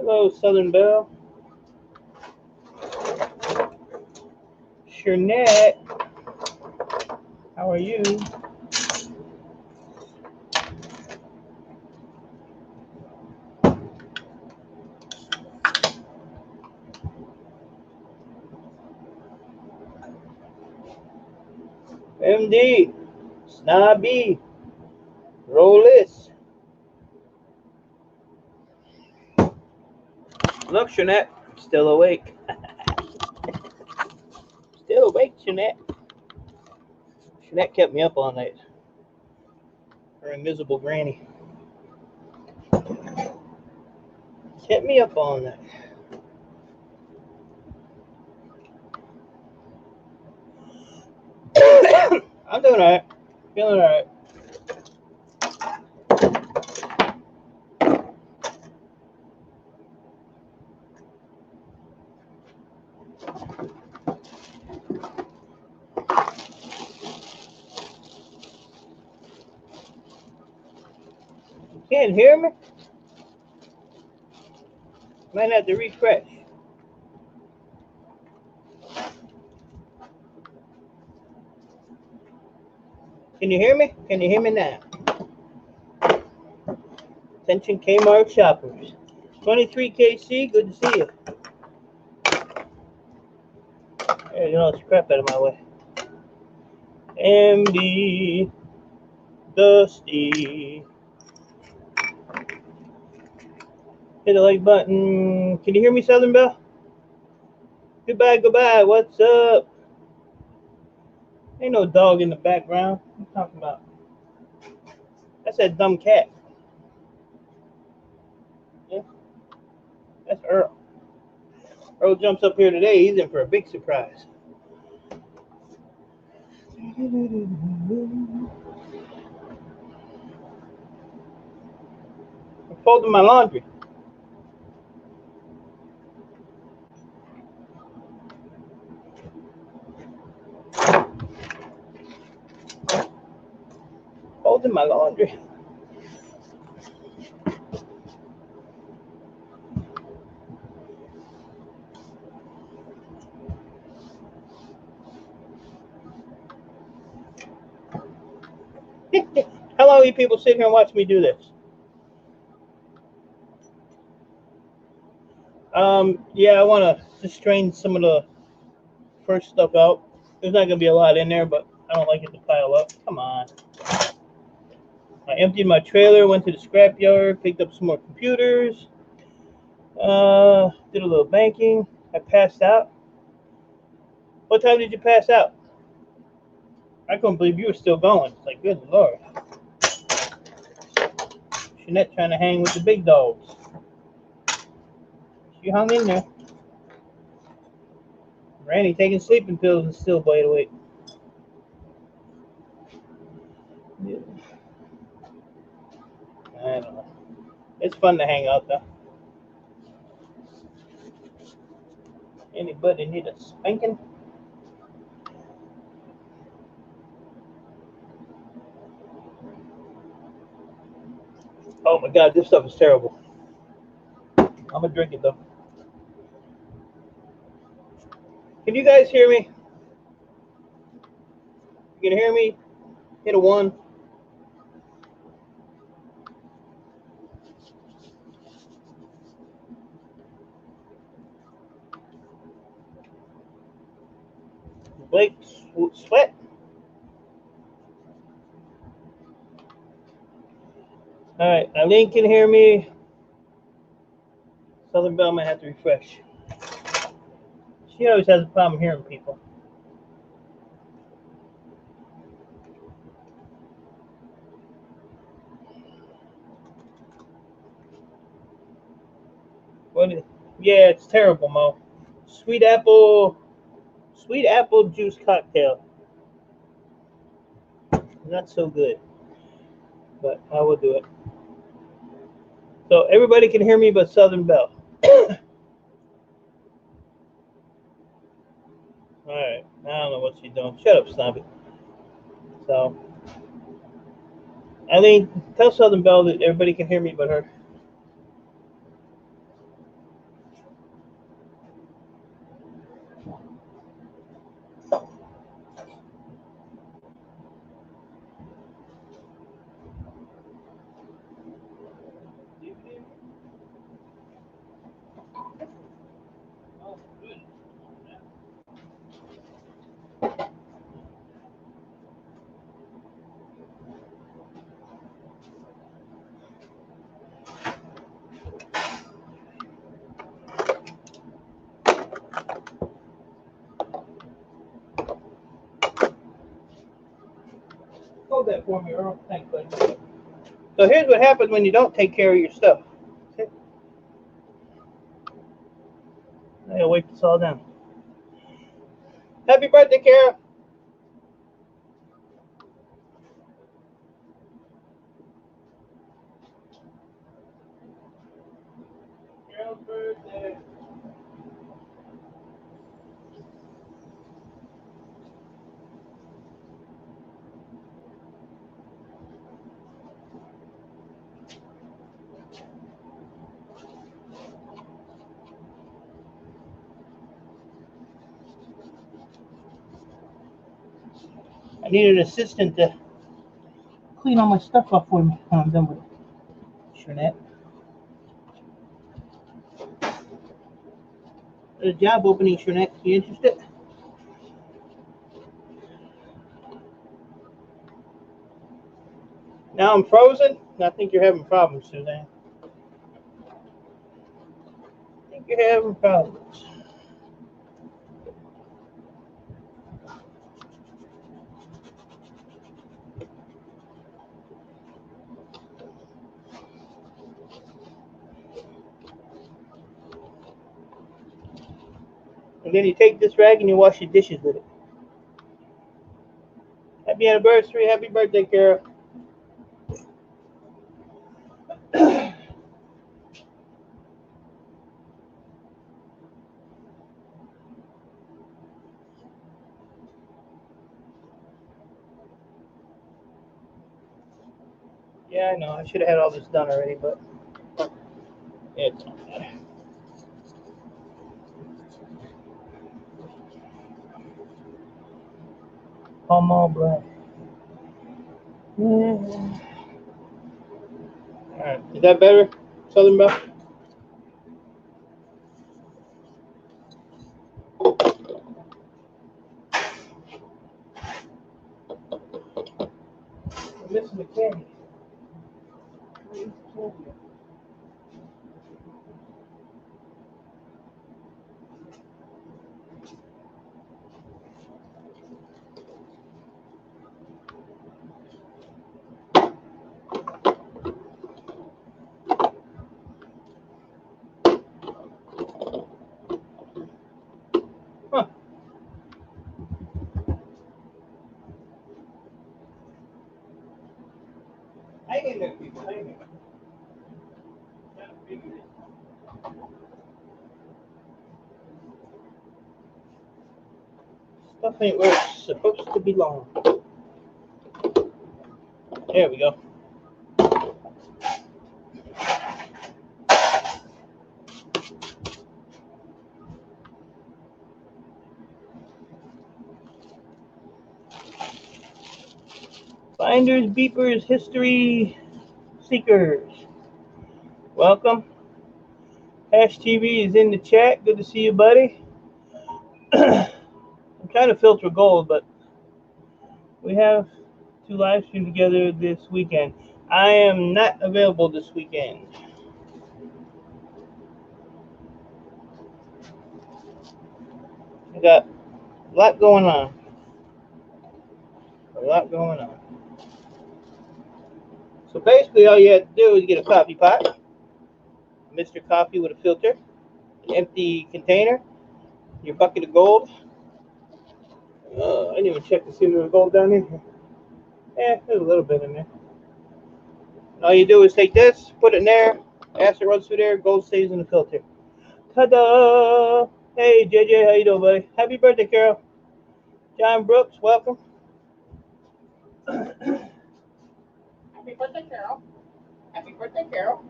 Hello, Southern Belle. Shernette, how are you? MD, Snobby, Rollis. Look, Shernette, still awake. Still awake, Shernette. Shernette kept me up all night. Her invisible granny. Kept me up all night. I'm doing alright. Feeling alright. Can't hear me? Might have to refresh. Can you hear me? Can you hear me now? Attention Kmart shoppers. 23KC, good to see you. There, get all this crap out of my way. MD, Dusty. Hit the like button. Can you hear me, Southern Belle? Goodbye, goodbye. What's up? Ain't no dog in the background. What are you talking about? That's that dumb cat. Yeah. That's Earl. Earl jumps up here today. He's in for a big surprise. I'm folding my laundry. Folding my laundry. How long are you people sit here and watch me do this? Yeah, I want to just strain some of the first stuff out. There's not going to be a lot in there, but I don't like it to pile up. Come on. I emptied my trailer, went to the scrapyard, picked up some more computers, did a little banking. I passed out. What time did you pass out? I couldn't believe you were still going. It's like, good Lord. Shernette trying to hang with the big dogs. She hung in there. Randy taking sleeping pills and still wide awake. Yeah. I don't know. It's fun to hang out though. Anybody need a spanking? Oh my God, this stuff is terrible. I'm gonna drink it though. Can you guys hear me? You can hear me? Hit a 1. Blake Sweat. All right, Eileen can hear me. Southern Belle might have to refresh. She always has a problem hearing people. What is? Yeah, it's terrible, Mo. Sweet apple juice cocktail. Not so good, but I will do it. So everybody can hear me but Southern Belle. All right, I don't know what she's doing. Shut up, Snobby. So, Eileen, tell Southern Belle that everybody can hear me but her. for me, Earl. Thanks, buddy. So here's what happens when you don't take care of your stuff. Okay. I gotta wipe this all down. Happy birthday, Kara. Carol's birthday. I need an assistant to clean all my stuff up for me when I'm done with it. Shernette. There's a job opening, Shernette. You interested? Now I'm frozen. I think you're having problems, Suzanne. I think you're having problems. And then you take this rag and you wash your dishes with it. Happy anniversary. Happy birthday, Kara. Yeah, I know. I should have had all this done already, but it don't matter. All black. Yeah. All right. Is that better, Southern Belle? I'm missing the candy. Where's the candy? Huh. Hang in there, people. Hang in there. Stuff ain't where it's supposed to belong. There we go. Finders, beepers, history seekers. Welcome. Hash TV is in the chat. Good to see you, buddy. I'm trying to filter gold, but we have to live stream together this weekend. I am not available this weekend. I got a lot going on. A lot going on. So basically, all you have to do is get a coffee pot, Mr. Coffee with a filter, an empty container, your bucket of gold. I didn't even check to see if there was gold down in here. Yeah, there's a little bit in there. All you do is take this, put it in there, acid runs through there, gold stays in the filter. Ta-da! Hey, JJ, how you doing, buddy? Happy birthday, Carol. John Brooks, welcome. Happy birthday, Carol. Happy birthday, Carol.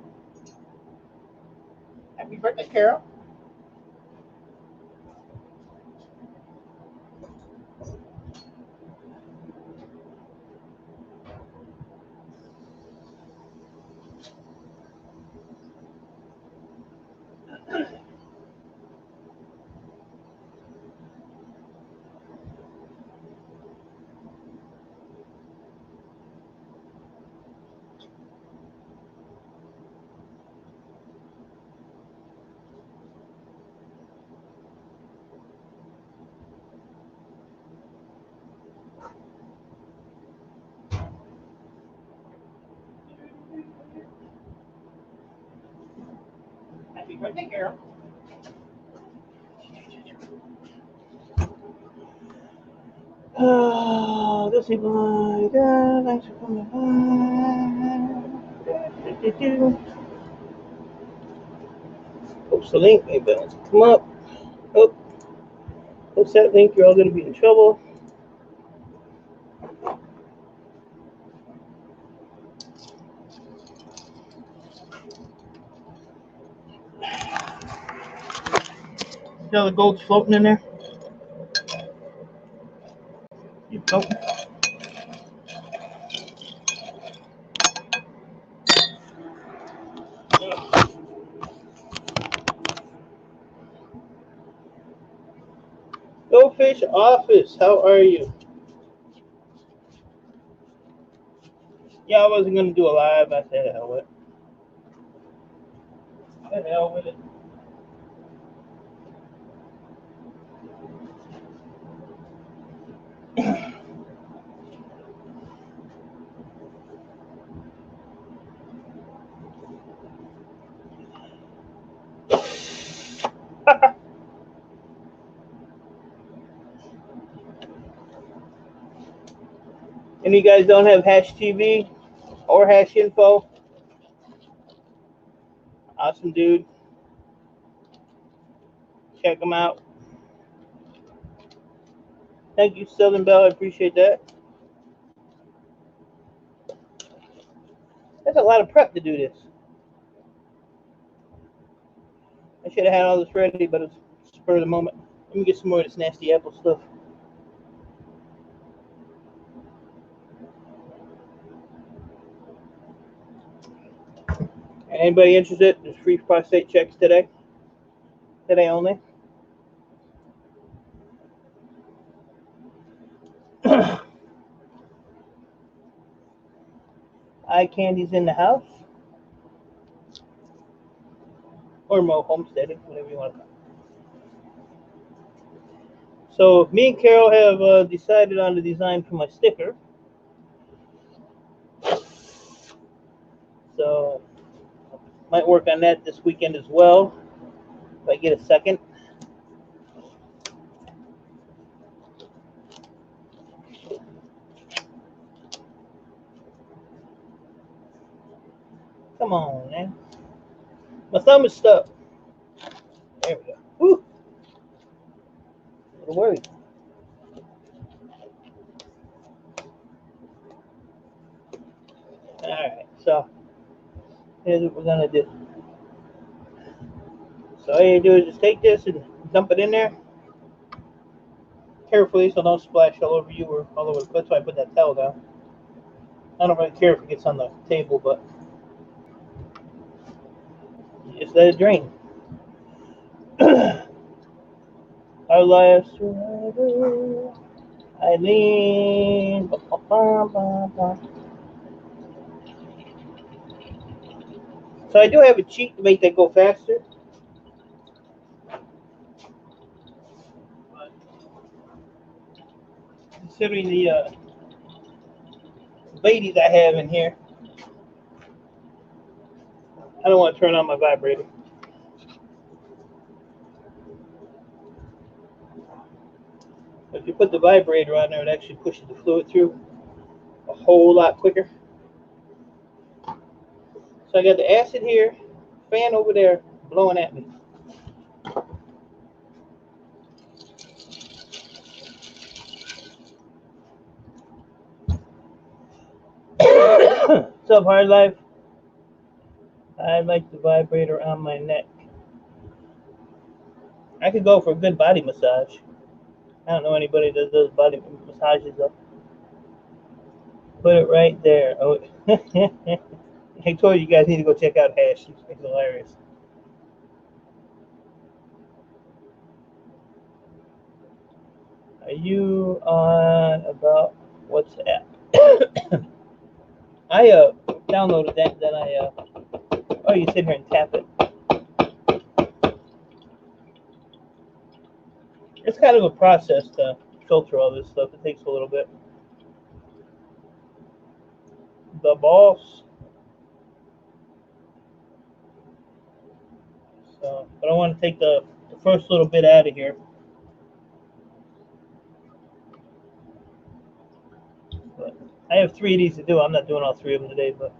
Happy birthday, Carol. Be right there. Oh, this is my God. Thanks for coming by. Post the link. Maybe it'll come up. Oh, post that link. You're all going to be in trouble. See how the gold's floating in there? Keep floating. Goldfish Office, how are you? Yeah, I wasn't going to do a live. I said, hell with it. The hell with it. And you guys don't have Hash TV or Hash Info? Awesome, dude. Check them out. Thank you, Southern Belle. I appreciate that. That's a lot of prep to do this. I should have had all this ready, but it's spur of the moment. Let me get some more of this nasty apple stuff. Anybody interested? There's free prostate checks today. Today only. Eye candy's in the house. Or Mo homesteading, whatever you want to call it. So me and Carol have decided on the design for my sticker. So might work on that this weekend as well, if I get a second. Come on, man. My thumb is stuck. There we go. Woo! A little worried. Alright, so here's what we're gonna do. So all you do is just take this and dump it in there carefully so don't splash all over you or all over the place. That's why I put that towel down. I don't really care if it gets on the table, but just let it drain. Our last survivor, Eileen. So I do have a cheat to make that go faster. But considering the ladies I have in here, I don't want to turn on my vibrator. If you put the vibrator on there, it actually pushes the fluid through a whole lot quicker. So I got the acid here, fan over there blowing at me. What's up, Hard Life? I like the vibrator on my neck. I could go for a good body massage. I don't know anybody that does body massages though. Put it right there. Oh, I told you guys need to go check out Hash. It's hilarious. Are you on about WhatsApp? I downloaded that. Then oh, you sit here and tap it. It's kind of a process to filter all this stuff. It takes a little bit. The boss. So, but I want to take the first little bit out of here. But I have 3 of these to do. I'm not doing all 3 of them today, but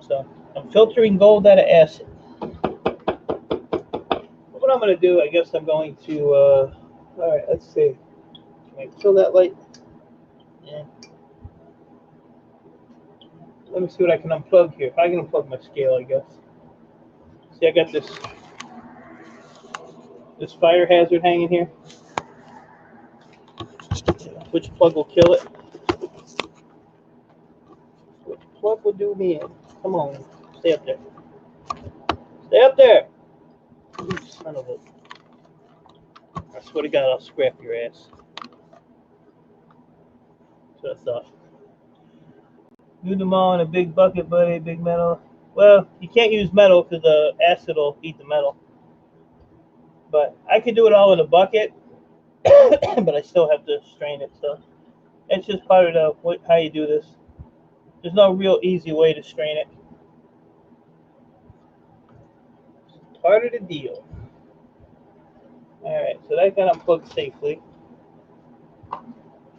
so I'm filtering gold out of acid. What I'm going to do, I guess I'm going to, all right, let's see. Can I kill that light? Yeah. Let me see what I can unplug here. I can unplug my scale, I guess. See, I got this fire hazard hanging here. Which plug will kill it? Which plug will do me in? Come on, stay up there. Stay up there! You son of a... I swear to God, I'll scrap your ass. That's what I thought. Do them all in a big bucket, buddy, big metal. Well, you can't use metal because the acid will eat the metal. But I could do it all in a bucket, but I still have to strain it. So it's just part of how you do this. There's no real easy way to strain it. It's part of the deal. All right, so that got unplugged safely.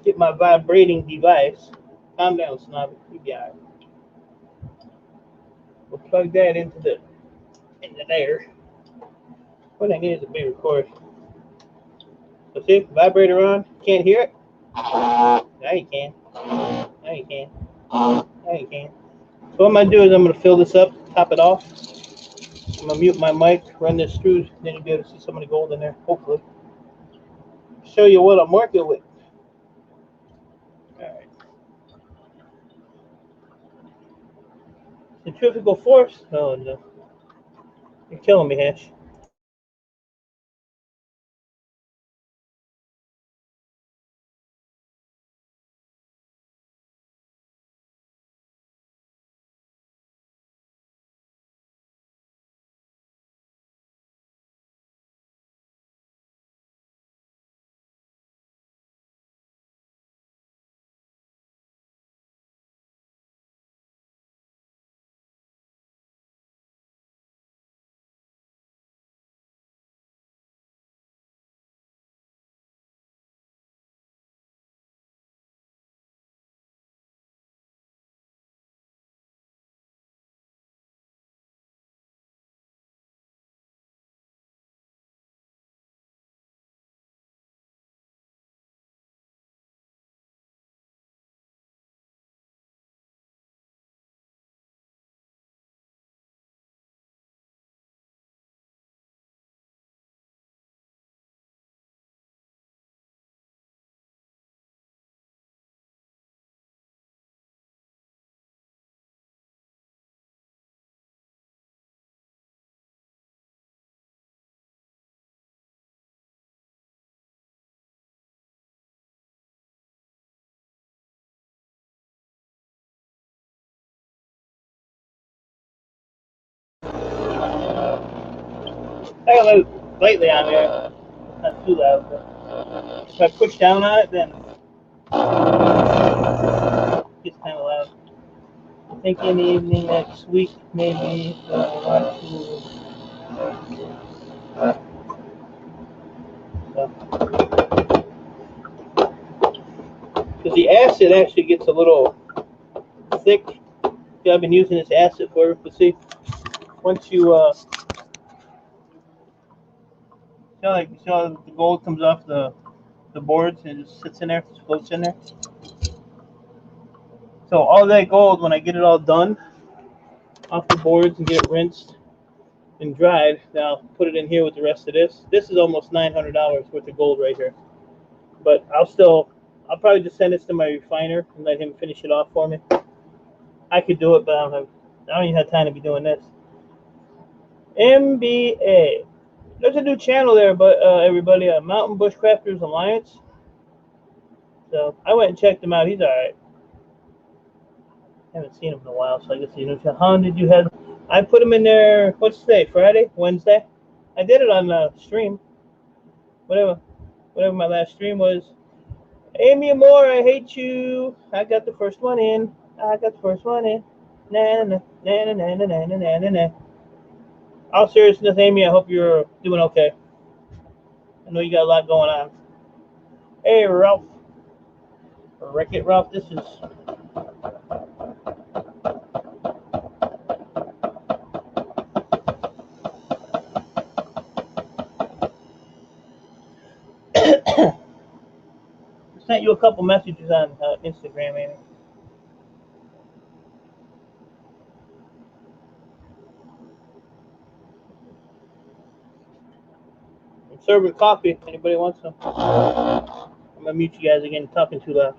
Get my vibrating device. Calm down, Snobby. You got it. We'll plug that into there. What I need is a big recorder. So see, vibrator on. Can't hear it? Now you can. Now you can. Now you can. So what I'm gonna do is I'm gonna fill this up, top it off. I'm gonna mute my mic, run this through, then you'll be able to see some of the gold in there, hopefully. Show you what I'm working with. Alright. Centrifugal force? Oh no. You're killing me, Hash. I got a little lightly on there. Not too loud, but if I push down on it, then it gets kind of loud. I think in the evening next week, maybe want to. Because the acid actually gets a little thick. See, I've been using this acid for, but see, once you see how the gold comes off the boards and it just sits in there, just floats in there. So all that gold, when I get it all done off the boards and get it rinsed and dried, then I'll put it in here with the rest of this. This is almost $900 worth of gold right here. But I'll probably just send this to my refiner and let him finish it off for me. I could do it, but I don't even have time to be doing this. MBA. There's a new channel there, but everybody, Mountain Bushcrafters Alliance. So I went and checked him out. He's all right. Haven't seen him in a while, so I guess you know. How did you have? I put him in there. What's today? Friday, Wednesday. I did it on the stream. Whatever my last stream was. Amy Moore, I hate you. I got the first one in. Na na na na na na na na na. All seriousness, Amy, I hope you're doing okay. I know you got a lot going on. Hey, Ralph. Wreck-It Ralph, this is... I sent you a couple messages on Instagram, Amy. I'm serving coffee. Anybody wants some? I'm gonna mute you guys again. Talking too loud.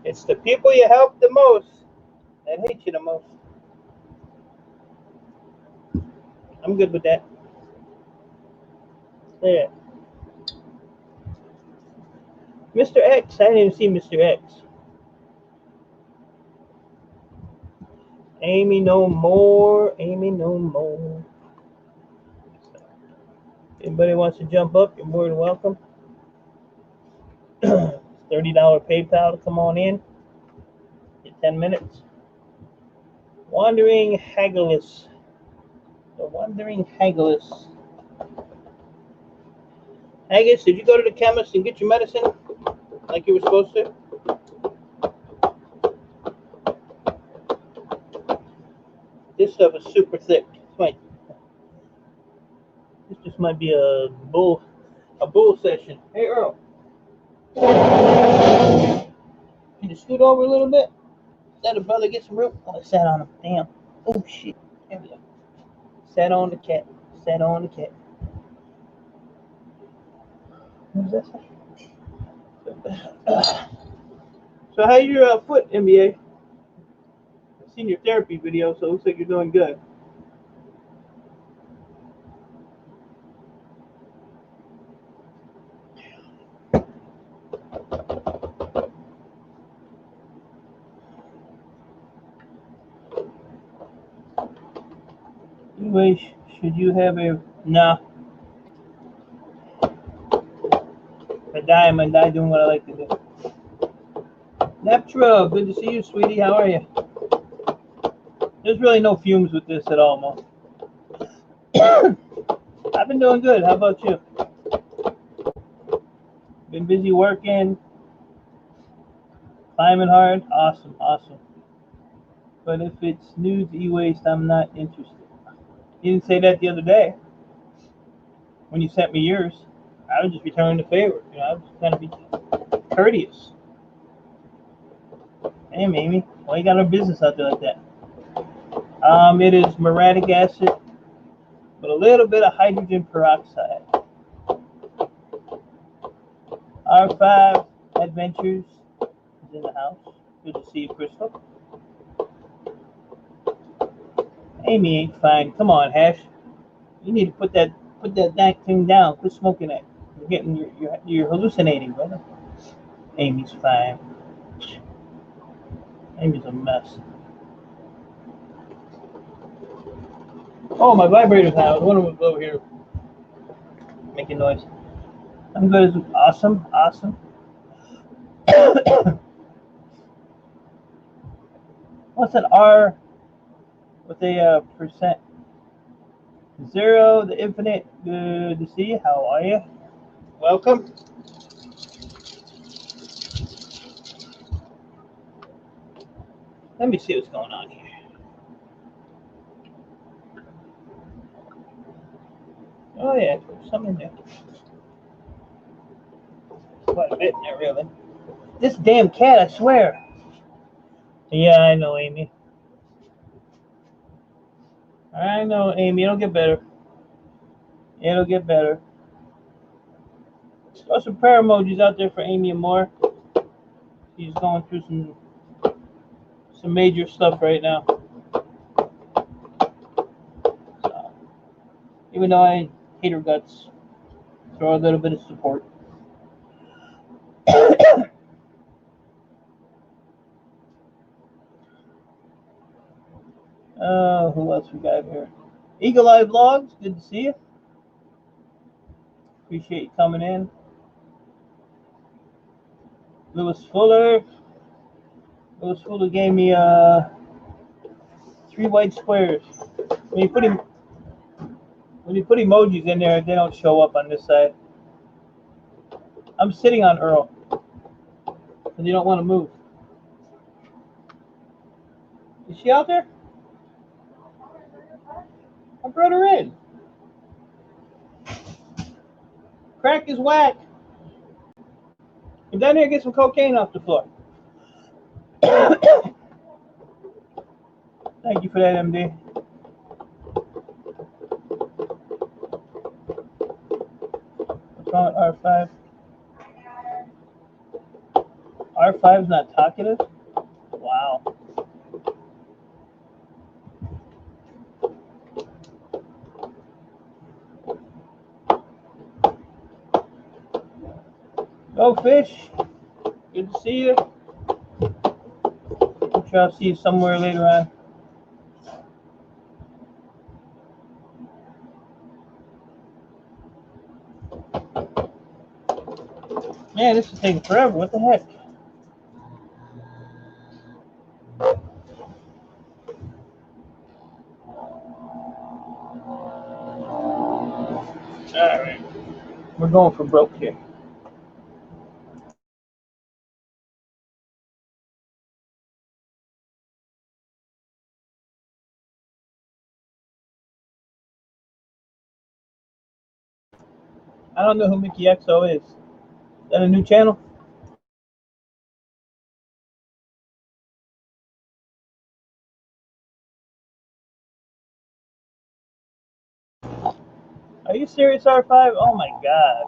It's the people you help the most that hate you the most. I'm good with that. Yeah. Mr. X. I didn't even see Mr. X. Amy no more. Amy no more. Anybody wants to jump up, you're more than welcome. $30 PayPal to come on in. Get 10 minutes. Wandering Hagglis. The Wandering Hagglis. Haggis, did you go to the chemist and get your medicine like you were supposed to? This stuff is super thick. This just might be a bull session. Hey, Earl. Can you scoot over a little bit? Let a brother get some room. Oh, I sat on him. Damn. Oh, shit. There we go. Sat on the cat. Sat on the cat. What does that say? So how's your foot, NBA? I've seen your therapy video, so it looks like you're doing good. Anyway, should you have a... Nah. I die, I'm gonna die doing what I like to do. Neptra, good to see you, sweetie. How are you? There's really no fumes with this at all, Mo. I've been doing good. How about you? Been busy working, climbing hard. Awesome, awesome. But if it's nudes, e-waste, I'm not interested. You didn't say that the other day when you sent me yours. I was just returning the favor. You know, I was trying to be courteous. Damn, Amy, why you got no business out there like that? It is muriatic acid, but a little bit of hydrogen peroxide. R5 Adventures is in the house. Good to see you, Crystal. Amy ain't fine. Come on, Hash. You need to put that thing down. Quit smoking that. You're hallucinating, brother. Amy's fine. Amy's a mess. Oh, my vibrator's out. One of them was over here making noise. I'm good. Awesome, awesome. What's an R with a percent? 0, the infinite. Good to see you. How are you? Welcome. Let me see what's going on here. Oh yeah, there's something in there. Quite a bit in there, really. This damn cat, I swear. Yeah, I know, Amy. I know, Amy. It'll get better. It'll get better. Throw some prayer emojis out there for Amy and more. She's going through some some major stuff right now. So, even though I hate her guts, throw a little bit of support. Who else we got here? Eagle Eye Vlogs, good to see you. Appreciate you coming in. Lewis Fuller. Lewis Fuller gave me 3 white squares. When you put emojis in there, they don't show up on this side. I'm sitting on Earl, because you don't want to move. Is she out there? I brought her in. Crack is whack. Come down here and get some cocaine off the floor. Thank you for that, MD. What's wrong with R5? R5's not talkative? Wow. Go Fish. Good to see you. I'm sure I'll see you somewhere later on. Man, this is taking forever. What the heck? Alright. We're going for broke here. I don't know who Mickey XO is. Is that a new channel? Are you serious, R5? Oh my god.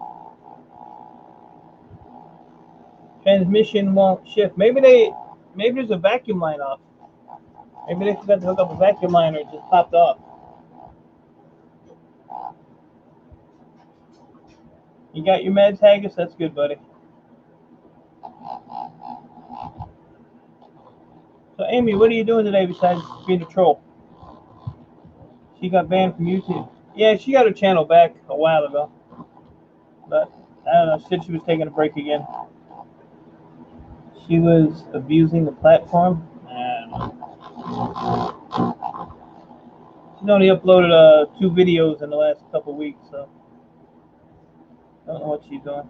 Transmission won't shift. Maybe there's a vacuum line off. Maybe they forgot to hook up a vacuum line or it just popped off. You got your meds, Haggis? That's good, buddy. So, Amy, what are you doing today besides being a troll? She got banned from YouTube. Yeah, she got her channel back a while ago. But, I don't know, she said she was taking a break again. She was abusing the platform. I don't know. She's only uploaded 2 videos in the last couple weeks, so I don't know what she's doing.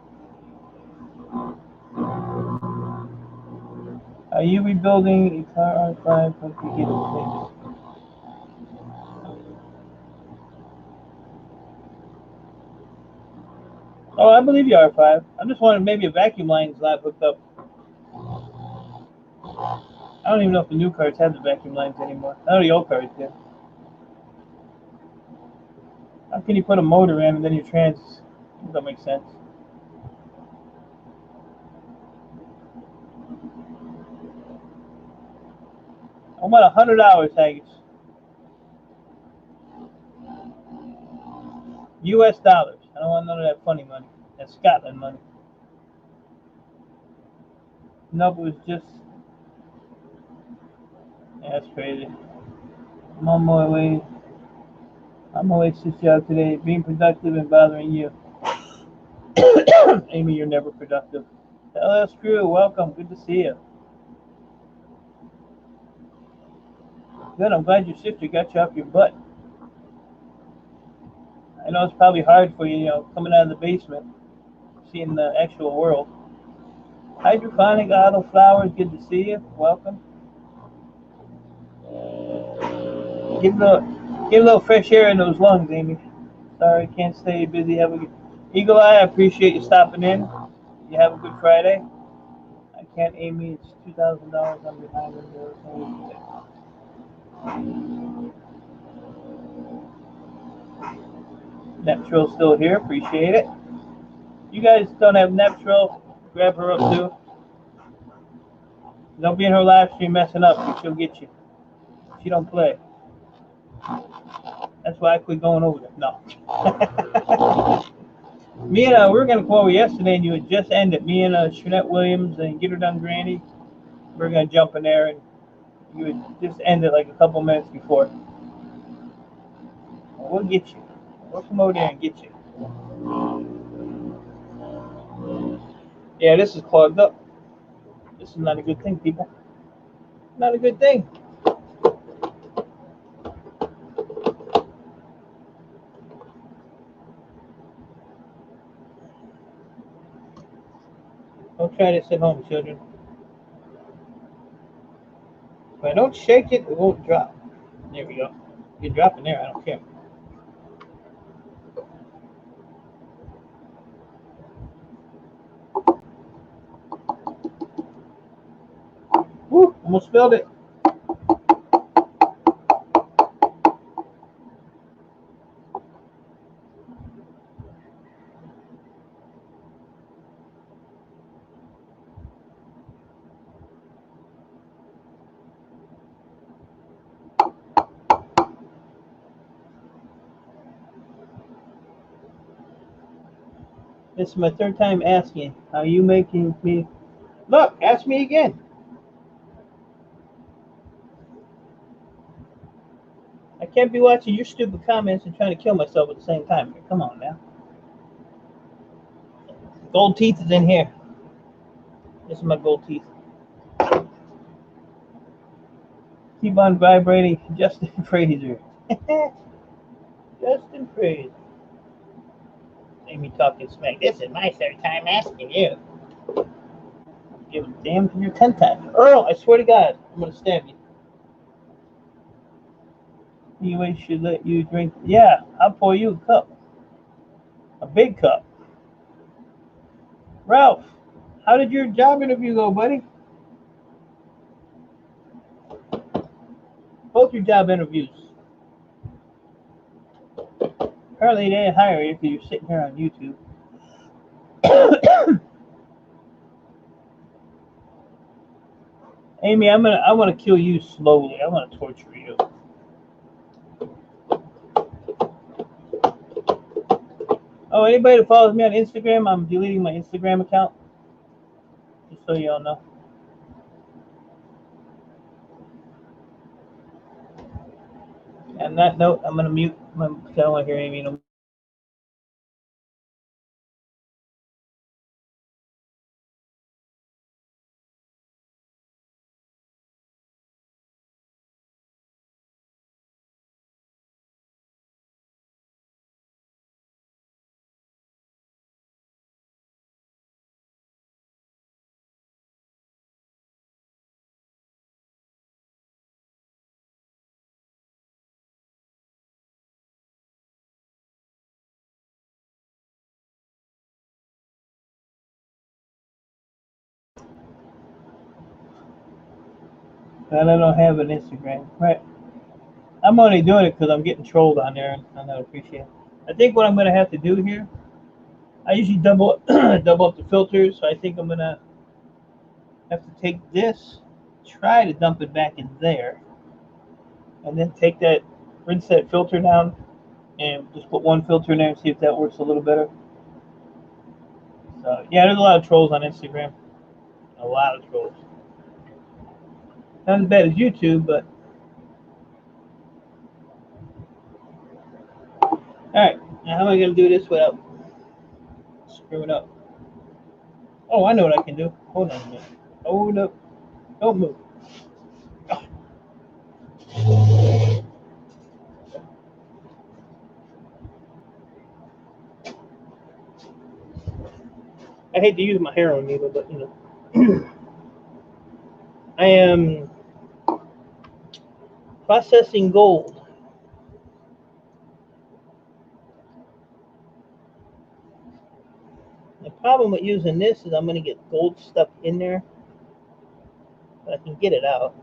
Are you rebuilding a car R5? Hope you get it fixed. Oh, I believe you, R5. I'm just wondering maybe a vacuum line's not hooked up. I don't even know if the new cars have the vacuum lines anymore. I know the old cars did. How can you put a motor in and then your trans? That makes sense. I want $100, Haggis. US dollars. I don't want none of that funny money. That's Scotland money. Nope, it was just... Yeah, that's crazy. I'm on my way. I'm on my way to this job today, being productive and bothering you. Amy, you're never productive. LS Crew, welcome. Good to see you. Good, I'm glad your sister got you off your butt. I know it's probably hard for you, you know, coming out of the basement, seeing the actual world. Hydroponic Auto Flowers, good to see you. Welcome. Get a little fresh air in those lungs, Amy. Sorry, can't stay busy. Have a good Eagle Eye. I appreciate you stopping in. You have a good Friday. I can't, Amy. It's $2,000. I'm behind on the Neptrill's still here. Appreciate it. You guys don't have Neptrill? Grab her up too. Don't be in her live stream messing up. She'll get you. She don't play. That's why I quit going over there. No. Me and we were gonna come over yesterday, and you had just ended. Me and Shanette Williams and Get Her Done Granny. We were gonna jump in there, and you had just ended like a couple minutes before. Well, we'll get you. We'll come over there and get you. Yeah, this is clogged up. This is not a good thing, people. Not a good thing. Don't try this at home, children. If I don't shake it, it won't drop. There we go. You drop in there, I don't care. Woo, almost spilled it. This is my third time asking. Are you making me... Look, ask me again. I can't be watching your stupid comments and trying to kill myself at the same time. Come on now. Gold teeth is in here. This is my gold teeth. Keep on vibrating. Justin Fraser. Justin Fraser. Amy talking smack. This is my third time asking you. Give a damn for your 10th time. Earl, I swear to God, I'm going to stab you. Anyway, should let you drink. Yeah, I'll pour you a cup. A big cup. Ralph, how did your job interview go, buddy? Both your job interviews. Apparently they didn't hire you because you're sitting here on YouTube. Amy, I want to kill you slowly. I want to torture you. Oh, anybody that follows me on Instagram, I'm deleting my Instagram account. Just so y'all know. On that note, I'm gonna mute. I don't want to hear Amy no more. And I don't have an Instagram, right? I'm only doing it because I'm getting trolled on there, and I don't appreciate it. I think what I'm gonna have to do here, I usually double double up the filters, so I think I'm gonna have to take this, try to dump it back in there, and then take that, rinse that filter down, and just put one filter in there and see if that works a little better. So yeah, there's a lot of trolls on Instagram. A lot of trolls. Not as bad as YouTube, but alright. Now how am I gonna do this without screwing up? Oh, I know what I can do. Hold on a minute. Hold up. Don't move. Oh. I hate to use my hair on needle, but you know. I am processing gold. The problem with using this is I'm going to get gold stuck in there, but I can get it out.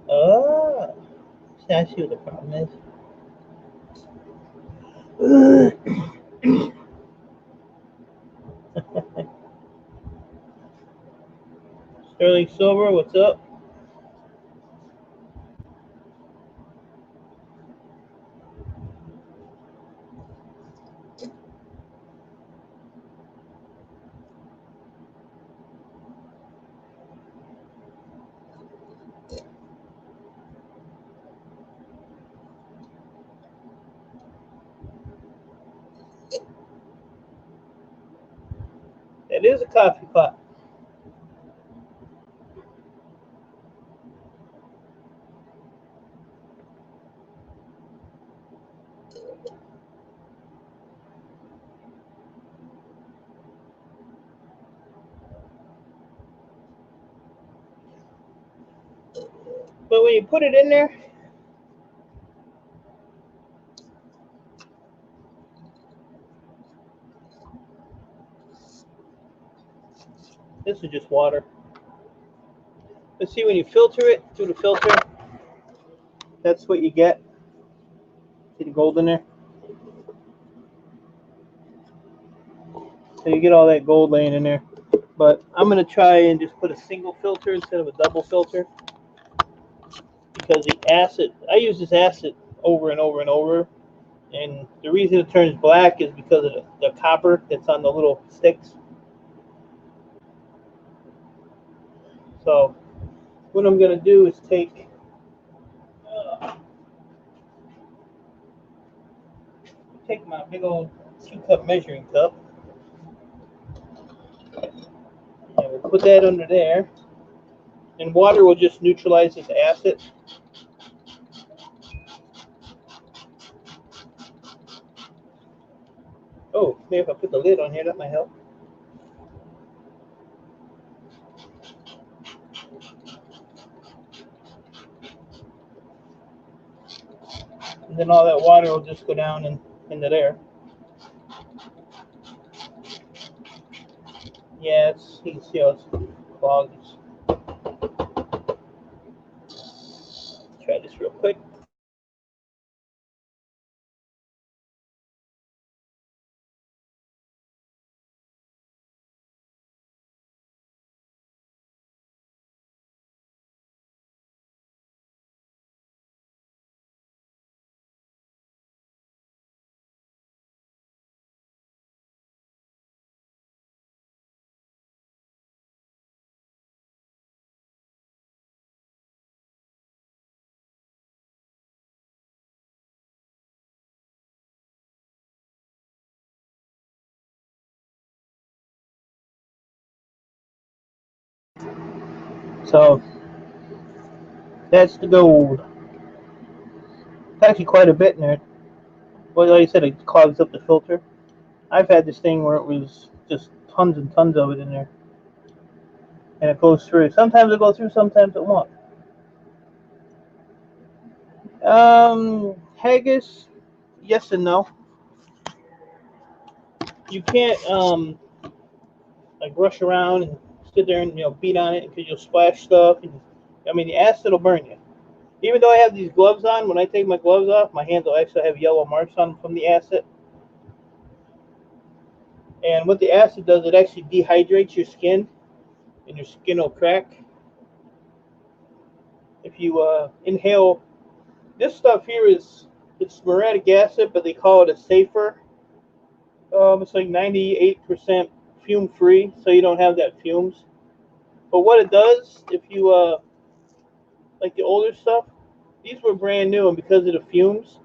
Oh, see, I see what the problem is. Sterling Silver, what's up? It is a coffee pot. But when you put it in there, this is just water. But see, when you filter it through the filter, that's what you get. See the gold in there? So you get all that gold laying in there. But I'm going to try and just put a single filter instead of a double filter. Because the acid, I use this acid over and over and over. And the reason it turns black is because of the copper that's on the little sticks. So what I'm going to do is take my big old 2-cup measuring cup, and we'll put that under there. And water will just neutralize this acid. Oh, maybe if I put the lid on here, that might help. And then all that water will just go down into there. Yeah, you can see how it's clogged. Try this real quick. So that's the gold. It's actually quite a bit in there. Well, like I said, it clogs up the filter. I've had this thing where it was just tons and tons of it in there, and it goes through. Sometimes it goes through, sometimes it won't. Haggis, yes and no. You can't like rush around and sit there and beat on it because you'll splash stuff. And I mean, the acid will burn you. Even though I have these gloves on, when I take my gloves off, my hands will actually have yellow marks on them from the acid. And what the acid does, it actually dehydrates your skin, and your skin will crack. If you inhale, this stuff here it's muriatic acid, but they call it a safer. It's like 98% fume free, so you don't have that fumes. But what it does, if you like the older stuff, these were brand new, and because of the fumes,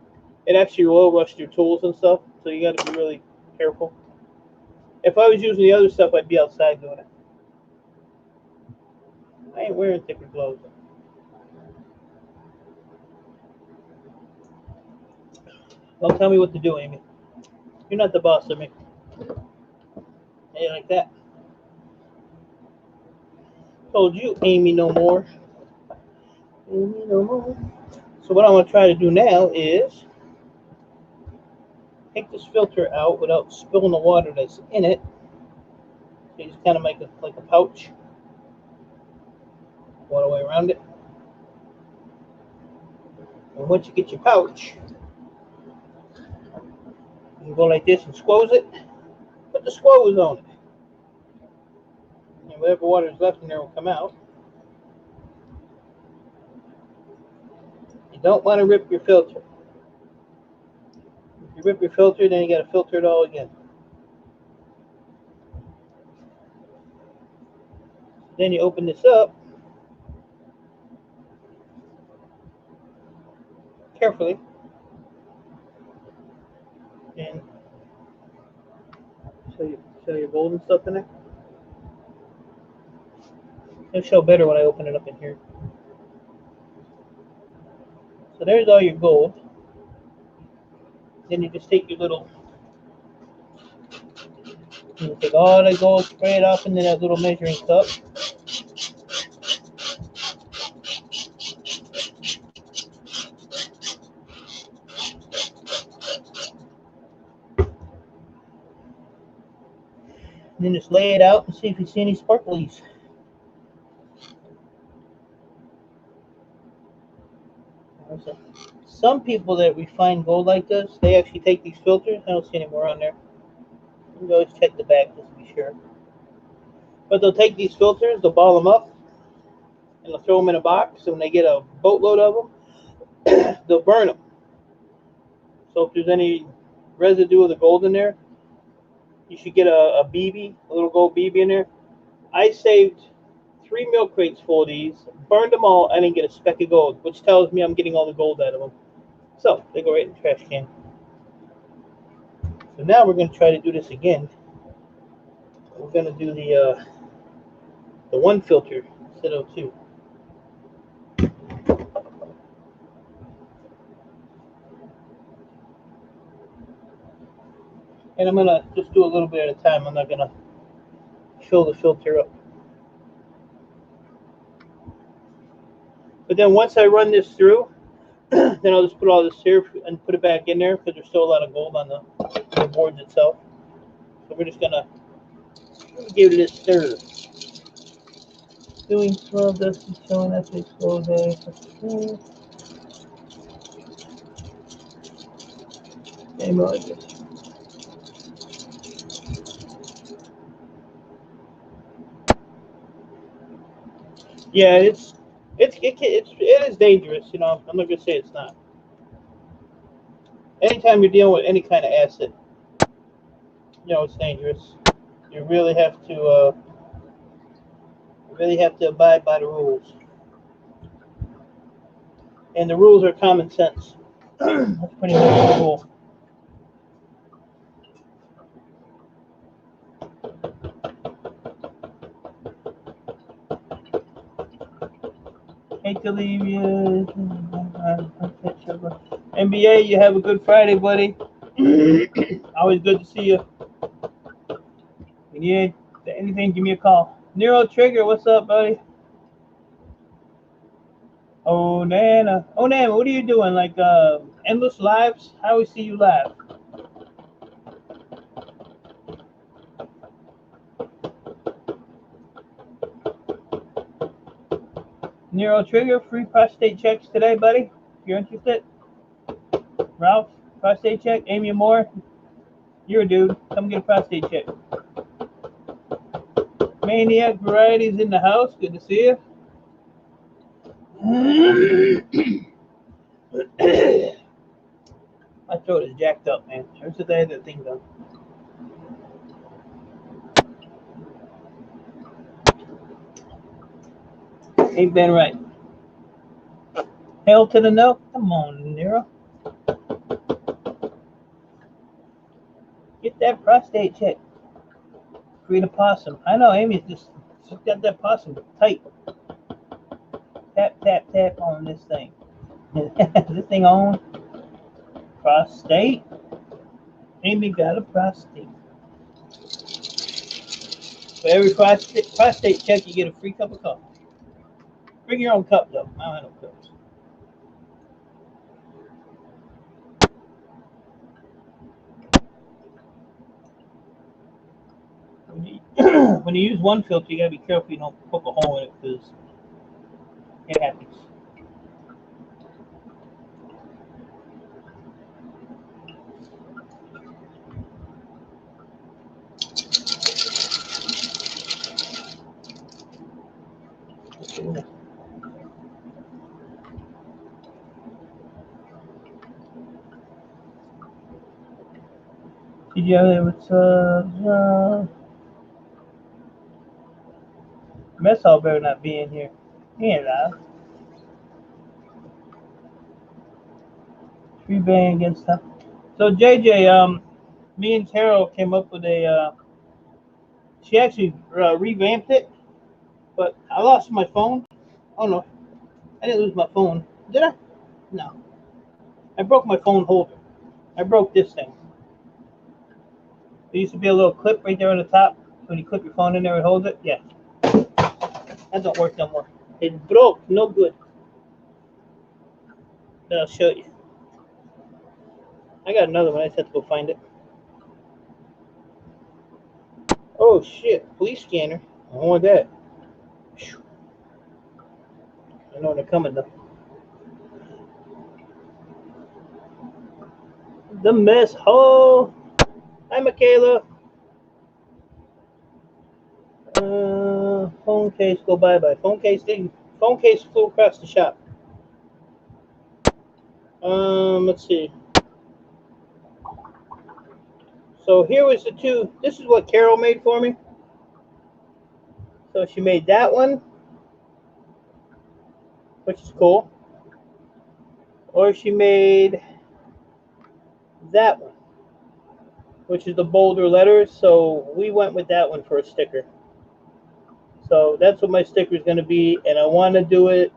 it actually oil rushed your tools and stuff. So you got to be really careful. If I was using the other stuff, I'd be outside doing it. I ain't wearing thicker gloves. Don't tell me what to do, Amy. You're not the boss of me. Hey, like that. Told you, Amy, no more. Amy, no more. So what I'm going to try to do now is take this filter out without spilling the water that's in it. So you just kind of make it like a pouch. All the way around it. And once you get your pouch, you go like this and squoze it. Put the squoze on it. And whatever water is left in there will come out. You don't want to rip your filter. If you rip your filter, then you got to filter it all again. Then you open this up carefully and show your gold and stuff in there. It'll show better when I open it up in here. So there's all your gold. Then you just take your little, you take all the gold, spray it off into that little measuring cup. And then just lay it out and see if you see any sparklies. Some people that refine gold like this, they actually take these filters. I don't see any more on there. You can always check the back just to be sure. But they'll take these filters, they'll ball them up, and they'll throw them in a box. And when they get a boatload of them, they'll burn them. So if there's any residue of the gold in there, you should get a BB, a little gold BB in there. I saved 3 milk crates full of these, burned them all, I didn't get a speck of gold, which tells me I'm getting all the gold out of them. So they go right in the trash can. So now we're going to try to do this again. We're going to do the one filter instead of 2. And I'm going to just do a little bit at a time. I'm not going to fill the filter up. But then once I run this through, then I'll just put all this here and put it back in there because there's still a lot of gold on the boards itself. So we're just going to give it a stir. Doing 12 dusty showing that takes slow day. Same like this. Yeah, it is dangerous. You know, I'm not gonna say it's not. Anytime you're dealing with any kind of acid, you know it's dangerous. You really have to abide by the rules, and the rules are common sense. That's pretty much the rule. Hate to leave you. NBA, you have a good Friday, buddy. Always good to see you. If you need anything, give me a call. Nero Trigger, what's up, buddy? Oh, Nana. Oh, Nana, what are you doing? Like endless lives? I always see you live. Nero Trigger, free prostate checks today, buddy. If you're interested. Ralph, prostate check. Amy Moore, you're a dude. Come get a prostate check. Maniac Varieties in the house. Good to see you. My throat is jacked up, man. Ever since I had that thing done. Ain't been right. Hell to the no. Come on, Nero. Get that prostate check. Create a possum. I know Amy's just got that possum tight. Tap, tap, tap on this thing. This thing on. Prostate. Amy got a prostate. For every prostate check, you get a free cup of coffee. Bring your own cup, though. I don't have no cups. When you use one filter, you gotta be careful you don't poke a hole in it because it happens. Yeah, it's mess hall better not be in here. Yeah, free bang against them. So JJ, me and Carol came up with a. She actually revamped it, but I lost my phone. Oh no, I didn't lose my phone. Did I? No, I broke my phone holder. I broke this thing. There used to be a little clip right there on the top. When you clip your phone in there, it holds it. Yeah, that don't work no more. It broke. No good. But I'll show you. I got another one. I just have to go find it. Oh shit! Police scanner. I don't want that. I know they're coming though. The mess hall. Hi, Michaela. Phone case go bye bye. Phone case didn't. Phone case flew across the shop. Let's see. So here was the two. This is what Carol made for me. So she made that one, which is cool. Or she made that one, which is the bolder letters. So we went with that one for a sticker. So that's what my sticker is going to be, and I want to do it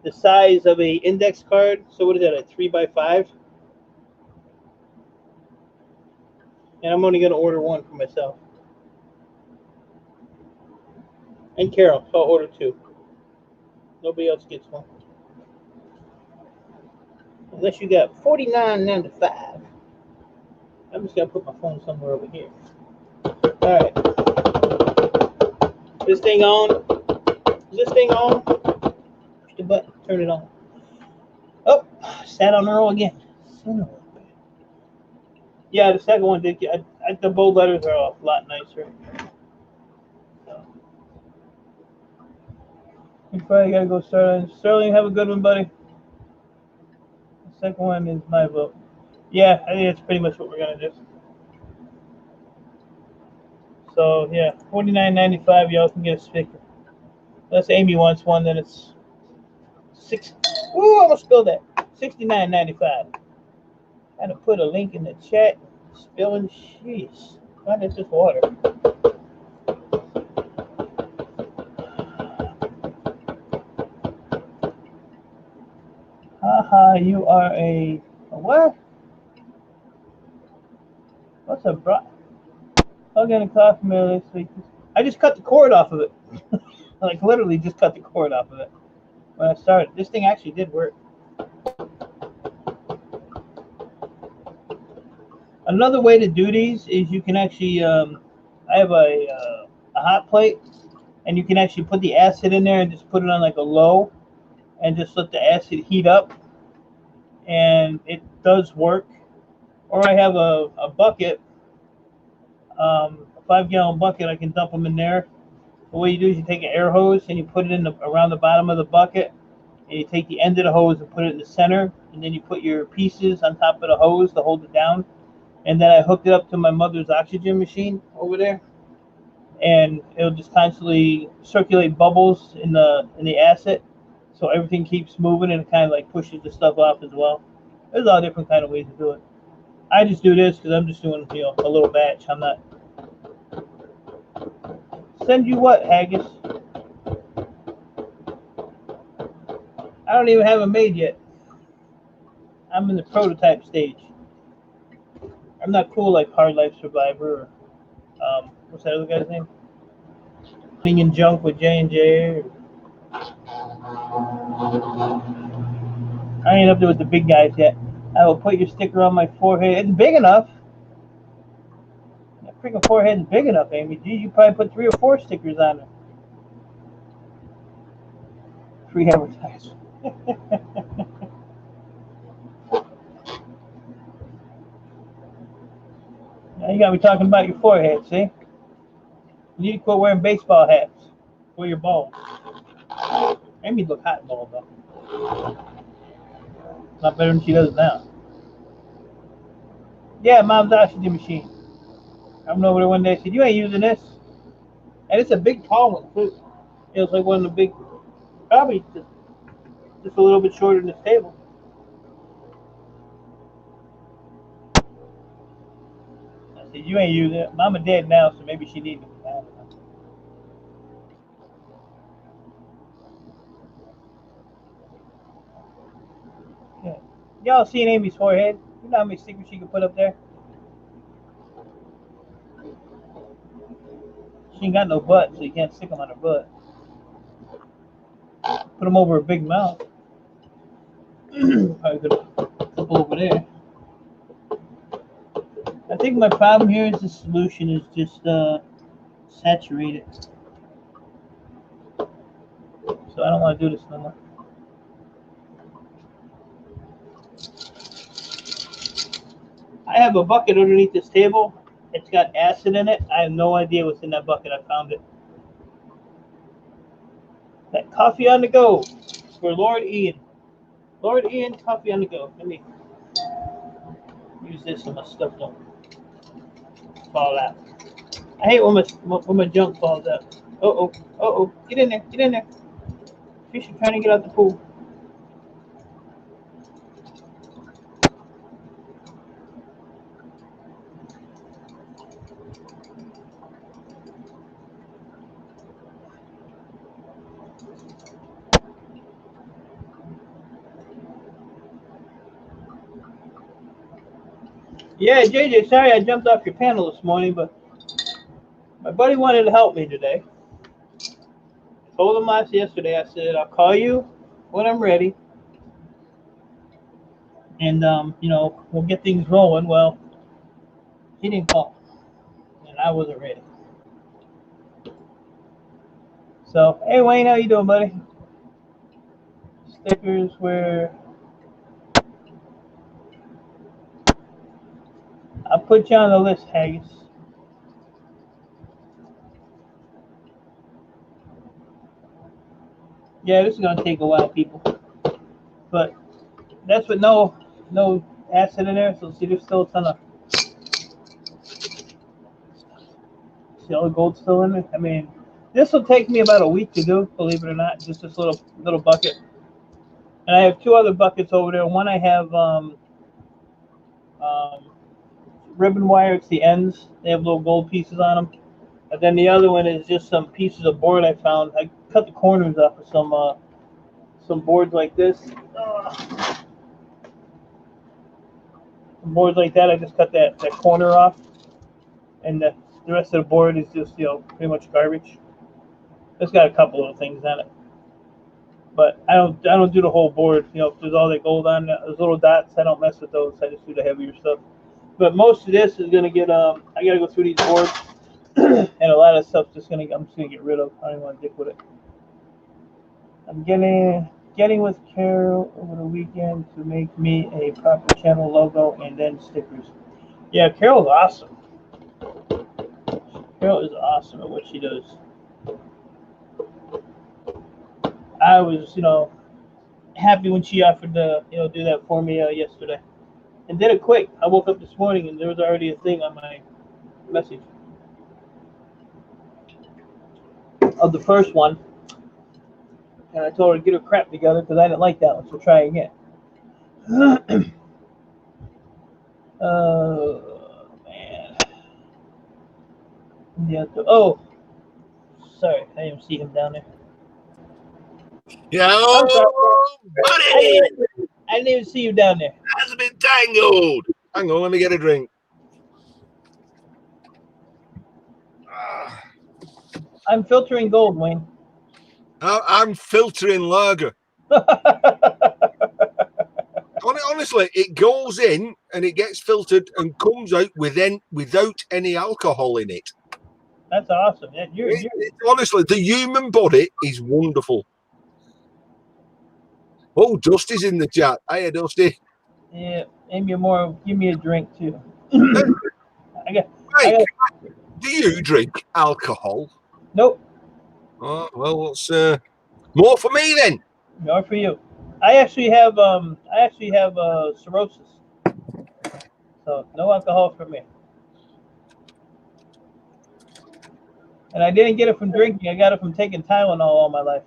the size of a index card. So what is that, a 3x5? And I'm only going to order one for myself. And Carol, so I'll order two. Nobody else gets one. Unless you got $49.95. I'm just going to put my phone somewhere over here. Alright. This thing on? Is this thing on? Push the button. Turn it on. Oh, sat on Earl again. Yeah, the second one did get. The bold letters are a lot nicer. So. You probably gotta go Sterling. Sterling, have a good one, buddy. The second one is my vote. Yeah, I think that's pretty much what we're gonna do. So yeah, $49.95. Y'all can get a sticker. Unless Amy wants one, then it's $6. Ooh, I almost spilled that. $69.95. I had to put a link in the chat. Spilling cheese. Why is this water? Haha, you are a what? What's a bra? I'll get a coffee mail this week. I just cut the cord off of it. Like literally just cut the cord off of it when I started. This thing actually did work. Another way to do these is you can actually, I have a hot plate, and you can actually put the acid in there and just put it on like a low, and just let the acid heat up, and it does work. Or I have a bucket, a 5-gallon bucket. I can dump them in there. The way you do is you take an air hose and you put it in around the bottom of the bucket, and you take the end of the hose and put it in the center, and then you put your pieces on top of the hose to hold it down. And then I hooked it up to my mother's oxygen machine over there, and it'll just constantly circulate bubbles in the acid, so everything keeps moving, and it kind of like pushes the stuff off as well. There's all different kind of ways to do it. I just do this because I'm just doing a little batch. I'm not. Send you what, Haggis? I don't even have it made yet. I'm in the prototype stage. I'm not cool like Hard Life Survivor or what's that other guy's name? Being in junk with J&J. I ain't up there with the big guys yet. I will put your sticker on my forehead. It's big enough. That freaking forehead is big enough, Amy. Gee, you probably put 3 or 4 stickers on it. Free advertising. Now you got me talking about your forehead, see? You need to quit wearing baseball hats for your bald. Amy look hot bald though. Not better than she does now. Yeah, mom's oxygen machine. I'm over there one day. I said, "You ain't using this," and it's a big tall one too. It was like one of the big, probably just a little bit shorter than this table. I said, "You ain't using it." Mama dead now, so maybe she needs it. I don't know. Yeah. Y'all seen Amy's forehead? You know how many stickers she can put up there? She ain't got no butt, so you can't stick them on her butt. Put them over her big mouth. Probably could put them over there. I think my problem here is the solution is just saturated. So I don't want to do this no more. I have a bucket underneath this table. It's got acid in it. I have no idea what's in that bucket. I found it. That coffee on the go for Lord Ian. Lord Ian, coffee on the go. Let me use this so my stuff don't fall out. I hate when my junk falls out. Uh-oh. Get in there. Get in there. Fish are trying to get out the pool. Yeah, JJ, sorry I jumped off your panel this morning, but my buddy wanted to help me today. I told him yesterday, I said, I'll call you when I'm ready. And, we'll get things rolling. Well, he didn't call, and I wasn't ready. So, hey, Wayne, how you doing, buddy? Stickers where I'll put you on the list, Haggis. Yeah, this is gonna take a while, people. But that's with no acid in there. So see, there's still a ton of see all the gold still in it. I mean, this will take me about a week to do, believe it or not. Just this little bucket. And I have two other buckets over there. One I have ribbon wire. It's the ends. They have little gold pieces on them. And then the other one is just some pieces of board I found. I cut the corners off of some boards like this. Some boards like that. I just cut that corner off, and the rest of the board is just pretty much garbage. It's got a couple of things on it, but I don't do the whole board. If there's all that gold on those little dots, I don't mess with those. I just do the heavier stuff. But most of this is gonna get I gotta go through these boards, and a lot of stuff I'm just gonna get rid of. I don't even want to dick with it. I'm getting with Carol over the weekend to make me a proper channel logo and then stickers. Yeah, Carol's awesome. Carol is awesome at what she does. I was, happy when she offered to, do that for me yesterday, and did it quick. I woke up this morning and there was already a thing on my message of the first one, and I told her to get her crap together because I didn't like that one, so try again. Oh man. Yeah. Oh, sorry, I didn't see him down there. Yo, buddy! I didn't even see you down there. Has been tangled. Hang on, let me get a drink. I'm filtering gold, Wayne. I'm filtering lager. Honestly, it goes in and it gets filtered and comes out without any alcohol in it. That's awesome. Honestly, the human body is wonderful. Oh, Dusty's in the chat. Hiya, Dusty. Yeah, Amy Moore, give me a drink too. Do you drink alcohol? Nope. Oh, well, it's more for me then. More for you. I actually have cirrhosis, so no alcohol for me. And I didn't get it from drinking. I got it from taking Tylenol all my life.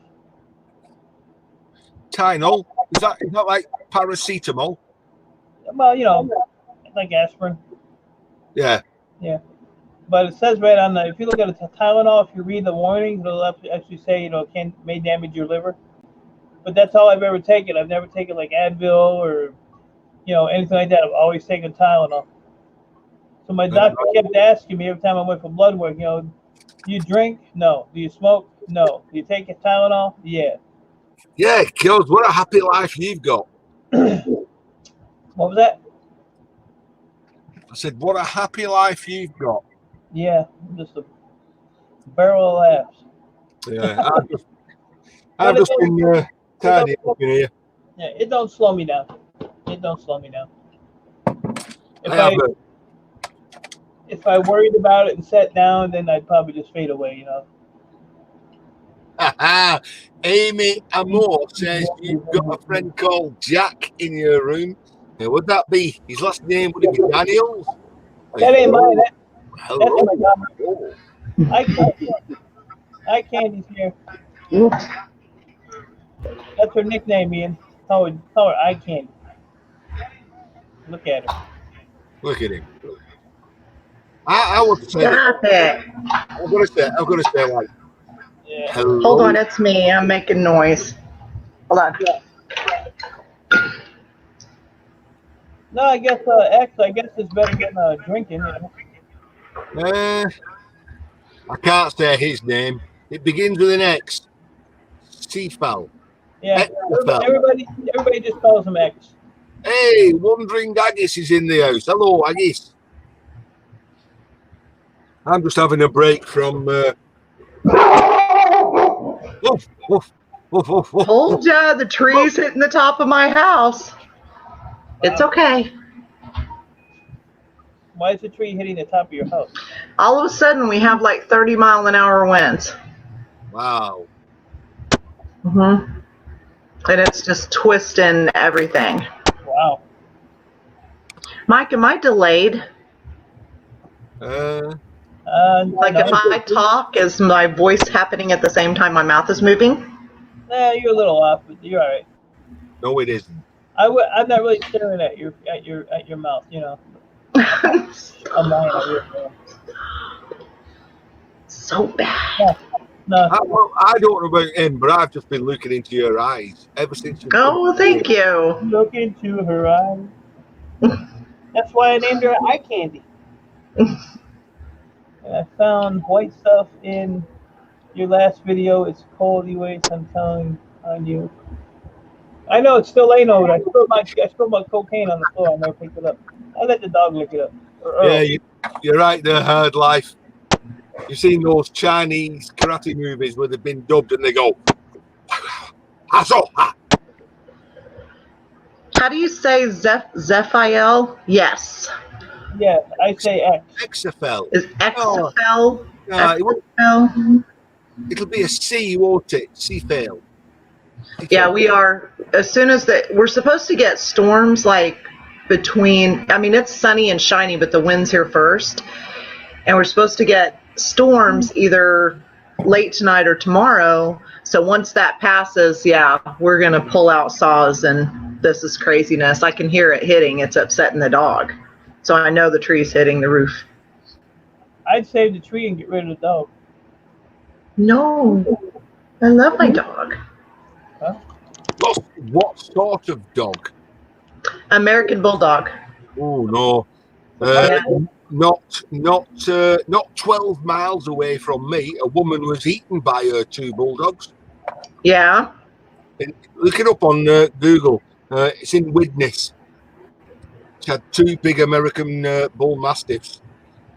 Tylenol? Is that like paracetamol? Well, you know, like aspirin. Yeah. Yeah. But it says right on the, if you look at the Tylenol, if you read the warnings, it'll actually say, you know, may damage your liver. But that's all I've ever taken. I've never taken like Advil or, you know, anything like that. I've always taken Tylenol. So my doctor kept asking me every time I went for blood work, you know, do you drink? No. Do you smoke? No. Do you take a Tylenol? Yeah. Yeah, Kills, what a happy life you've got. What was that? I said, what a happy life you've got. Yeah, just a barrel of laughs. Yeah, I've just been tidy up in here. Yeah, it don't slow me down. It don't slow me down. If I worried about it and sat down, then I'd probably just fade away, you know. Amy Amore says you've got a friend called Jack in your room. Who would that be? His last name would it be Daniels? That ain't mine. Hello. That's my daughter. I Candy's here. That's her nickname, Ian. Call her Eye Candy. Look at her. Look at him. I would say. Stop it. I'm gonna say like. Yeah. Hello. Hold on, it's me. I'm making noise. Hold on. No, I guess X. I guess it's better than drinking. You know? I can't say his name. It begins with an X. Seafal. Yeah. Everybody just calls him X. Hey, Wandering Agis is in the house. Hello, Agis. I'm just having a break from. Woof, woof, woof, woof, woof. Told ya, the tree's hitting the top of my house. It's okay. Why is the tree hitting the top of your house? All of a sudden, we have like 30-mile-an-hour winds. Wow. And it's just twisting everything. Wow. Mike, am I delayed? Like no. if I talk, is my voice happening at the same time my mouth is moving? You're a little off, but you're all right. No, it isn't. I'm not really staring at your mouth, you know. I'm lying at your So bad. No. I don't know about him, but I've just been looking into your eyes ever since you. Oh, well, thank you. Look into her eyes. That's why I named her Eye Candy. And I found white stuff in your last video. It's cold anyways. I'm telling on you. I know it's still laying over there. I spilled my cocaine on the floor. I never picked it up. I let the dog lick it up. Yeah, you're right there, Herd Life. You've seen those Chinese karate movies where they've been dubbed and they go, Hasoha. How do you say Zephiel? Yes. Yeah, I say X. XFL. Is XFL? XFL? It'll be a C, won't it? C-fail. Yeah, we are. As soon as we're supposed to get storms like between, I mean, it's sunny and shiny, but the wind's here first. And we're supposed to get storms either late tonight or tomorrow. So once that passes, yeah, we're going to pull out saws and this is craziness. I can hear it hitting. It's upsetting the dog. So I know the tree's hitting the roof. I'd save the tree and get rid of the dog. No, I love my dog. Huh? What sort of dog? American Bulldog. Oh, no. Not 12 miles away from me, a woman was eaten by her two bulldogs. Yeah. Look it up on Google. It's in Widnes. She had two big American bull mastiffs.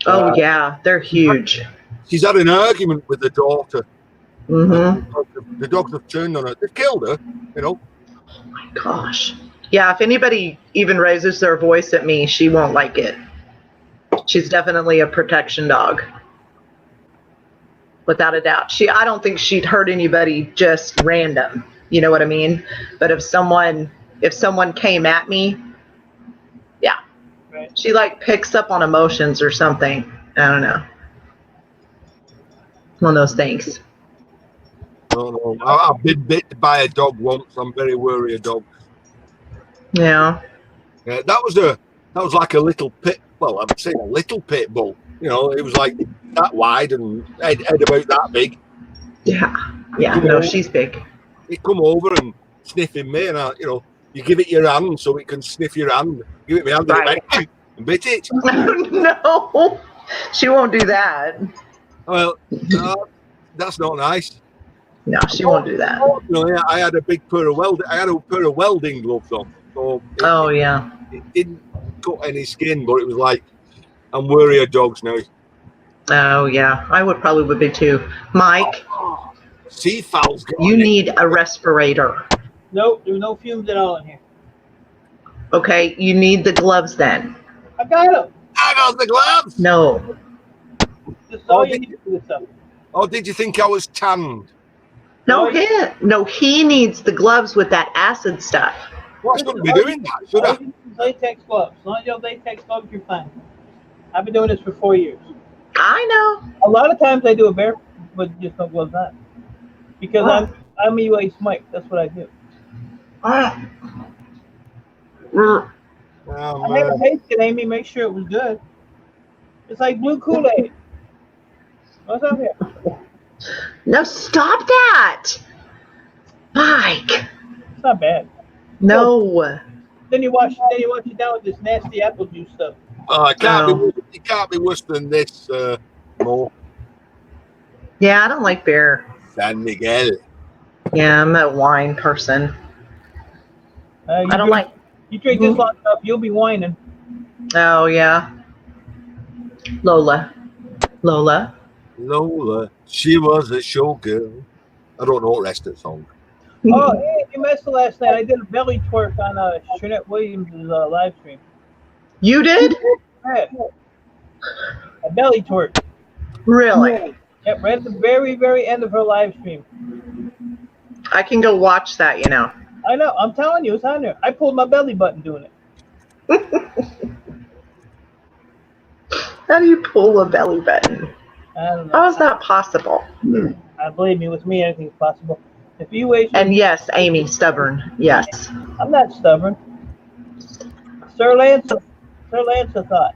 Oh, yeah. They're huge. She's had an argument with the daughter. Mm-hmm. The dogs have turned on her. They've killed her, you know. Oh, my gosh. Yeah, if anybody even raises their voice at me, she won't like it. She's definitely a protection dog. Without a doubt. I don't think she'd hurt anybody just random. You know what I mean? But if someone came at me, yeah. Right. She like picks up on emotions or something. I don't know. One of those things. No. I've been bit by a dog once. I'm very wary of dogs. Yeah. Yeah, that was like a little pit. Well, I'm saying a little pit bull. You know, it was like that wide and head about that big. Yeah. Yeah. No, she's big. It come over and sniffing me, and you give it your hand so it can sniff your hand. Give it my hand, Right. and bit it. No, she won't do that. Well, that's not nice. No, she won't do that. Fortunately, I had a pair of welding gloves on, so it didn't cut any skin. But it was like, I'm wary of dogs now. Oh yeah, I would be too. Mike, Seafowl's got you it. need a respirator. Nope, there's no fumes at all in here. Okay, you need the gloves then. I got them. I got the gloves. No. This is all you need for this stuff. Oh, did you think I was tanned? No, he needs the gloves with that acid stuff. Well, I shouldn't be doing that, should I? Latex gloves. As long as you have latex gloves, you're fine. I've been doing this for 4 years. I know. A lot of times I do a barefoot, but just no gloves on. Because I'm a UA Smite. That's what I do. I never tasted it, Amy. Make sure it was good. It's like blue Kool-Aid. What's up here? No, stop that, Mike. It's not bad. No. Then you wash it down with this nasty apple juice stuff. It can't be worse than this, Mo. Yeah, I don't like beer. San Miguel. Yeah, I'm a wine person. I don't like. You drink this long enough, you'll be whining. Oh yeah. Lola, She was a showgirl. I don't know the rest of the song. Oh, hey, you missed it last night. I did a belly twerk on Shanette Williams' live stream. You did? Yeah. A belly twerk. Really? Yep, right at the very, very end of her live stream. I can go watch that, you know. I know. I'm telling you, it's on there. I pulled my belly button doing it. How do you pull a belly button? I don't know. How is that possible? Believe me, with me, anything's possible. If you wait, And yes, Amy, stubborn. Yes. I'm not stubborn. Sir Lancelot.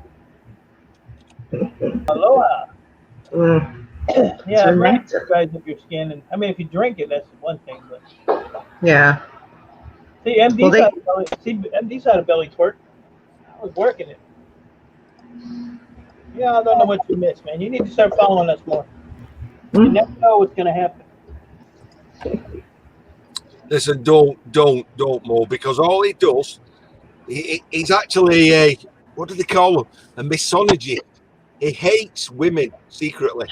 Aloha. Mm, Yeah, Sir it really Lancelot. dries up your skin. And I mean, if you drink it, that's one thing. But yeah. see, MD's Well, MD's had a belly twerk. I was working it. Yeah, I don't know what you missed, man. You need to start following us more. You never know what's gonna happen. Listen, don't, Mo, because all he does, he's actually a, what do they call him? A misogynist. He hates women secretly,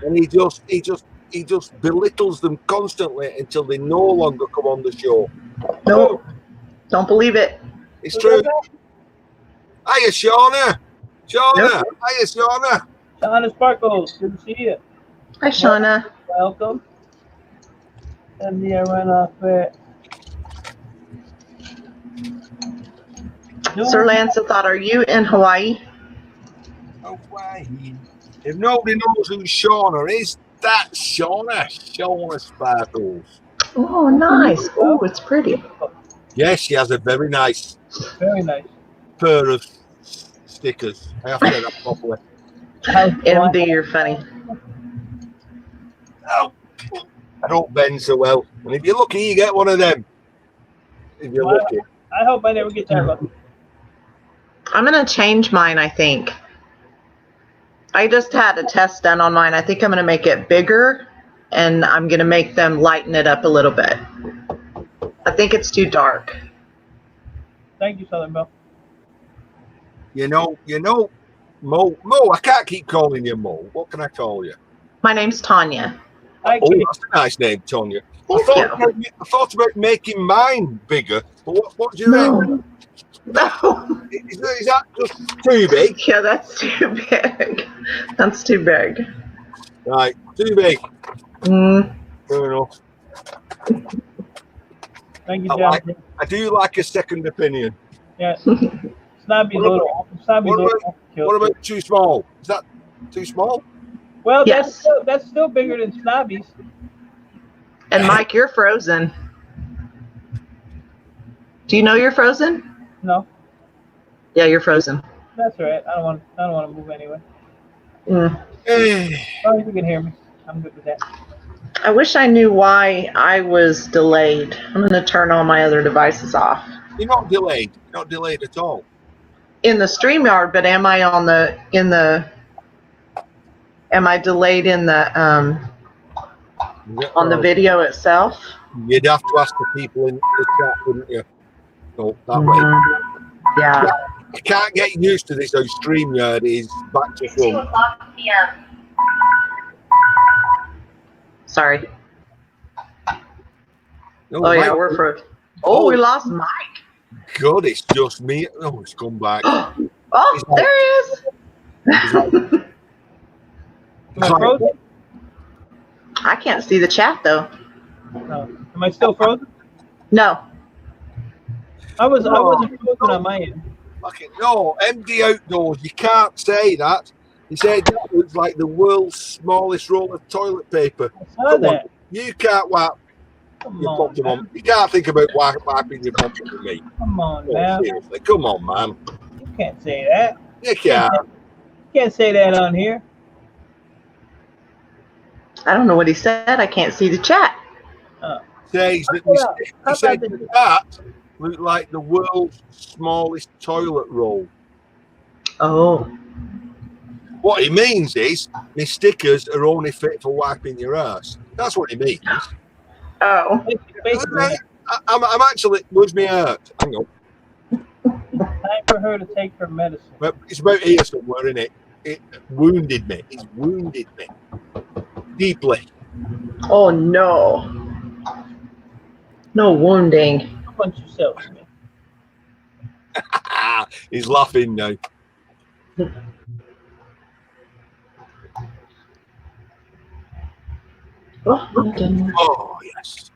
and he just belittles them constantly until they no longer come on the show. No, don't believe it. It's true. Hiya, Shauna. Nope. Hiya, Shauna. Shauna Sparkles, good to see you. Hi, Shauna. Welcome. And the run off it. Sir Lancelot, are you in Hawaii? Hawaii. If nobody knows who Shauna is, that's Shauna Sparkles. Oh, nice. Oh, it's pretty. Yes, she has a very nice Very nice. pair of stickers. I have to get that properly. MD, you're funny. Oh, I don't bend so well. And if you're lucky, you get one of them. If you're lucky. I hope I never get that lucky. I'm going to change mine, I think. I just had a test done on mine. I think I'm going to make it bigger, and I'm going to make them lighten it up a little bit. I think it's too dark. Thank you, Southern Belle. You know, Mo, I can't keep calling you Mo. What can I call you? My name's Tanya. Hi, Oh, Kate. that's a nice name, Tonya. Thank you. I thought about making mine bigger, but what do you reckon? No. Is that just too big? Yeah, that's too big. That's too big. Right, too big. Mm. Fair enough. Thank you, I John. I do like a second opinion. Yeah. Snobby What little. Snobby what little. What about too small? Is that too small? Well, Yes. that's still bigger than Snobby's. And Mike, you're frozen. Do you know you're frozen? No, Yeah, you're frozen. that's all right. I don't want to move anyway. Mm. Eh, As long as you can hear me, I'm good with that. I wish I knew why I was delayed. I'm going to turn all my other devices off. You're not delayed. You're not delayed at all. In the StreamYard, but am I am I delayed in the on the video itself? You'd have to ask the people in the chat, wouldn't you? So that way. Yeah. I can't get used to this. How StreamYard is back to front. 2:00 p.m. Sorry. No, Oh yeah, Mike, we're frozen. Oh, we lost Mike. God, it's just me. Oh, it's come back. Oh, there he is. Am I frozen? I can't see the chat though. No. Am I still frozen? No. I wasn't frozen on my end. Fucking no, MD Outdoors. You can't say that. He said that was like the world's smallest roll of toilet paper. I saw that. You can't wipe Come your on, bottom man. on. You can't think about wiping your bottom with me. Come on, Oh, man. seriously, come on, man. You can't say that. You can't. You can't say that on here. I don't know what he said. I can't see the chat. Says that he said that looked like the world's smallest toilet roll. Oh. What he means is my stickers are only fit for wiping your ass. That's what he means. Oh. Basically, I'm actually, where's my hurt? Hang on. time for her to take her medicine. But it's about here somewhere, isn't it? It wounded me. It's wounded me deeply. Oh no. No wounding. Punch yourself, man. He's laughing now. Oh, yes.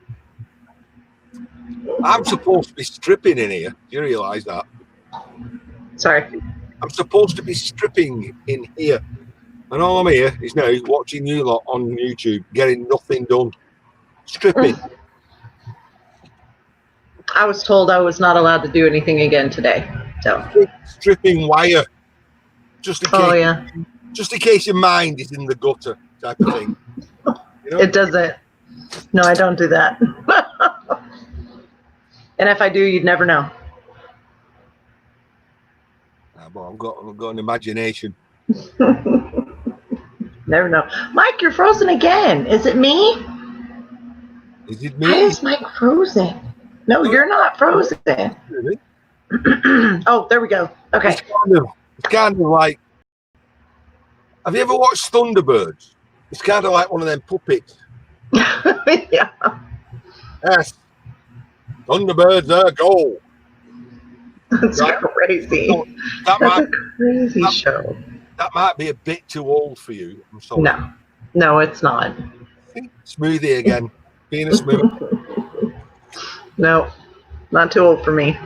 I'm supposed to be stripping in here. Do you realise that? Sorry. I'm supposed to be stripping in here. And all I'm here is now watching you lot on YouTube, getting nothing done. Stripping. I was told I was not allowed to do anything again today. So. Stripping wire. Just in case, Oh yeah. just in case your mind is in the gutter type of thing. You know? It doesn't. No, I don't do that. And if I do, you'd never know. Well, I've got an imagination. Never know. Mike, you're frozen again. Is it me? Is it Why me? is Mike frozen? No, you're not frozen. Really? Oh, there we go. Okay. It's kind of like. Have you ever watched Thunderbirds? It's kind of like one of them puppets. Yeah. Yes. Thunderbirds are gold. That's Right. crazy. Oh, That That's might a crazy show. that might be a bit too old for you. I'm sorry. No. No, it's not. Smoothie again. Being a smooth. No. Not too old for me.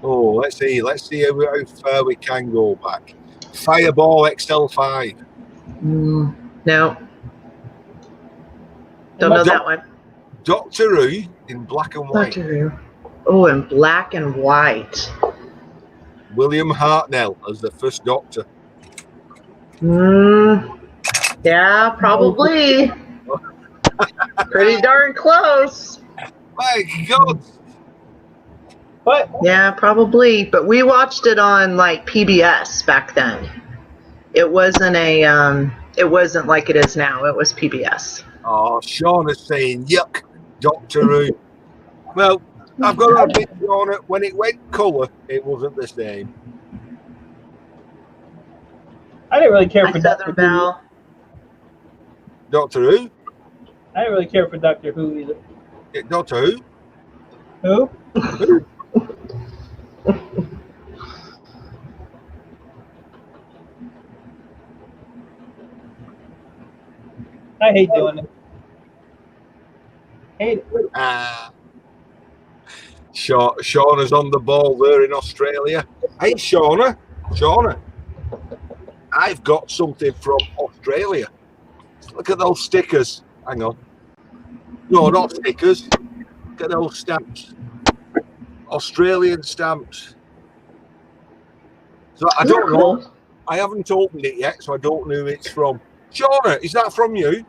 Oh, let's see how far we can go back. Fireball XL5. No. Don't know that one. Doctor Who in black and white. Doctor Who. Oh, in black and white. William Hartnell as the first Doctor. Yeah, probably. Pretty darn close. My God. What? Yeah, probably. But we watched it on like PBS back then. It wasn't it wasn't like it is now. It was PBS. Oh, Sean is saying, yuck, Doctor Who. Well, I've got to admit, Sean, when it went colour, it wasn't the same. I didn't really care My for Southern Doctor Who. Belle. Doctor Who? I didn't really care for Doctor Who either. Yeah, Doctor Who? Who? I hate doing it. Hate it. Shauna's on the ball there in Australia. Hey, Shauna, I've got something from Australia Look at those stickers. Hang on. No, not stickers. Look at those stamps. Australian stamps. So I don't know. Cool. I haven't opened it yet, so I don't know who it's from. Shauna, is that from you?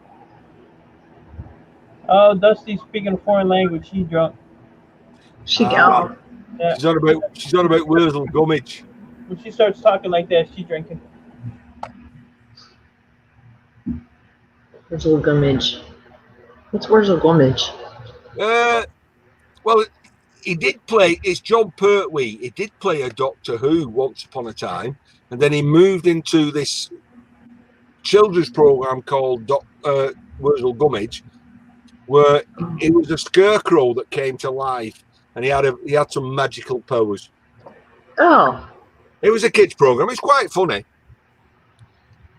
Oh, Dusty's speaking a foreign language. She's drunk. She Ah. go. Yeah. She's on about Wurzel Gummidge. When she starts talking like that, she's drinking. Wurzel Gummidge. What's Wurzel Gummidge? Well, he did play. It's John Pertwee. He did play a Doctor Who once upon a time, and then he moved into this children's program called Wurzel Gummidge, where he was a scarecrow that came to life, and he had some magical powers. Oh, It was a kids program. It's quite funny.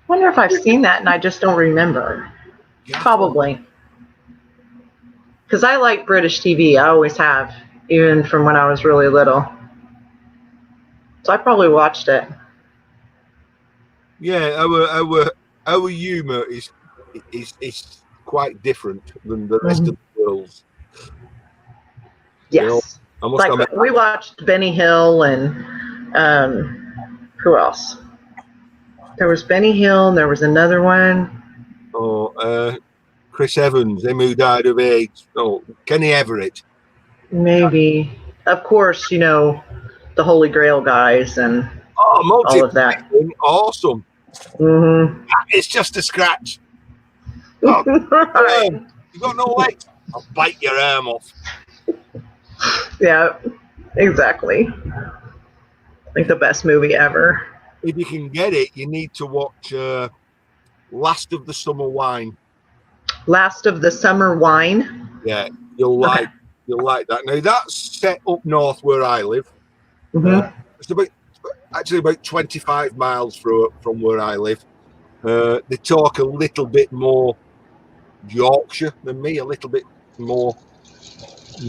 wonder if I've seen that and I just don't remember. Yeah. Probably. Because I like British TV. I always have, even from when I was really little. So I probably watched it. Yeah, our humour is quite different than the rest of the world's. Yes. You know, I must admit, Like we watched Benny Hill and who else? There was Benny Hill and there was another one. Chris Evans, him who died of AIDS. Oh, Kenny Everett. Maybe. Of course, you know, the Holy Grail guys and Oh, all of that. Awesome. Mm-hmm. It's just a scratch. Oh, Right. you got no legs? I'll bite your arm off. Yeah, exactly. Like the best movie ever. If you can get it, you need to watch Last of the Summer Wine. Last of the Summer Wine. Yeah, you'll like that. Now that's set up north where I live. Mm-hmm. It's about 25 miles from where I live. They talk a little bit more Yorkshire than me, a little bit more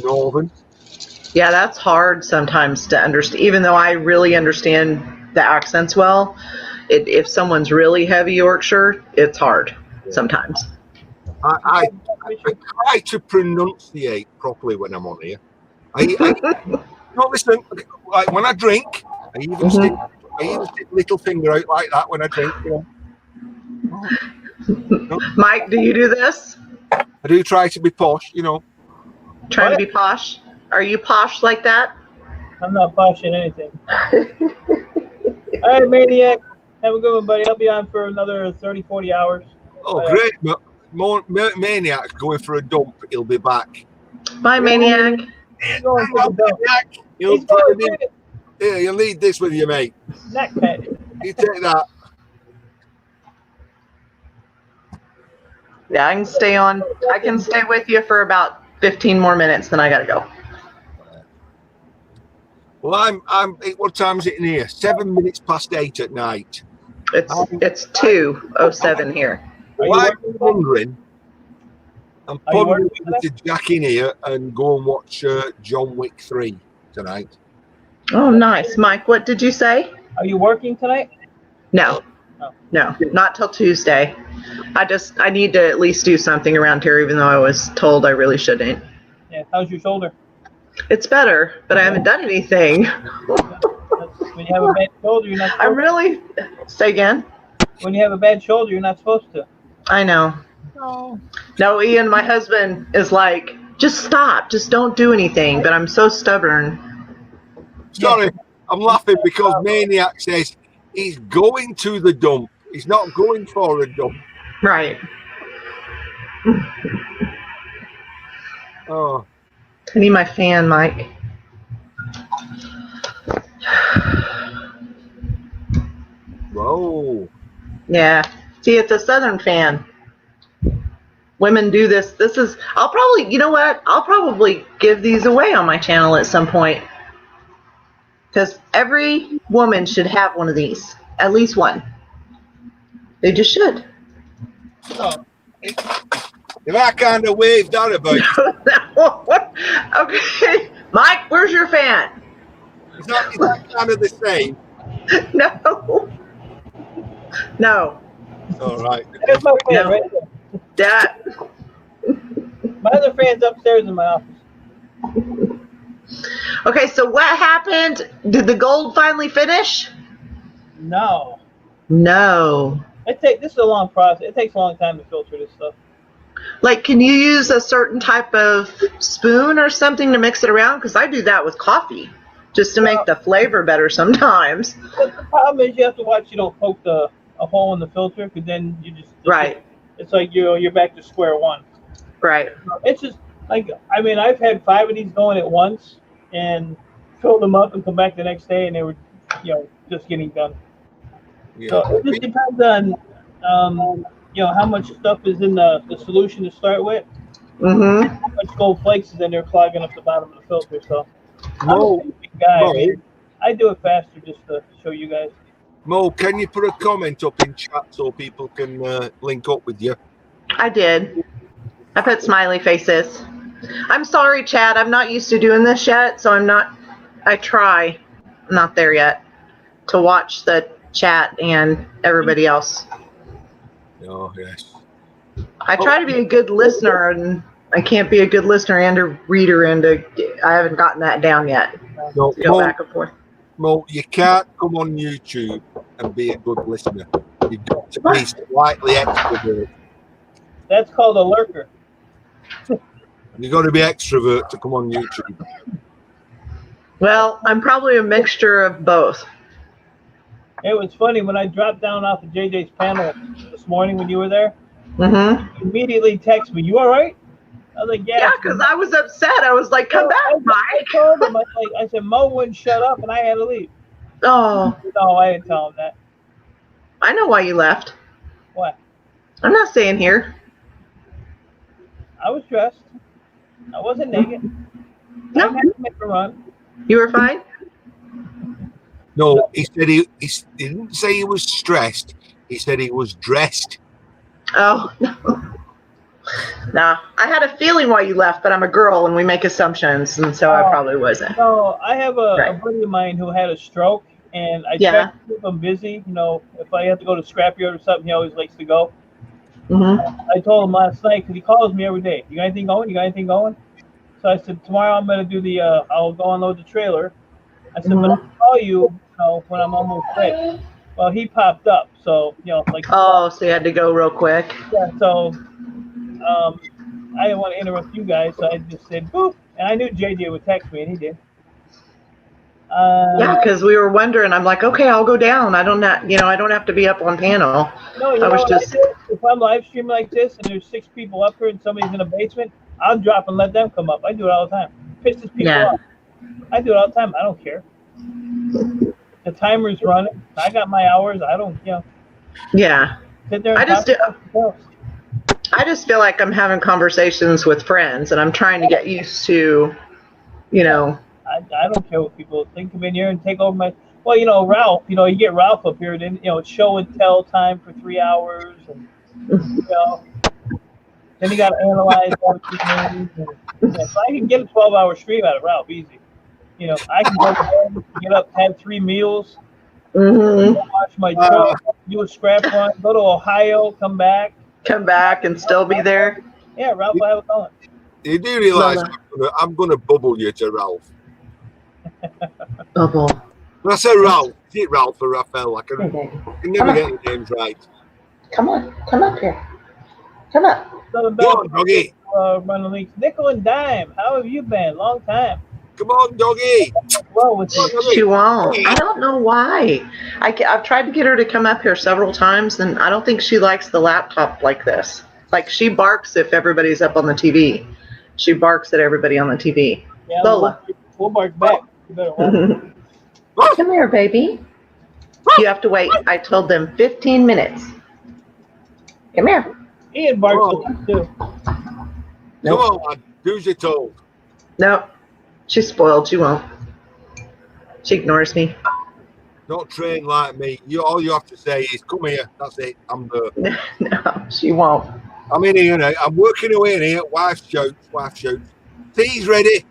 northern. Yeah, that's hard sometimes to understand. Even though I really understand the accents well, if someone's really heavy Yorkshire, it's hard sometimes. I try to pronunciate properly when I'm on here. No, listen. Like when I drink, I even stick little finger out like that when I drink. You know. Mike, do you do this? I do try to be posh, you know. Trying to be posh? Are you posh like that? I'm not poshing anything. All right, Maniac. Have a good one, buddy. I'll be on for another 30, 40 hours. Oh, great. Maniac's going for a dump. He'll be back. Bye, Maniac. He's going for the dump. Maniac. He's going for it. Here, you'll need this with you, mate. Neck pet. You take that. Yeah, I can stay on. I can stay with you for about 15 more minutes, then I gotta go. Well, I'm. What time is it in here? 7 minutes past 8 at night. It's 2:07 here. Well, I'm pondering working to jack in here and go and watch John Wick 3 tonight. Oh, nice, Mike. What did you say? Are you working tonight? No, not till Tuesday. I need to at least do something around here, even though I was told I really shouldn't. Yeah. How's your shoulder? It's better, but I haven't done anything. When you have a bad shoulder, you're not supposed I'm really. Say again. When you have a bad shoulder, you're not supposed to. I know. Oh. No, Ian, my husband is like, just stop, just don't do anything. But I'm so stubborn. Sorry, I'm laughing because Maniac says he's going to the dump. He's not going for a dump. Right. Oh, I need my fan, Mike. whoa. Yeah. See, it's a Southern fan. Women do this. I'll probably, you know what? I'll probably give these away on my channel at some point. Because every woman should have one of these. At least one. They just should. Oh. If I kind of waved that about, Okay. Mike, where's your fan? is that kind of the same? No. No. All right. There's my fan No. right there. That. My other fan's upstairs in my office. Okay, so what happened? Did the gold finally finish? No. No. This is a long process. It takes a long time to filter this stuff. Like, can you use a certain type of spoon or something to mix it around? Because I do that with coffee, just to make the flavor better sometimes. But the problem is you have to watch you don't poke a hole in the filter, because then you just Right. It's like you're back to square one. Right. It's just like, I mean, I've had 5 of these going at once and filled them up and come back the next day and they were, just getting done. Yeah. So it just depends on, how much stuff is in the solution to start with. Mm-hmm. How much gold flakes is in there clogging up the bottom of the filter. So I'm Mo, a big guy. Mo. I mean, I do it faster just to show you guys. Mo, can you put a comment up in chat so people can link up with you? I did. I put smiley faces. I'm sorry, Chad. I'm not used to doing this yet, so I'm not there yet to watch the chat and everybody else. Oh, yes. I try to be a good listener, and I can't be a good listener and a reader, and I haven't gotten that down yet. No, To go back and forth. Mo, you can't come on YouTube and be a good listener. You've got to be slightly extrovert. That's called a lurker. You've got to be extrovert to come on YouTube. Well, I'm probably a mixture of both. It was funny when I dropped down off of JJ's panel this morning when you were there. Mm-hmm. He immediately texted me, "You all right?" I was like, "Yeah." Yeah, because I was upset. I was like, "Come back, I Mike." told him, I said, Mo wouldn't shut up, and I had to leave. Oh, No, I didn't tell him that. I know why you left. What? I'm not staying here. I was dressed. I wasn't naked. No. I had to make a run. You were fine? No, he said he didn't say he was stressed. He said he was dressed. Oh, no. Nah, I had a feeling why you left, but I'm a girl and we make assumptions, and so I probably wasn't. So I have a Right. buddy of mine who had a stroke, and I Yeah. try to keep him busy. If I have to go to scrapyard or something, he always likes to go. Mm-hmm. I told him last night, because he calls me every day. You got anything going? You got anything going? So I said, tomorrow I'm going to do I'll go unload the trailer. I said, but I'll call you, when I'm almost ready. Well, he popped up. So, Oh, so you had to go real quick. yeah, so I didn't want to interrupt you guys. So I just said, boop. And I knew JJ would text me, and he did. Yeah, because we were wondering. I'm like, okay, I'll go down. I don't have to be up on panel. No, I was just. If I'm live streaming like this and there's 6 people up here and somebody's in the basement, I'll drop and let them come up. I do it all the time. Pisses people Yeah. off. I do it all the time. I don't care. The timer's running. I got my hours. I don't, Yeah. sit there and I just talk to something else. I just feel like I'm having conversations with friends, and I'm trying to get used to, I don't care what people think. Come in here and take over my. Well, Ralph. You get Ralph up here, then it's show and tell time for 3 hours, and then you got to analyze what you mean. So I can get a 12-hour stream out of Ralph easy. I can go to bed, get up, have 3 meals, Mm-hmm. wash my truck, do a scrap run, go to Ohio, come back. Come back and still be there. Yeah, Ralph will have it going. You do realise No. I'm going to bubble you to Ralph. Bubble. When I say Ralph, is it Ralph or Raphael? I can never get the names right. Come on, come up here. Come up. Southern Come on, Baptist, doggy. running leagues. Nickel and dime. How have you been? Long time. Come on, doggy. Well, with you. She won't. I don't know why. I've tried to get her to come up here several times, and I don't think she likes the laptop like this. Like, she barks if everybody's up on the TV. She barks at everybody on the TV. Yeah, Lola. we'll bark back. You better watch. Come here, baby. You have to wait. I told them 15 minutes. Come here. Ian barks a lot too. Come on, lad. Who's you told? Nope. She's spoiled. She won't. She ignores me. Not trained like me. All you have to say is, come here. That's it. I'm there. No, she won't. I'm in here now. I'm working away in here. Wife shouts. Tea's ready.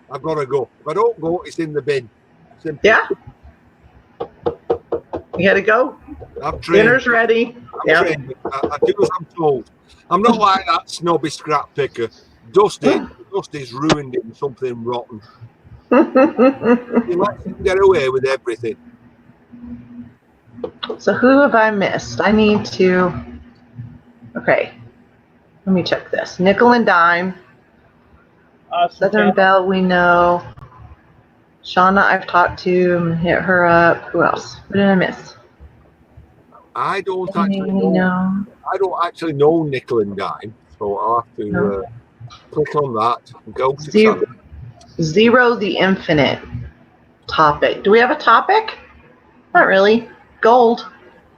I've got to go. If I don't go, it's in the bin. Simple. Yeah. You gotta go. I'm trained. Dinner's ready. I'm Yeah. trained. I do as I'm told. I'm not like that snobby scrap picker. Dusty's ruined it in something rotten. He lets him get away with everything. So who have I missed? I need to. Okay, let me check this. Nickel and Dime. Southern Belle, we know. Shauna, I've talked to. Hit her up. Who else? What did I miss? I don't actually know Nickel and Dime, so I'll have to click on that and go to Zero the Infinite topic. Do we have a topic? Not really. Gold.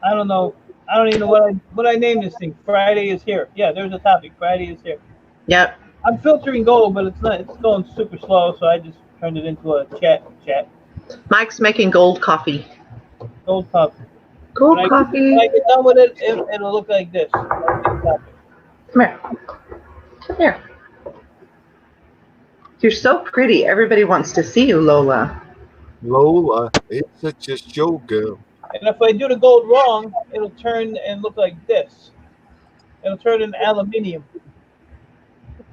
I don't know. I don't even know what I named this thing. Friday is here. Yeah, there's a topic. Friday is here. Yep. I'm filtering gold, but it's not. It's going super slow, so I just turned it into a chat. Mike's making gold coffee. Gold coffee. Gold coffee. When I get done with it, it'll look like this. Come here. Come here. You're so pretty. Everybody wants to see you, Lola. Lola, it's such a show girl. And if I do the gold wrong, it'll turn and look like this. It'll turn in aluminium.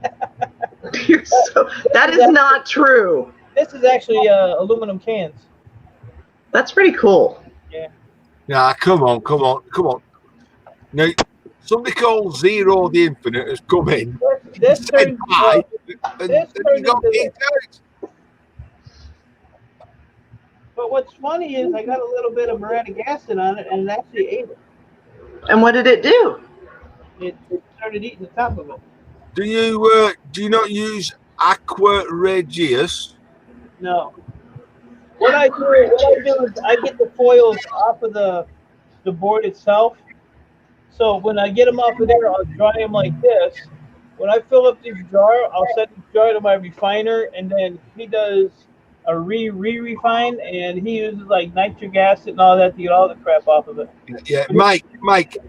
That is not true. This is actually aluminum cans. That's pretty cool. Yeah. Nah, come on. Now, somebody called Zero the Infinite has come in. This turns and this you turns got into kicked out. But what's funny is I got a little bit of muriatic acid on it, and it actually ate it. And what did it do? It started eating the top of it. Do you not use Aqua Regius? No. What I do is I get the foils off of the board itself. So when I get them off of there, I'll dry them like this. When I fill up this jar, I'll set this jar to my refiner, and then he does a refine, and he uses like nitric acid and all that to get all the crap off of it. Yeah, Mike,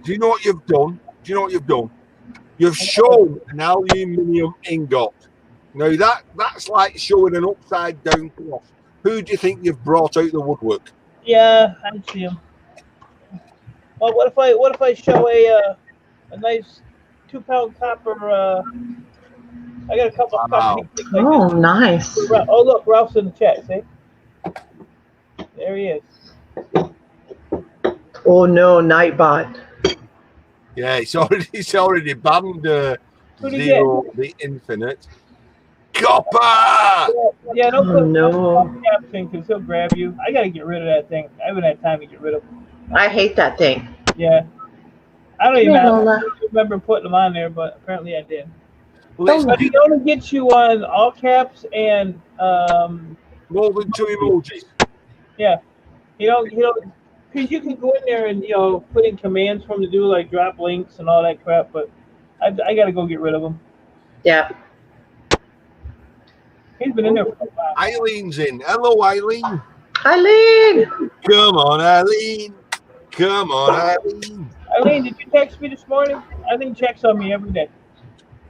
do you know what you've done? You've shown an aluminium ingot. Now that's like showing an upside down cross. Who do you think you've brought out the woodwork? Yeah, I see him. Well, what if I show a nice 2-pound copper? I got a couple of copper. Oh, nice. Oh, look, Ralph's in the chat. See? There he is. Oh no, Nightbot. Yeah, it's already banned Zero the Infinite. Copper! Yeah, don't put no. caption because he'll grab you. I gotta get rid of that thing. I haven't had time to get rid of him. I hate that thing. Yeah. I don't even remember putting them on there, but apparently I did. But he only gets you on all caps and more than 2 emojis. Yeah. He don't because you can go in there and put in commands for him to do like drop links and all that crap, but I gotta go get rid of him. Yeah. He's been in there for a while. Eileen's in. Hello, Eileen. Eileen! Come on, Eileen. Come on, Eileen. Eileen, did you text me this morning? Eileen checks on me every day.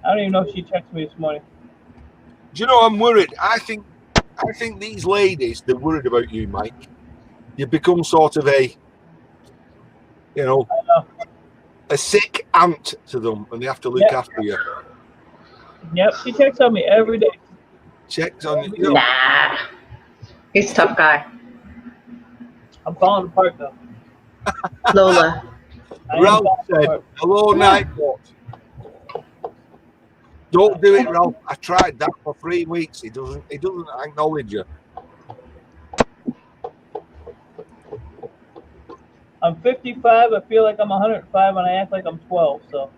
I don't even know if she texted me this morning. Do you know, I'm worried. I think these ladies, they're worried about you, Mike. You become sort of a sick aunt to them, and they have to look after you. Yep, she checks on me every day. Checks on you. Nah. He's a tough guy. I'm falling apart, though. Lola. Ralph said, hello, Nightbot. Don't do it, Ralph. I tried that for 3 weeks. He doesn't acknowledge you. I'm 55. I feel like I'm 105, and I act like I'm 12. So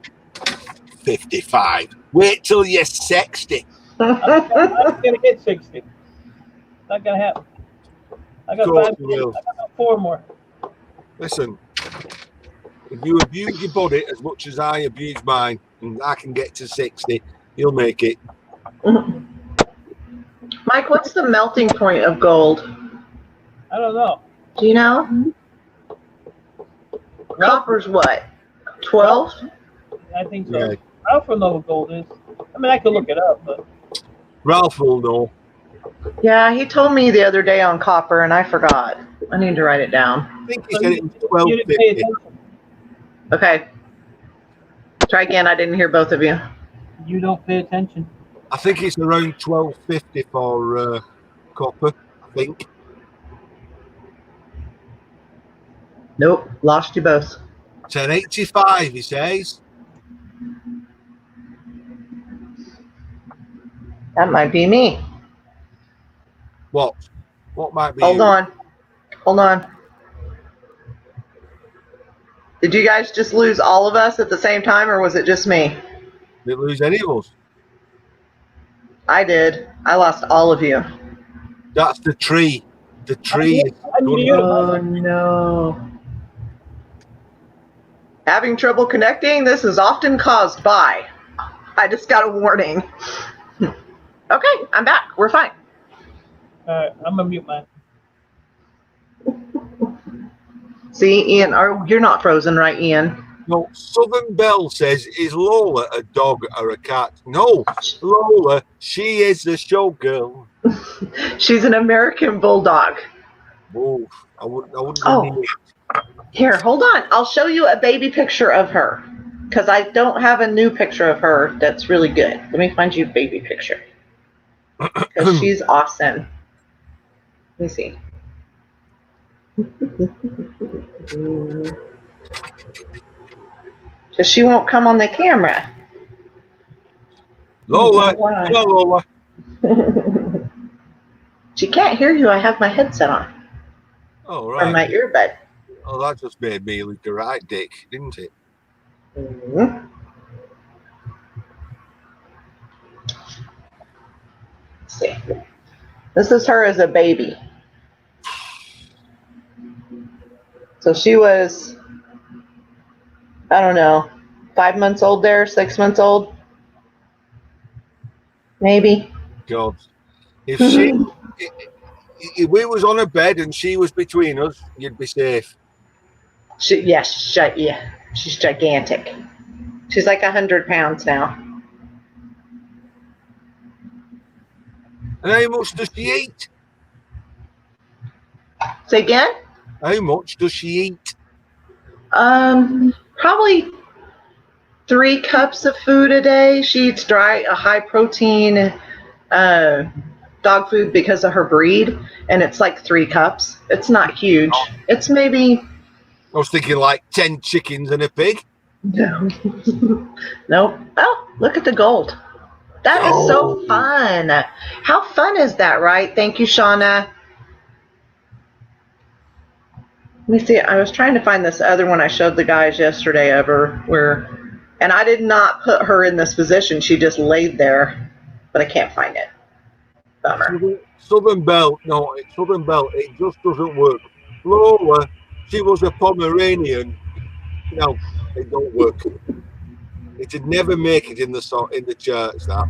55. Wait till you're 60. I'm gonna hit 60. Not gonna happen. I got 5 more. I got 4 more. Listen, if you abuse your body as much as I abuse mine, and I can get to 60, you'll make it. Mike, what's the melting point of gold? I don't know. Do you know? Copper's what? 12? I think so. Yeah. Ralph will know what gold is. I mean, I could look it up, but Ralph will know. Yeah, he told me the other day on copper, and I forgot. I need to write it down. I think he said it was you didn't pay 1250. attention. Okay. Try again. I didn't hear both of you. You don't pay attention. I think it's around 12.50 for copper. I think. Nope. Lost you both. 10.85. He says. That might be me. What? What might be? Hold you? on. Hold on. Did you guys just lose all of us at the same time, or was it just me? Did lose any of us? I did. I lost all of you. That's the tree. The tree. I'm muted. Oh, no. Having trouble connecting? This is often caused by. I just got a warning. Okay, I'm back. We're fine. Alright, I'm gonna mute mine. See, Ian, you're not frozen, right, Ian? No, Southern Belle says, is Lola a dog or a cat? No, Lola, she is the showgirl. She's an American bulldog. Oh, I wouldn't Oh. believe it. Here, hold on. I'll show you a baby picture of her. Because I don't have a new picture of her that's really good. Let me find you a baby picture. Because she's awesome. Let me see. Because she won't come on the camera. Lola, Why? hello, Lola. She can't hear you. I have my headset on. Oh, Or my right. earbud. Oh, that just made me look a right dick, didn't it? Mhm. Let's see. This is her as a baby. So she was, I don't know, 5 months old there, 6 months old? Maybe. God. If we was on a bed and she was between us, you'd be safe. Yeah, she's gigantic. She's like 100 pounds now. And how much does she eat? Say again? How much does she eat? Probably 3 cups of food a day. She eats a high protein dog food because of her breed, and it's like 3 cups. It's not huge. It's maybe I was thinking like 10 chickens and a pig. no. Nope. Oh, look at the gold. That is so fun. How fun is that, right? Thank you, Shauna. Let me see. I was trying to find this other one I showed the guys yesterday of her and I did not put her in this position. She just laid there, but I can't find it. Bummer. Southern Belle, no, it's Southern Belle. It just doesn't work. Lola, she was a Pomeranian. No, it don't work. It'd never make it in the charts. That.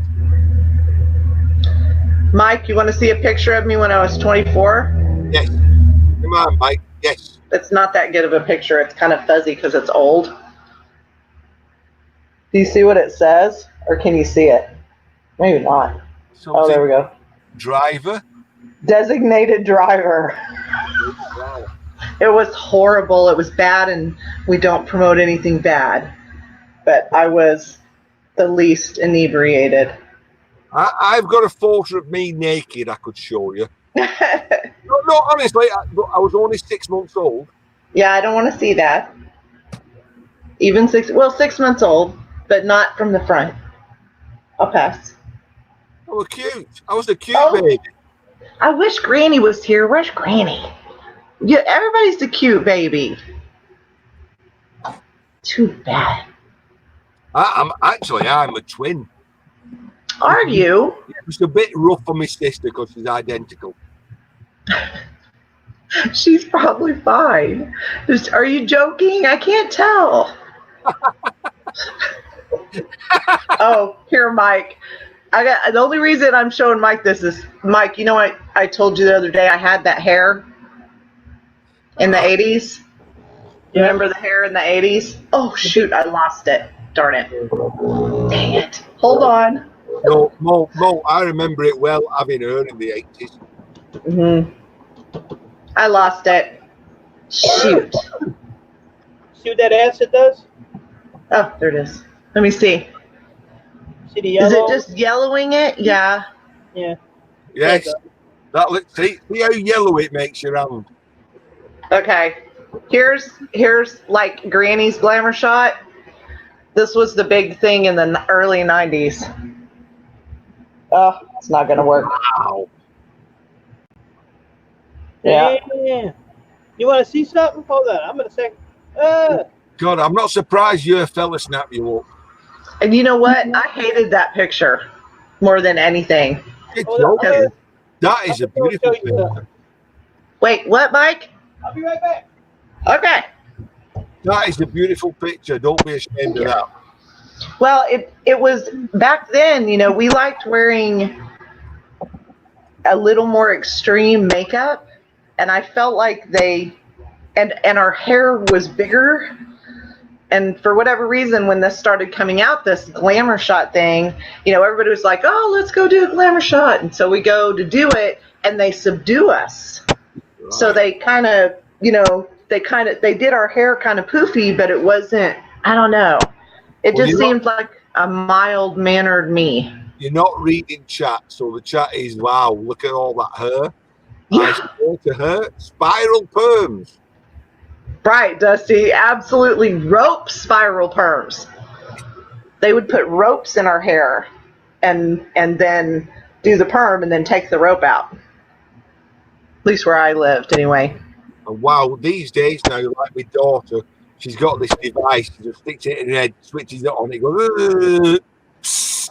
Mike, you want to see a picture of me when I was 24? Yes. Come on, Mike. Yes. It's not that good of a picture. It's kind of fuzzy because it's old. Do you see what it says? Or can you see it? Maybe not. Something Oh, there we go. Driver. Designated driver. Wow. It was horrible. It was bad, and we don't promote anything bad. But I was the least inebriated. I've got a photo of me naked I could show you. No, honestly, I was only 6 months old. Yeah, I don't want to see that. Even 6 months old, but not from the front. I'll pass. I was cute. I was a cute Oh. baby. I wish Granny was here. Where's Granny? Yeah, everybody's a cute baby. Too bad. I'm a twin. Are you? It was a bit rough for my sister because she's identical. She's probably fine. Are you joking? I can't tell. Oh, here, Mike. The only reason I'm showing Mike this is, Mike, you know what I told you the other day I had that hair in the 80s? You remember the hair in the 80s? Oh, shoot, I lost it. Darn it. Dang it. Hold on. No, Mo, I remember it well having her in the 80s. Mm-hmm. I lost it. Shoot. See what that acid does? Oh, there it is. Let me see. See the Is yellow? it just yellowing it? Yeah. Yeah. Yes. That looks. See how yellow it makes your hand. Okay. Here's like Granny's glamour shot. This was the big thing in the early 90s. Oh, it's not going to work. Wow. Yeah. Yeah. You want to see something? Hold on. I'm going to say. God, I'm not surprised your fella snapped you up. And you know what? I hated that picture more than anything. It's Hold on, okay. That is a beautiful show you thing. something. Wait, what, Mike? I'll be right back. Okay. That is a beautiful picture. Don't be ashamed of that. Well, it was back then, you know, we liked wearing a little more extreme makeup, and I felt like and our hair was bigger. And for whatever reason, when this started coming out, this glamour shot thing, you know, everybody was like, oh, let's go do a glamour shot. And so we go to do it, and they subdue us. Right. So they kind of, you know, they did our hair kind of poofy, but it wasn't, I don't know. It Well, just seemed like a mild-mannered me. You're not reading chat, so the chat is, wow, look at all that hair. Yeah. I swear to her, spiral perms. Right, Dusty. Absolutely. Rope spiral perms. They would put ropes in our hair and then do the perm and then take the rope out. At least where I lived, anyway. And wow, these days now, like my daughter, she's got this device, she just sticks it in her head, switches it on, it goes,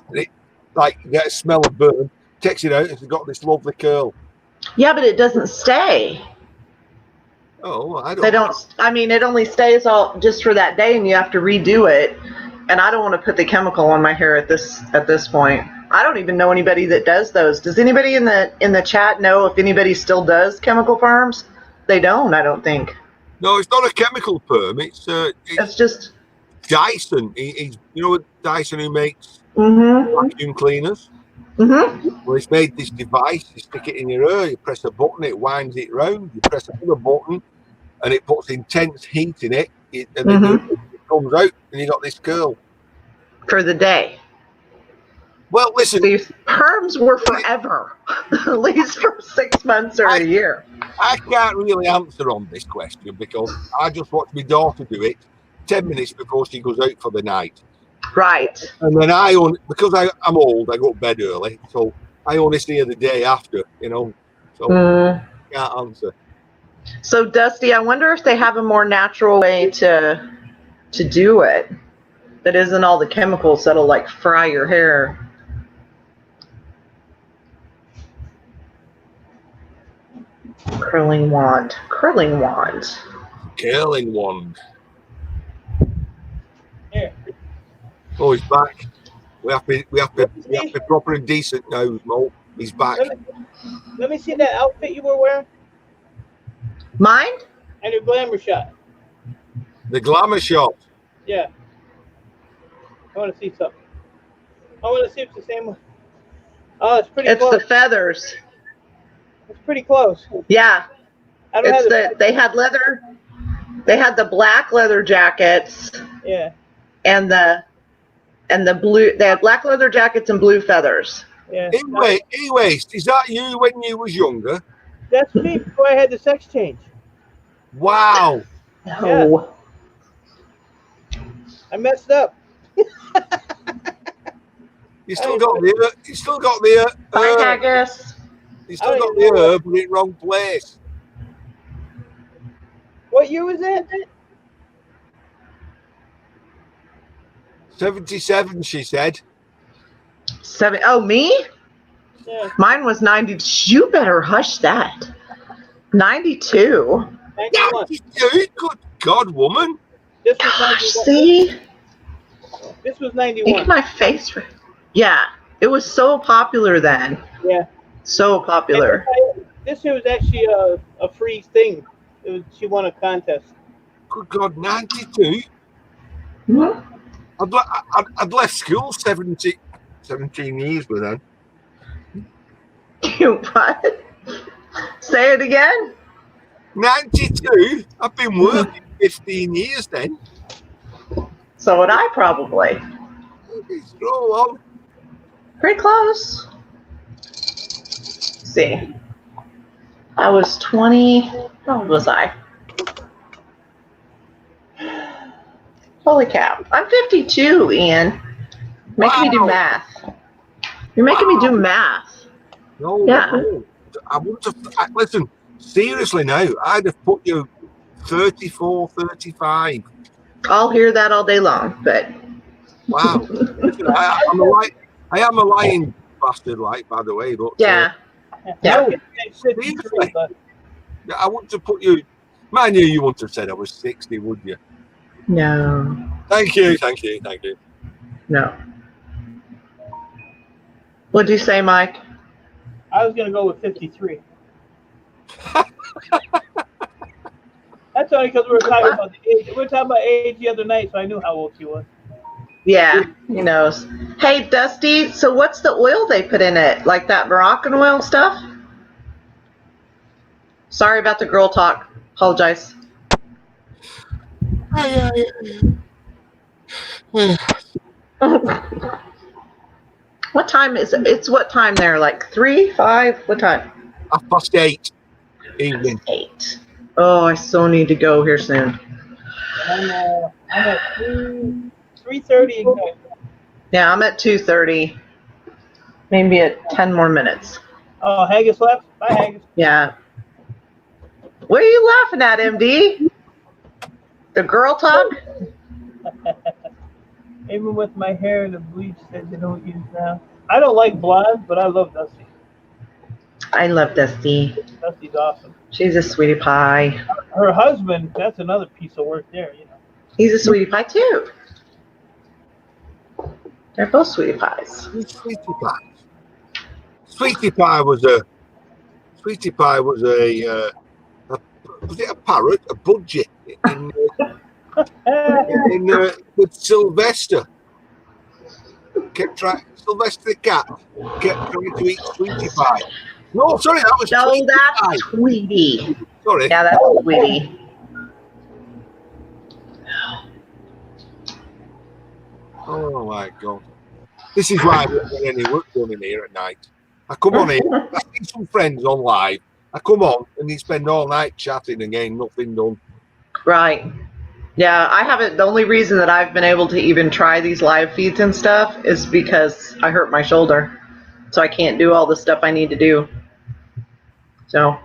and it, like, you get a smell of burn, takes it out, and she's got this lovely curl. Yeah, but it doesn't stay. Oh, I They don't. I mean, it only stays all just for that day, and you have to redo it. And I don't want to put the chemical on my hair at this point. I don't even know anybody that does those. Does anybody in the chat know if anybody still does chemical perms? They don't. I don't think. No, it's not a chemical perm. It's just Dyson. He's you know Dyson who makes vacuum cleaners. Mm-hmm. Well, he's made this device. You stick it in your hair. You press a button. It winds it round. You press another button, and it puts intense heat in it. And then it comes out, and you got this curl For the day. Well, listen. These perms were forever, at least for 6 months or a year. I can't really answer on this question because I just watch my daughter do it 10 minutes before she goes out for the night. Right. And then because I'm old, I go to bed early, so I only see her the day after, so I can't answer. So, Dusty, I wonder if they have a more natural way to do it that isn't all the chemicals that'll like fry your hair. Curling wand. Curling wand. Curling wand. Here. Oh, he's back. We have to be proper and decent now, Mo. He's back. Let me see that outfit you were wearing Mine? and your glamour shot. The glamour shot. Yeah. I want to see something. I want to see if it's the same one. Oh, it's pretty It's close. the feathers. It's pretty close. Yeah. I don't It's have they had leather. They had the black leather jackets Yeah. and the blue. They had black leather jackets and blue feathers. Yeah. Anyways, is that you when you was younger? That's me before I had the sex change. Wow. No. I messed up. You still got the you still got the Bye, Haggis. you still got the herb but in wrong place. What year was that? 77, she said. 7. Oh, me? Yeah. Mine was 90. You better hush that. 92. 91. Good God, woman. This was Gosh, 91. see? This was Make 91. my face. Yeah, it was so popular then. Yeah. So popular. This year was actually a free thing. She won a contest. Good God, 92. Mhm. I'd left school 17 years with her. What? Say it again? 92? I've been working 15 years then. So would I probably. Scroll on. Pretty close. Let's see. I was 20. How old was I? Holy cow. I'm 52, Ian. Making me do Wow. math. You're making me do math. No, Yeah. no. I wouldn't have. Listen, seriously now, I'd have put you 34, 35. I'll hear that all day long, but Wow. Listen, I am a lying bastard, like, by the way, but yeah. Yeah. Yeah. 53, but I wouldn't have put you. Mind you wouldn't have said I was 60, would you? No. Thank you. No. What'd you say, Mike? I was gonna go with 53. That's only because we were talking about the age. We were talking about age the other night, so I knew how old she was. Yeah, he knows. Hey, Dusty, so what's the oil they put in it? Like that Moroccan oil stuff? Sorry about the girl talk. Apologize. What time is it? It's what time there? Like 3, 5? What time? 8:30 evening. 8. Oh, I so need to go here soon. And I'm at 3:30 exactly. Yeah, I'm at 2:30. Maybe at 10 more minutes. Oh, Haggis left. Bye, Haggis. Yeah. What are you laughing at, MD? The girl talk? Even with my hair, the bleach that they don't use now. I don't like blondes, but I love Dusty. I love Dusty. Dusty's awesome. She's a sweetie pie. Her husband, that's another piece of work there, you know. He's a sweetie pie too. They're both sweetie pies. Sweetie pie. Sweetie pie was a was it a parrot, a budgie with Sylvester. Sylvester the cat kept trying to eat sweetie pie. No, sorry, that was No, Tweety that's pie. Tweety. Sorry. Yeah, that's Tweety. Oh my god. This is why I don't get any work done in here at night. I come on here, I see some friends on live. I come on and they spend all night chatting and getting nothing done. Right. Yeah, I haven't. The only reason that I've been able to even try these live feeds and stuff is because I hurt my shoulder. So I can't do all the stuff I need to do. So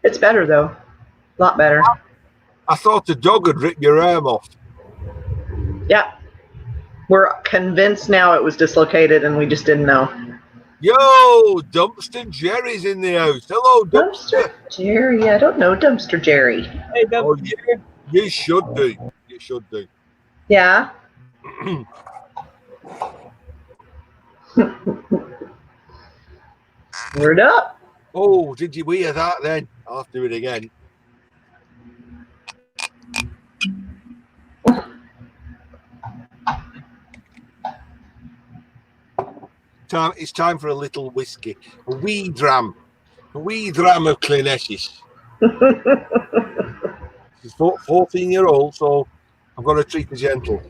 it's better though. A lot better. I thought the dog had ripped your arm off. Yeah. We're convinced now it was dislocated and we just didn't know. Yo, Dumpster Jerry's in the house. Hello, Dumpster. Dumpster Jerry. I don't know Dumpster Jerry. Hey, Oh, Dumpster. You should do. You should do. Yeah. Word up. Oh, did you hear that then? I'll have to do it again. It's time for a little whiskey. A wee dram. A wee dram of Clineshis. She's 14-year-old, so I've got to treat her gentle.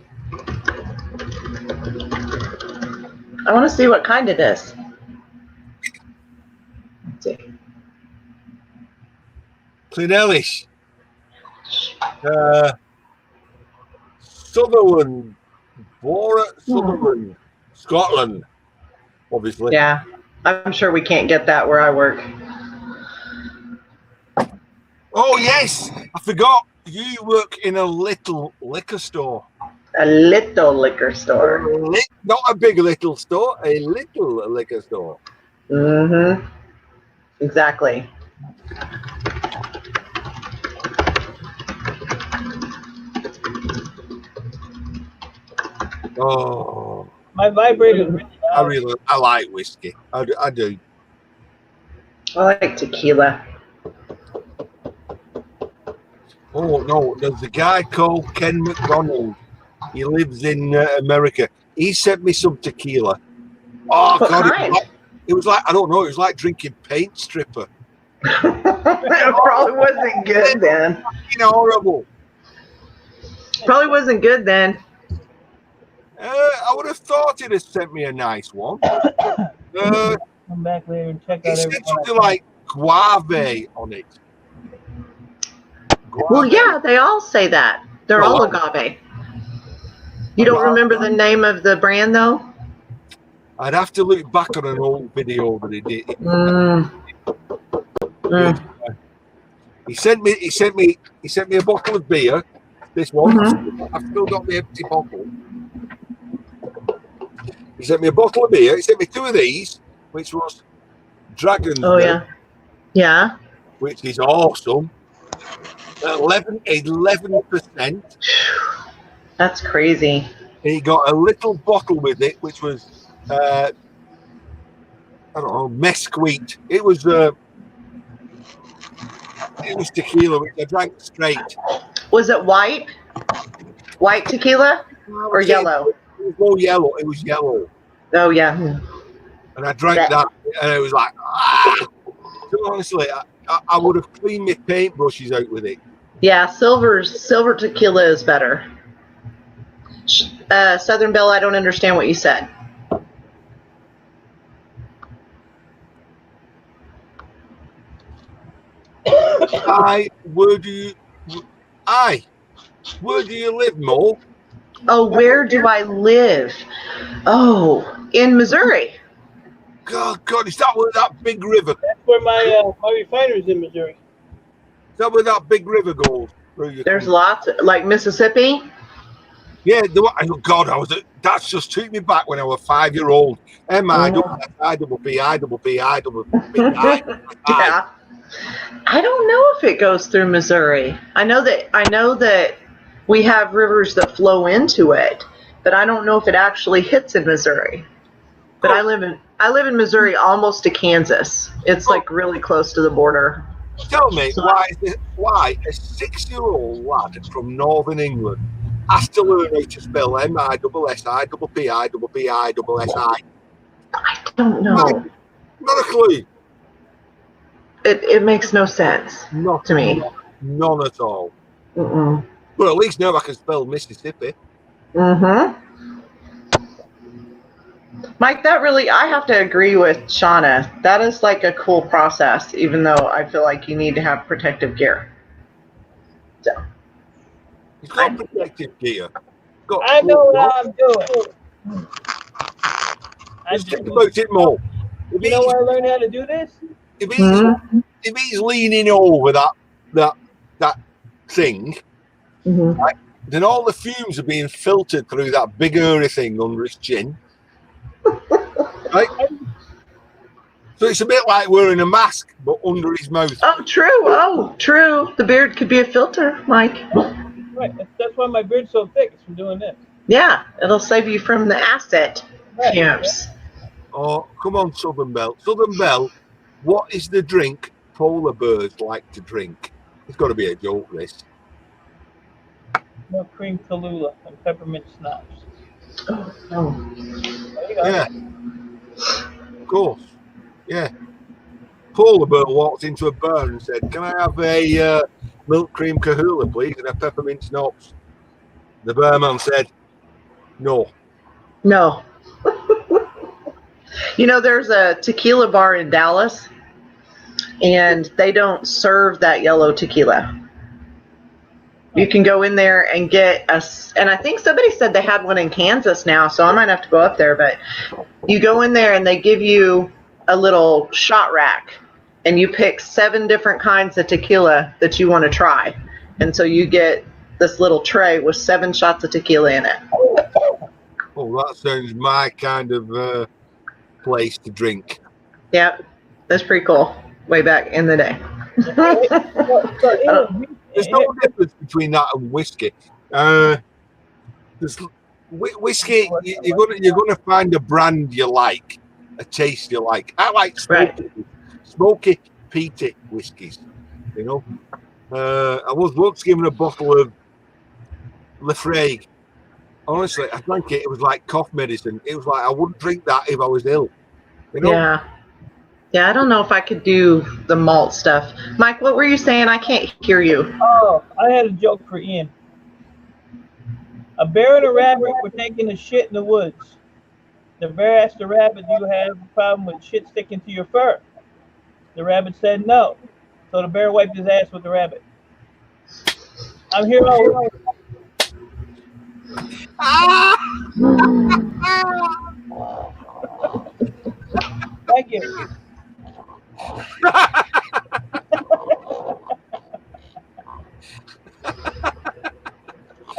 I want to see what kind it is. Let's see. Clinellish. Sutherland. Sutherland. Scotland. Obviously. Yeah. I'm sure we can't get that where I work. Oh, yes. I forgot. You work in a little liquor store. A little liquor store. Not a big little store, a little liquor store. Mm-hmm. Exactly. Oh, My vibrator's really loud. I like whiskey. I do. I like tequila. Oh no, there's a guy called Ken McDonald. He lives in America. He sent me some tequila. Oh What God, kind? it was like I don't know. It was like drinking paint stripper. It probably wasn't good then. You know, horrible. Probably wasn't good then. I would have thought he'd have sent me a nice one. Come back later and check He out said everyone. something like guave on it. Well, Guave. yeah, they all say that. They're all agave. You don't remember the name of the brand though? I'd have to look back on an old video that he did. He sent me a bottle of beer. This one, I've still got the empty bottle. He sent me a bottle of beer. He sent me 2 of these, which was Dragon's Oh Milk, yeah. which is awesome. 11%. That's crazy. He got a little bottle with it, which was I don't know, mesquite. It was tequila, which I drank straight. Was it white? White tequila or yellow? It was all yellow. It was yellow. Oh yeah. And I drank that, and it was like, ah! So honestly, I would have cleaned my paintbrushes out with it. Yeah, silver tequila is better. Southern Belle, I don't understand what you said. Where do you live, Mo? Oh, where do I live? Oh, in Missouri. God, is that where that big river? That's where my refinery's in Missouri. Is that where that big river goes? There's lots, like Mississippi. Yeah, oh God, that's just took me back when I was 5-year-old. M-I-double-P. Yeah. I don't know if it goes through Missouri. I know that we have rivers that flow into it, but I don't know if it actually hits in Missouri. But I live in Missouri, almost to Kansas. It's like really close to the border. Tell me, why a 6-year-old lad from Northern England has to learn how to spell M-I-S-S-I-P-P-I-S-S-I? I don't know. Not a clue. It makes no sense to me. None at all. Mm-mm. Well, at least now I can spell Mississippi. Mm-hmm. Mike, I have to agree with Shauna. That is like a cool process, even though I feel like you need to have protective gear. So. You've got protective gear. I know what I'm doing. Let's think about it more. You know where I learned how to do this? If he's leaning over that thing, right, then all the fumes are being filtered through that big hairy thing under his chin. Right? So it's a bit like wearing a mask, but under his mouth. Oh, true. Oh, true. The beard could be a filter, Mike. Right. That's why my beard's so thick. It's from doing this. Yeah, it'll save you from the acid fumes. Oh, come on, Southern Belle. Southern Belle, what is the drink polar bears like to drink? It's got to be a joke, this. Milk cream Kahlua and peppermint schnapps. Oh. There you go. Yeah. Of course. Yeah. Polar bear walked into a bar and said, "Can I have a milk cream Kahlua, please, and a peppermint schnapps?" The barman said, "No." No. You know, there's a tequila bar in Dallas, and they don't serve that yellow tequila. You can go in there and get and I think somebody said they had one in Kansas now, so I might have to go up there, but you go in there and they give you a little shot rack, and you pick 7 different kinds of tequila that you want to try. And so you get this little tray with 7 shots of tequila in it. Oh, that sounds my kind of place to drink. Yep, that's pretty cool. Way back in the day. There's no difference between that and whiskey. Whiskey, you're gonna find a brand you like, a taste you like. I like smoky peaty whiskies. You know, I was once given a bottle of Lafroig. Honestly, I drank it. It was like cough medicine. It was like I wouldn't drink that if I was ill. You know? Yeah, I don't know if I could do the malt stuff. Mike, what were you saying? I can't hear you. Oh, I had a joke for Ian. A bear and a rabbit were taking a shit in the woods. The bear asked the rabbit, "Do you have a problem with shit sticking to your fur?" The rabbit said no. So the bear wiped his ass with the rabbit. I'm here all. Thank you.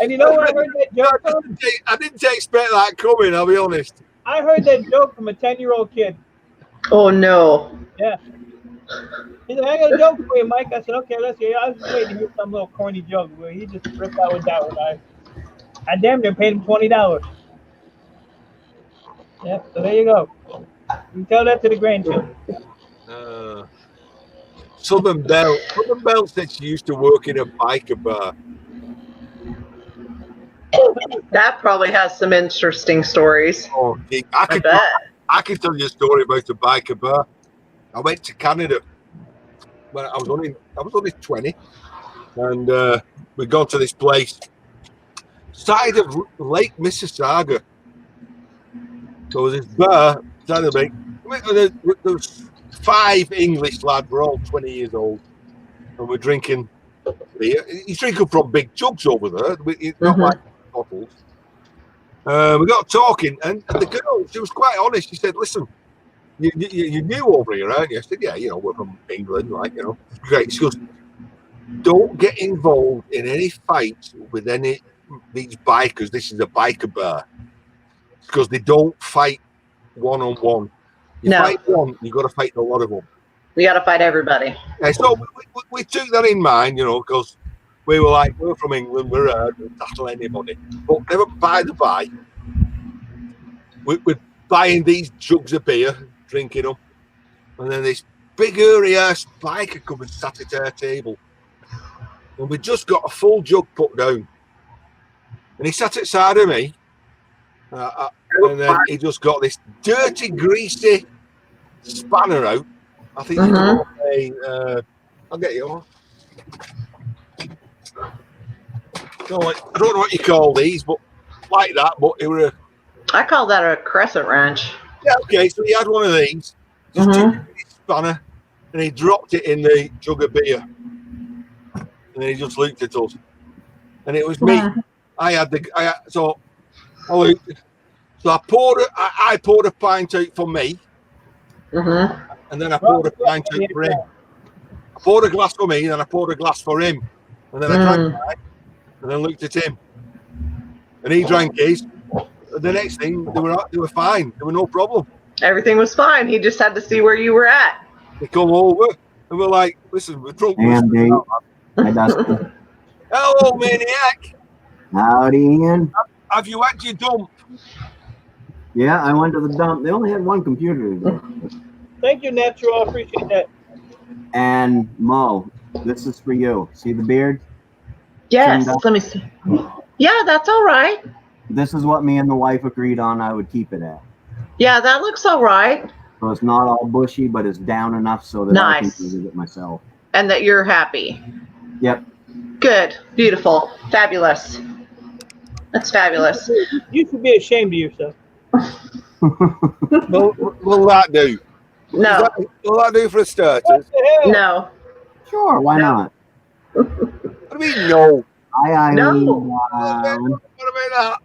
And you know where I heard that joke from? I didn't expect that coming, I'll be honest. I heard that joke from a 10-year-old kid. Oh no. Yeah. He said, "I got a joke for you, Mike." I said, "Okay, let's hear it." I was just waiting to hear some little corny joke where he just ripped out with that one. I damn near paid him $20. Yeah, so there you go. You can tell that to the grandchildren. Southern Belle said she used to work in a biker bar. That probably has some interesting stories. Oh, I bet. I could tell you a story about a biker bar. I went to Canada when I was only 20, and we got to this place, side of Lake Mississauga. So this bar, side of the lake. There was 5 English lads. We're all 20 years old, and we're drinking beer. He's drinking from big jugs over there. It's not like bottles. We got talking, and the girl, she was quite honest. She said, "Listen, you new over here, aren't you?" I said, "Yeah, we're from England, like, Great. She goes, "Don't get involved in any fights with any these bikers. This is a biker bar, because they don't fight one-on-one. You fight one, you got to fight a lot of them. We got to fight everybody." And so we took that in mind, because we were like, we're from England, we're we'll tackle anybody. But never by the by, we're buying these jugs of beer, drinking them, and then this big hairy ass biker come and sat at our table, and we just got a full jug put down, and he sat at the side of me, and then he just got this dirty, greasy spanner out. I think you call it I'll get you on. I don't know what you call these, but like that. But it were I call that a crescent wrench. Yeah, okay. So he had one of these, just took his spanner, and he dropped it in the jug of beer, and then he just looked at us, and it was me. So I poured a pint out for me, and then I poured a pint out for him. I poured a glass for me, and then I poured a glass for him, and then I drank mine, and then looked at him, and he drank his. The next thing, they were fine. There were no problem. Everything was fine. He just had to see where you were at. They come over, and we're like, "Listen, we're drunk." Andy, hi Dustin. Hello, maniac. Howdy, Ian. Have you had your dump? Yeah, I went to the dump. They only had one computer today. Thank you, Natural. I appreciate that. And Mo, this is for you. See the beard? Yes. Let me see. Yeah, that's all right. This is what me and the wife agreed on I would keep it at. Yeah, that looks all right. So it's not all bushy, but it's down enough so that I can visit it myself. And that you're happy. Yep. Good. Beautiful. Fabulous. That's fabulous. You should be ashamed of yourself. Will that do? No. Will that do for starters? What the hell? No. Sure, why not? What do you mean, no? No. What about that?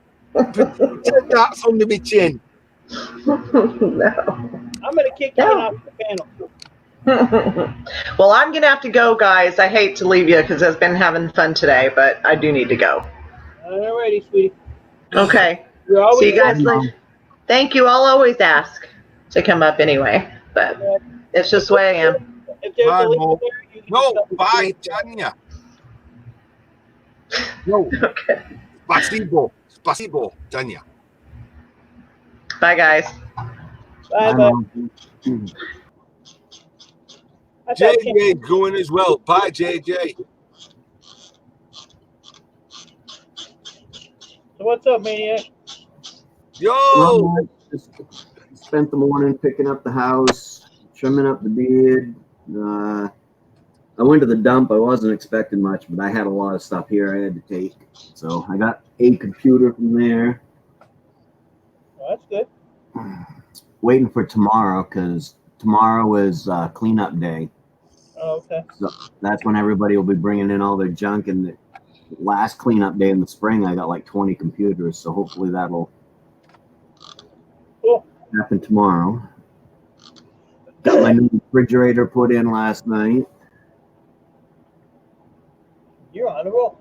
Pretend that's under my chin. No. I'm going to kick you off the panel. Well, I'm going to have to go, guys. I hate to leave you because I've been having fun today, but I do need to go. All righty, sweetie. Okay. You're always See you guys later. Thank you. I'll always ask to come up anyway, but it's just the way I am. If there's Bye, a link Mo. there, you can No, just- bye, Tanya. No. Okay. Spasibo, Tanya. Bye, guys. Bye, bye. I thought JJ going as well. Bye, JJ. So what's up, maniac? Yo. Well, just spent the morning picking up the house, trimming up the beard. I went to the dump. I wasn't expecting much, but I had a lot of stuff here I had to take. So I got a computer from there. Oh, that's good. Waiting for tomorrow because tomorrow is cleanup day. Oh, okay. So that's when everybody will be bringing in all their junk. And the last cleanup day in the spring, I got like 20 computers. So hopefully that'll Cool. happen tomorrow. Got my new refrigerator put in last night. You're on a roll.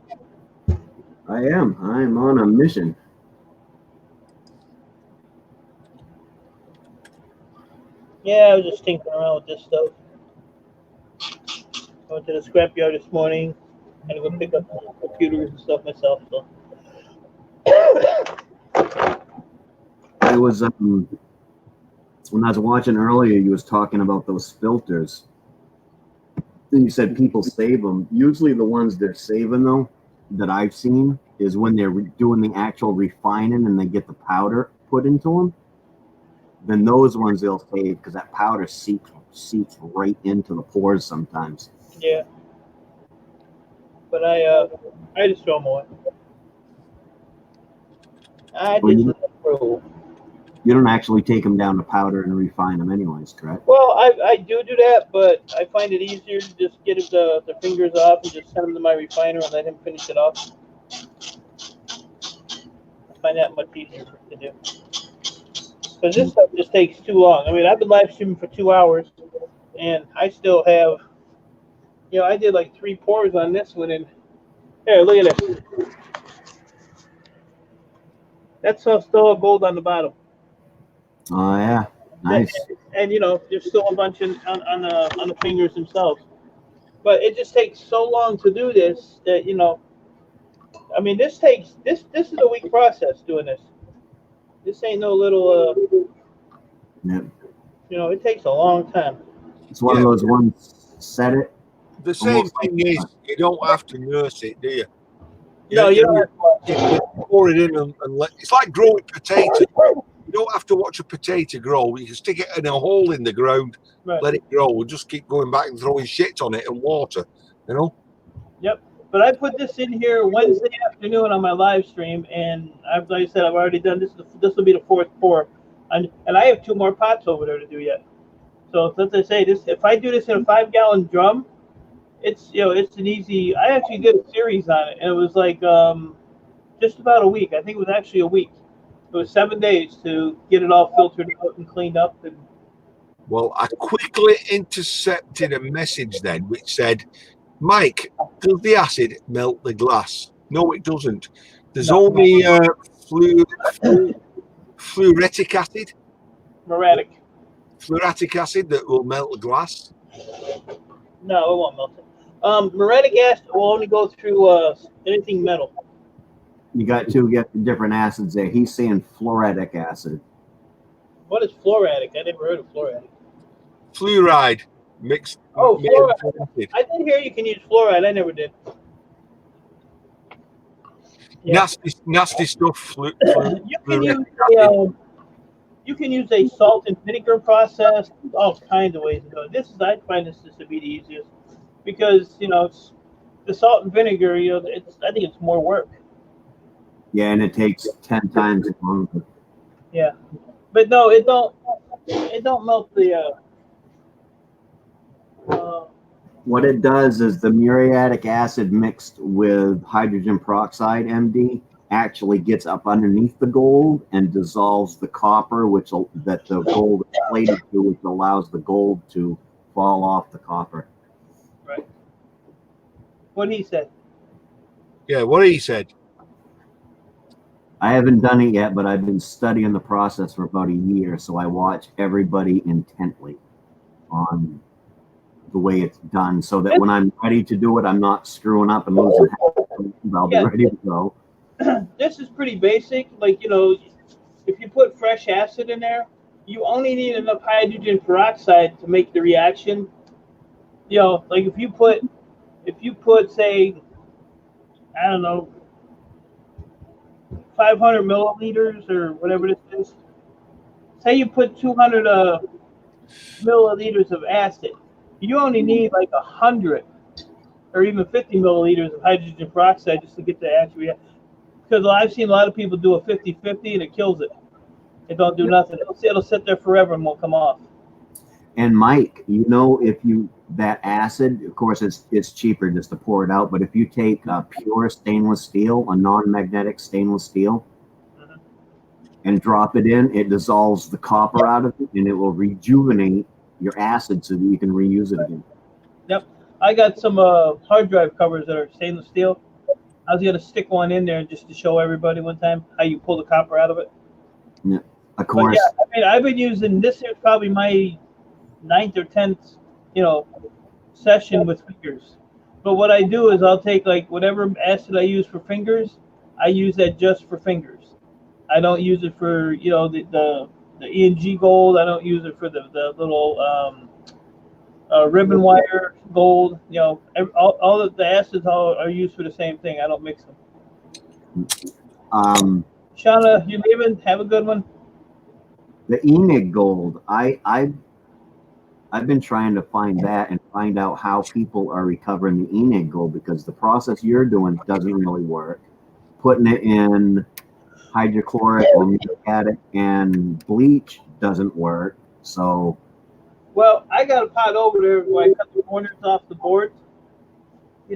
I am. I'm on a mission. Yeah, I was just tinkering around with this stuff. I went to the scrapyard this morning. Had to go pick up some computers and stuff myself. So. I was when I was watching earlier, you was talking about those filters. And you said people save them. Usually the ones they're saving, though, that I've seen, is when they're doing the actual refining and they get the powder put into them. Then those ones they'll save because that powder seeps right into the pores sometimes. Yeah. But I just throw them away. I Well, just let them roll. You don't actually take them down to powder and refine them anyways, correct? Well, I do that, but I find it easier to just get the fingers off and just send them to my refiner and let him finish it off. I find that much easier to do. Because this stuff just takes too long. I mean, I've been live streaming for 2 hours, and I still have, I did like 3 pours on this one, and here, look at this. That's still a gold on the bottom. Oh yeah, nice. And there's still a bunch on the fingers themselves. But it just takes so long to do this that I mean, this is a week process doing this. This ain't no little Yep. it takes a long time. It's one of those ones. Set it. The same thing is, you don't have to nurse it, do you? No, you don't have to. You pour it in and let. It's like growing potatoes. You don't have to watch a potato grow. You can stick it in a hole in the ground, Right. let it grow, and just keep going back and throwing shit on it and water. Yep. But I put this in here Wednesday afternoon on my live stream, and like I said, I've already done this. This will be the 4th pour, and I have 2 more pots over there to do yet. So let's just say this: if I do this in a 5-gallon drum, it's it's an easy. I actually did a series on it, and it was like just about a week. I think it was actually a week. It was 7 days to get it all filtered out and cleaned up. And Well, I quickly intercepted a message then which said, Mike, does the acid melt the glass? No, it doesn't. There's only fluoritic acid. Fluoritic acid that will melt the glass. No, it won't melt it. Muriatic acid will only go through anything metal. You got 2 different acids there. He's saying fluoritic acid. What is fluoritic? I never heard of fluoritic. Fluoride mixed. Oh, fluoride. I did hear you can use fluoride. I never did. Yeah. Nasty stuff. You can use a salt and vinegar process. All kinds of ways to do it. I find this to be the easiest because it's the salt and vinegar. I think it's more work. Yeah, and it takes 10 times longer. Yeah, but no, it don't melt the. What it does is the muriatic acid mixed with hydrogen peroxide, MD, actually gets up underneath the gold and dissolves the copper, that the gold is plated to, which allows the gold to fall off the copper. Right. What he said. Yeah, what he said. I haven't done it yet, but I've been studying the process for about a year, so I watch everybody intently on the way it's done, so that when I'm ready to do it, I'm not screwing up and losing half. I'll be ready to go. This is pretty basic. Like, if you put fresh acid in there, you only need enough hydrogen peroxide to make the reaction. Like if you put, say, I don't know, 500 milliliters or whatever this is. Say you put 200 milliliters of acid. You only need like 100 or even 50 milliliters of hydrogen peroxide just to get the actual reaction. Because I've seen a lot of people do a 50-50 and it kills it. It don't do nothing. It'll sit there forever and won't come off. And Mike, if you that acid, of course, it's cheaper just to pour it out. But if you take pure stainless steel, a non-magnetic stainless steel, and drop it in, it dissolves the copper out of it, and it will rejuvenate your acid so that you can reuse it again. Yep. I got some hard drive covers that are stainless steel. I was gonna stick one in there just to show everybody one time how you pull the copper out of it. Yeah, of course. But yeah, I've been using this here probably my 9th or 10th, session with fingers. But what I do is I'll take like whatever acid I use for fingers, I use that just for fingers. I don't use it for the E&G gold. I don't use it for the little ribbon wire gold. All of the acids are used for the same thing. I don't mix them. Shauna, you leaving? Have a good one. The Enig gold, I've been trying to find that and find out how people are recovering the Enig gold, because the process you're doing doesn't really work. Putting it in hydrochloric or muriatic and bleach doesn't work. So, well, I got a pot over there where I cut the corners off the board.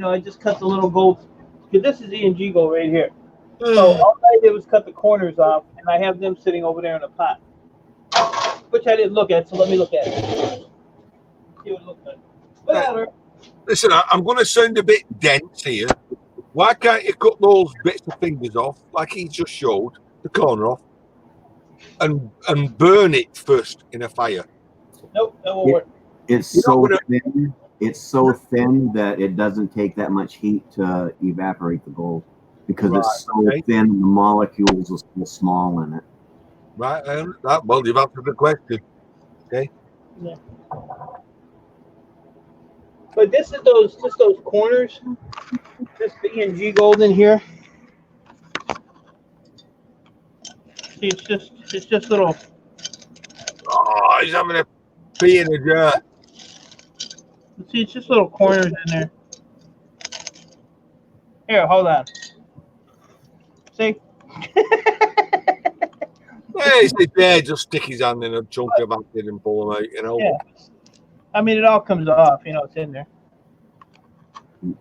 I just cut the little gold, because this is E&G gold right here. So all I did was cut the corners off, and I have them sitting over there in a pot, which I didn't look at. So let me look at it. See what it looks like. Whatever. Listen, I'm going to sound a bit dense here. Why can't you cut those bits of fingers off, like he just showed, the corner off, and burn it first in a fire? Nope, that won't work. It's so thin. It's so thin that it doesn't take that much heat to evaporate the gold, because it's so thin. The molecules are so small in it. Right. Well, you've answered the question. Okay. Yeah. But this is just those corners. This the E&G gold in here. See, it's just little. Oh, he's having a pee in a jar. See, it's just little corners in there. Here, hold on. See? Hey, he's there, just stick his hand in a chunk of acid and pull him out, Yeah. I mean, it all comes off, it's in there.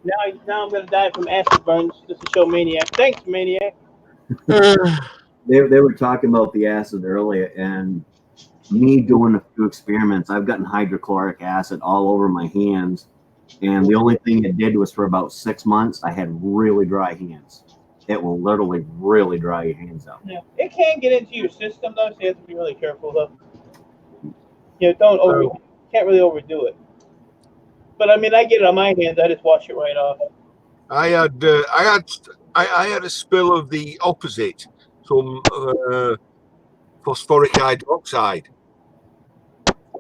Now I'm going to die from acid burns just to show Maniac. Thanks, Maniac. They were talking about the acid earlier, and me doing a few experiments. I've gotten hydrochloric acid all over my hands, and the only thing it did was for about 6 months, I had really dry hands. It will literally really dry your hands out. Yeah, it can get into your system though, so you have to be really careful though. Can't really overdo it. But I mean, I get it on my hands. I just wash it right off. I had a spill of the opposite, some phosphoric hydroxide,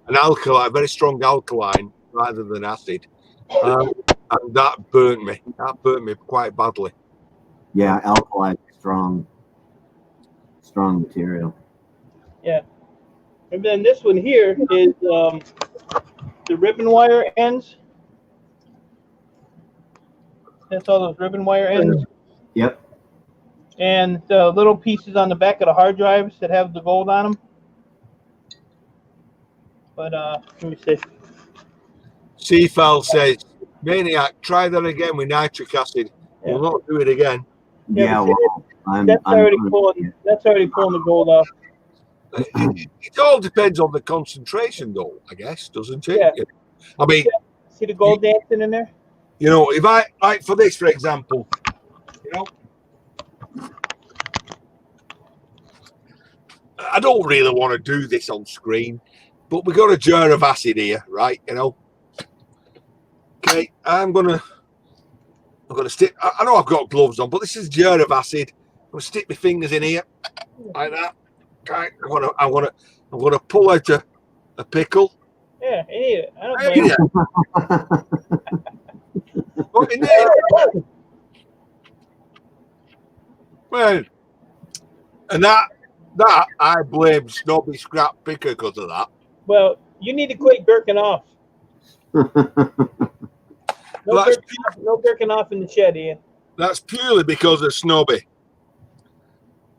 an alkaline, very strong alkaline rather than acid, and that burnt me. That burnt me quite badly. Yeah, alkali is strong material. Yeah. And then this one here is the ribbon wire ends. That's all those ribbon wire ends. Yep. And the little pieces on the back of the hard drives that have the gold on them. But let me see. Seafell says, Maniac, try that again with nitric acid. Yeah. We'll not do it again. Yeah, well, that's already pulling the gold off. It all depends on the concentration, though, I guess, doesn't it? Yeah. I mean, see the gold dancing in there? If I, like for this, for example, I don't really want to do this on screen, but we got a jar of acid here, right? Okay, I'm gonna stick. I know I've got gloves on, but this is a jar of acid. I'm gonna stick my fingers in here like that. Okay, I'm gonna pull out a pickle. Yeah, I need it. I don't blame you. Put in there. Well, and that I blame Snobby Scrap Picker because of that. Well, you need to quit jerking off. No, that's jerking off in the shed, Ian. that's purely because of Snobby.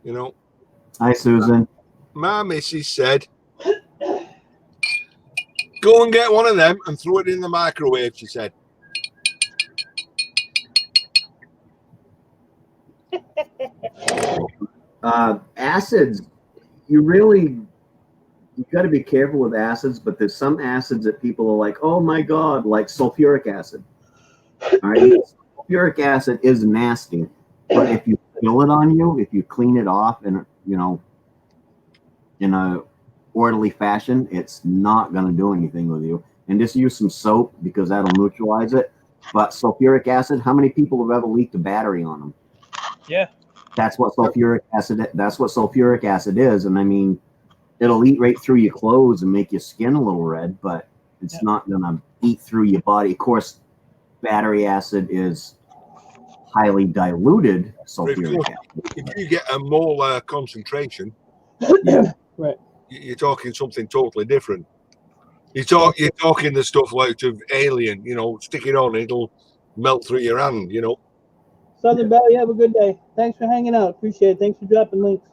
You know, Hi, Susan. my missus said, "Go and get one of them and throw it in the microwave." She said. Acids, you got to be careful with acids, but there's some acids that people are like, oh my God, like sulfuric acid. All right. Sulfuric acid is nasty, but if you spill it on you, if you clean it off in a orderly fashion, it's not going to do anything with you. And just use some soap because that'll neutralize it. But sulfuric acid, how many people have ever leaked a battery on them? Yeah. That's what sulfuric acid is. And I mean, it'll eat right through your clothes and make your skin a little red, but it's not going to eat through your body. Of course, battery acid is highly diluted sulfuric acid. If you get a molar concentration, Right. You're talking something totally different. You're talking the stuff like of Alien, stick it on, it'll melt through your hand, Southern Valley, have a good day. Thanks for hanging out. Appreciate it. Thanks for dropping links.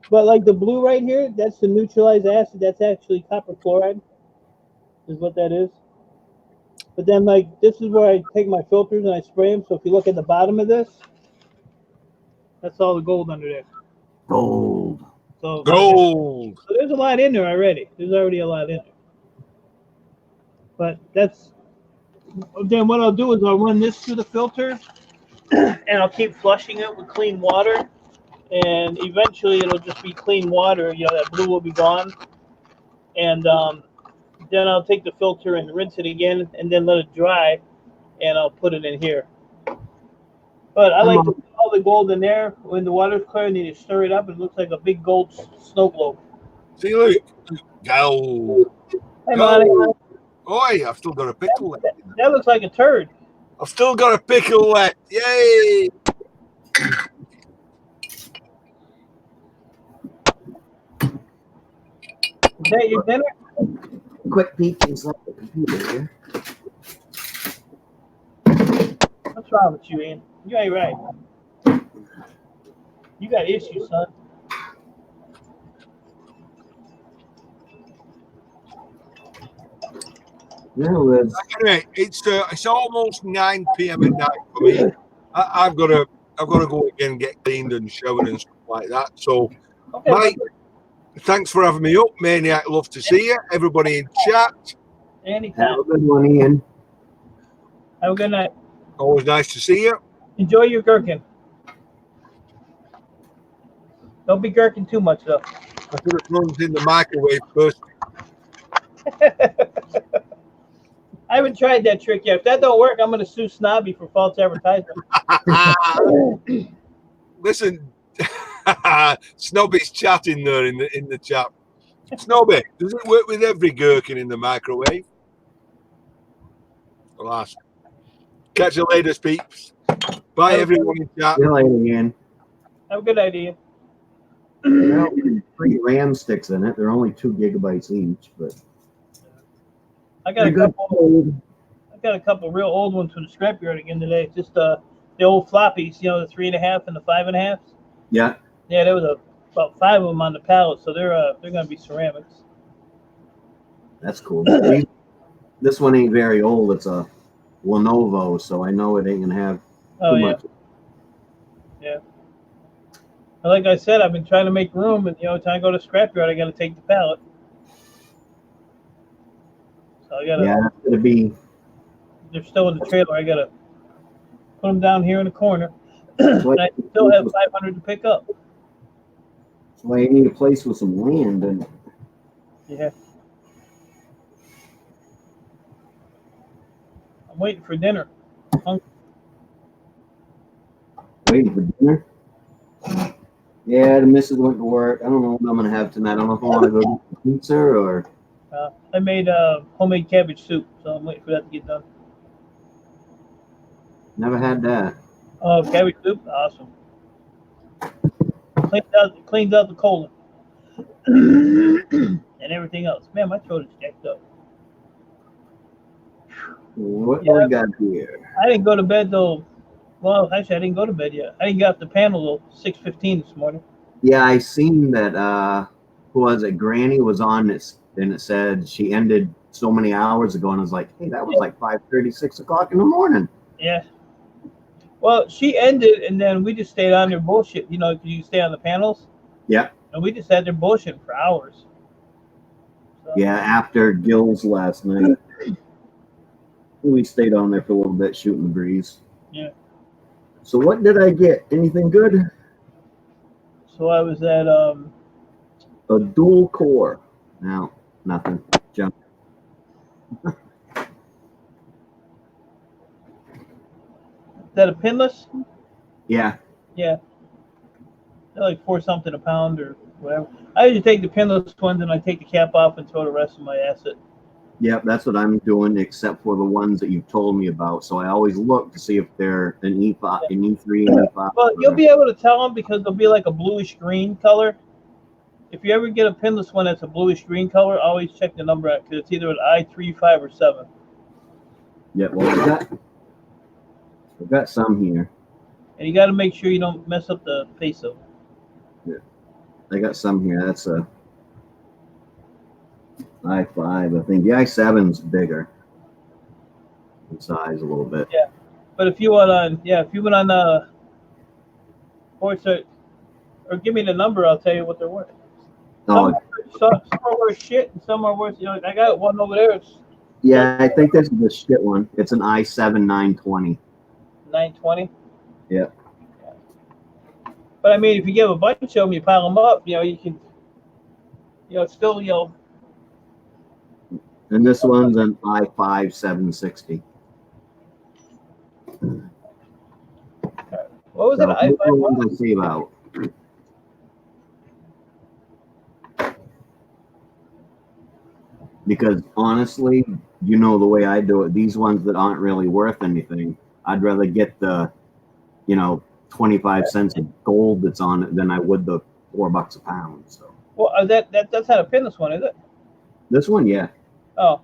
But like the blue right here, that's the neutralized acid. That's actually copper chloride, is what that is. But then like this is where I take my filters and I spray them. So if you look at the bottom of this, that's all the gold under there. Gold. So there's a lot in there already. There's already a lot in there. But then what I'll do is I'll run this through the filter and I'll keep flushing it with clean water. And eventually it'll just be clean water. That blue will be gone. And then I'll take the filter and rinse it again and then let it dry. And I'll put it in here. But I like to put all the gold in there. When the water's clear and then you stir it up, it looks like a big gold snow globe. See, look. Go. Hey, Monty. Oi, I've still got a pickle left. That looks like a turd. I've still got a pickle left. Yay! Is that your dinner? Quick peek inside the computer here. What's wrong with you, Ian? You ain't right. You got issues, son. Anyway, it's almost 9 p.m. at night for me. I've got to go again, get cleaned and showered and stuff like that. So, Okay, Mike, thanks for having me up, Maniac. Love to see you. Everybody in chat. anytime. Have a good one, Ian. Have a good night. Always nice to see you. Enjoy your gherkin. Don't be gherkin too much, though. I put it runs in the microwave first. I haven't tried that trick yet. If that don't work, I'm going to sue Snobby for false advertising. Listen, Snobby's chatting there in the chat. Snobby, does it work with every gherkin in the microwave? Alas. Catch you later, peeps. Bye, everyone in chat. See you later, Ian. Have a good idea. Well, 3 RAM sticks in it. They're only 2 gigabytes each, but I got a couple real old ones from the scrapyard again today. Just the old floppies, the 3.5 and the 5.5. Yeah. Yeah, there was about 5 of them on the pallet, so they're going to be ceramics. That's cool. This one ain't very old. It's a Lenovo, so I know it ain't gonna have too much. Yeah. Like I said, I've been trying to make room, and time I go to scrapyard, I got to take the pallet. So I got to. Yeah, that's gonna be. They're still in the trailer. I got to put them down here in the corner. That's why, And I still have 500 to pick up. that's why you need a place with some land and. Yeah. I'm waiting for dinner. Waiting for dinner. Yeah, the missus went to work. I don't know what I'm gonna have tonight. I don't know if I want to go get pizza or. I made homemade cabbage soup, so I'm waiting for that to get done. Never had that. Oh, cabbage soup, awesome. Cleans out the colon and everything else. Man, my throat is jacked up. What do we got here? I didn't go to bed though. Well, actually, I didn't go to bed yet. I didn't get off the panel till 6:15 this morning. Yeah, I seen that. Who was it? Granny was on this, and it said she ended so many hours ago, and I was like, hey, that was like 5:30, 6 o'clock in the morning. Yeah. Well, she ended, and then we just stayed on there bullshit. You know, 'cause you stay on the panels. Yeah. And we just sat there bullshit for hours. So, Yeah, after Gills last night, we stayed on there for a little bit shooting the breeze. Yeah. So what did I get? Anything good? So I was at A dual core. No, nothing. Junk. is that a pinless? Yeah. Yeah. They're like 4 something a pound or whatever. I usually take the pinless ones and I take the cap off and throw the rest of my acid. Yep, that's what I'm doing, except for the ones that you've told me about. So I always look to see if they're an E5, an E3, an E5. Well, you'll be able to tell them because they'll be like a bluish green color. If you ever get a pinless one that's a bluish green color, always check the number out because it's either an I3, 5, or 7. Yeah, well, I've got some here. And you got to make sure you don't mess up the face of them. I got some here. That's a I5, I think. The I7's bigger in size a little bit. Yeah. But if you went on or give me the number, I'll tell you what they're worth. Some are worth shit, and some are worth. You know, I got one over there. It's Yeah, I think this is the shit one. It's an i7 920. 920. Yeah. But I mean, if you give a bunch of them, you pile them up. You know, you can. You know, it's still And this one's an i5 760. What was it? Those are the ones I save out. Because honestly, you know the way I do it, these ones that aren't really worth anything, I'd rather get the, 25 cents of gold that's on it than I would the $4 a pound. So Well, that's not a pinless one, is it? this one, yeah. Oh.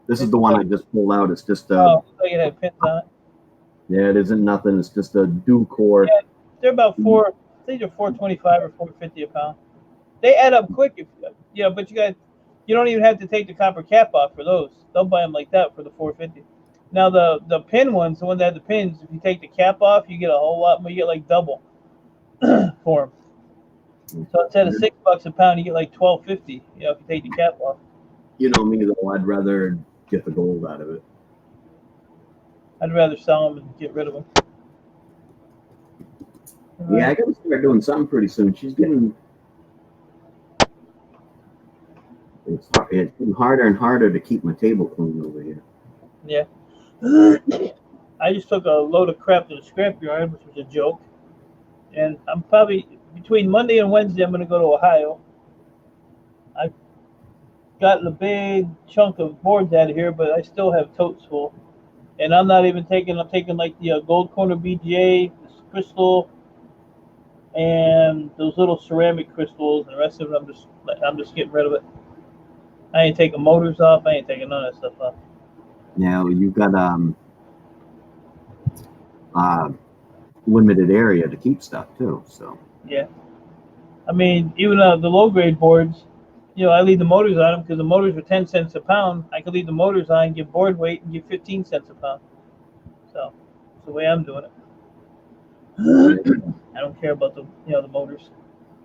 This is the one I just pulled out. It's just Oh, so it had pins on it. yeah, it isn't nothing. It's just a dual core. Yeah, they're about I think they're $4.25 or $4.50 a pound. They add up quick, but you don't even have to take the copper cap off for those. They'll buy them like that for the $4.50. Now the pin ones, the ones that have the pins, if you take the cap off, you get a whole lot more. You get like double for them. So instead of $6 a pound, you get like $12.50. If you take the cap off. You know me though. I'd rather get the gold out of it. I'd rather sell them and get rid of them. Yeah, I gotta start doing something pretty soon. She's getting it's getting harder and harder to keep my table clean over here. Yeah. I just took a load of crap to the scrapyard, which was a joke. And I'm probably between Monday and Wednesday, I'm going to go to Ohio. I've gotten a big chunk of boards out of here, but I still have totes full. And I'm taking like the Gold Corner BGA, this crystal, and those little ceramic crystals, and the rest of it, I'm just getting rid of it. I ain't taking motors off. I ain't taking none of that stuff off. Now you've got limited area to keep stuff too. So yeah, I mean, even the low grade boards, I leave the motors on them because the motors are 10 cents a pound. I could leave the motors on, get board weight, and get 15 cents a pound. So that's the way I'm doing it. I don't care about the motors.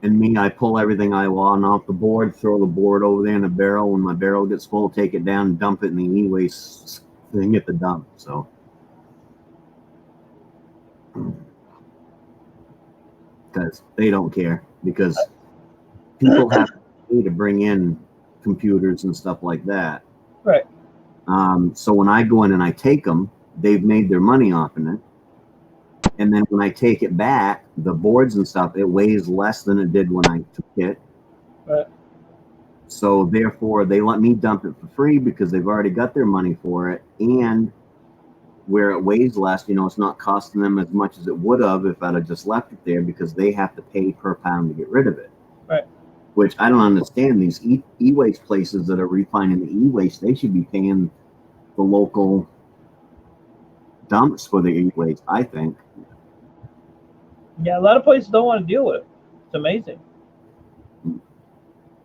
And me, I pull everything I want off the board, throw the board over there in a barrel. When my barrel gets full, take it down, dump it in the e-waste thing at the dump. So, because they don't care, because people have to pay to bring in computers and stuff like that. Right. So when I go in and I take them, they've made their money off in it. And then when I take it back, the boards and stuff, it weighs less than it did when I took it. Right. So therefore, they let me dump it for free because they've already got their money for it. And where it weighs less, it's not costing them as much as it would have if I'd have just left it there, because they have to pay per pound to get rid of it. Right. Which I don't understand. These e-waste places that are refining the e-waste, they should be paying the local dumps for the E-Waste, I think. Yeah, a lot of places don't want to deal with it. It's amazing.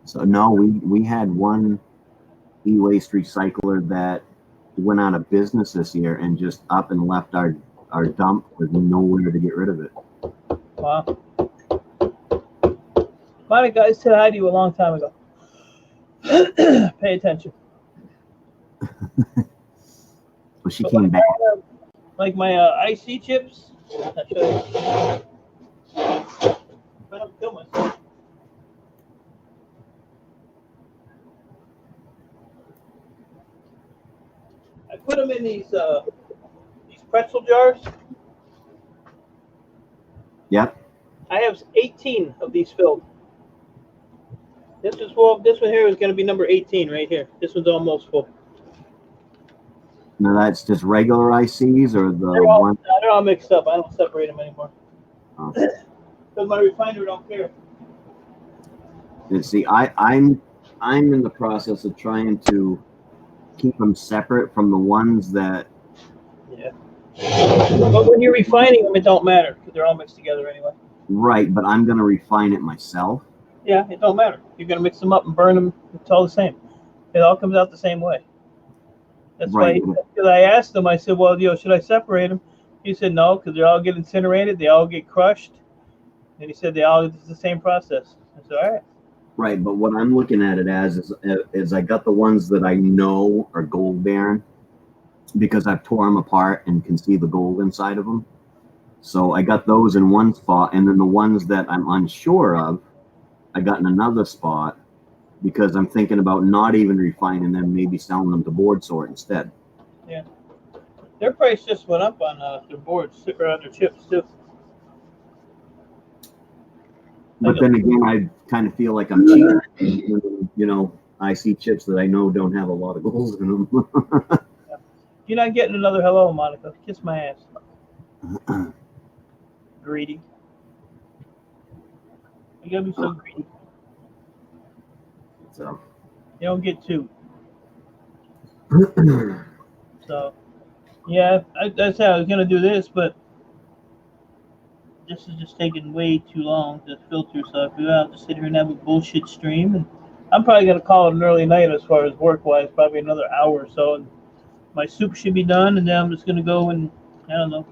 So no, we had one e-waste recycler that went out of business this year and just up and left our dump with nowhere to get rid of it. Wow. My guy said hi to you a long time ago. Pay attention. But she But came back. Like my IC chips. I'll show you. I don't kill myself. I put them in these pretzel jars. Yep. I have 18 of these filled. This is full. This one here is going to be number 18 right here. This one's almost full. Now that's just regular ICs or the one. They're all mixed up. I don't separate them anymore. Oh. Because my refiner don't care. And see, I'm in the process of trying to keep them separate from the ones that. Yeah. But when you're refining them, it don't matter because they're all mixed together anyway. Right, but I'm gonna refine it myself. Yeah, it don't matter. You're gonna mix them up and burn them. It's all the same. It all comes out the same way. That's Right. why. Because I asked him, I said, "Well, should I separate them?" He said, "No, because they all get incinerated. They all get crushed." And he said, it's the same process." I said, "All right." Right, but what I'm looking at it as is I got the ones that I know are gold bearing because I've tore them apart and can see the gold inside of them. So I got those in one spot, and then the ones that I'm unsure of, I got in another spot because I'm thinking about not even refining them, maybe selling them to board sort instead. Yeah. Their price just went up on their boards or on their chips too. But then again, I kind of feel like I'm cheating. You know, I see chips that I know don't have a lot of gold in them. You're not getting another hello, Monica. Kiss my ass. Greedy. You gotta be so greedy. So. You don't get two. So, yeah, that's how I was gonna do this, but this is just taking way too long to filter. So I figured I'll just sit here and have a bullshit stream, and I'm probably gonna call it an early night as far as work-wise, probably another hour or so, and my soup should be done, and then I'm just gonna go and I don't know,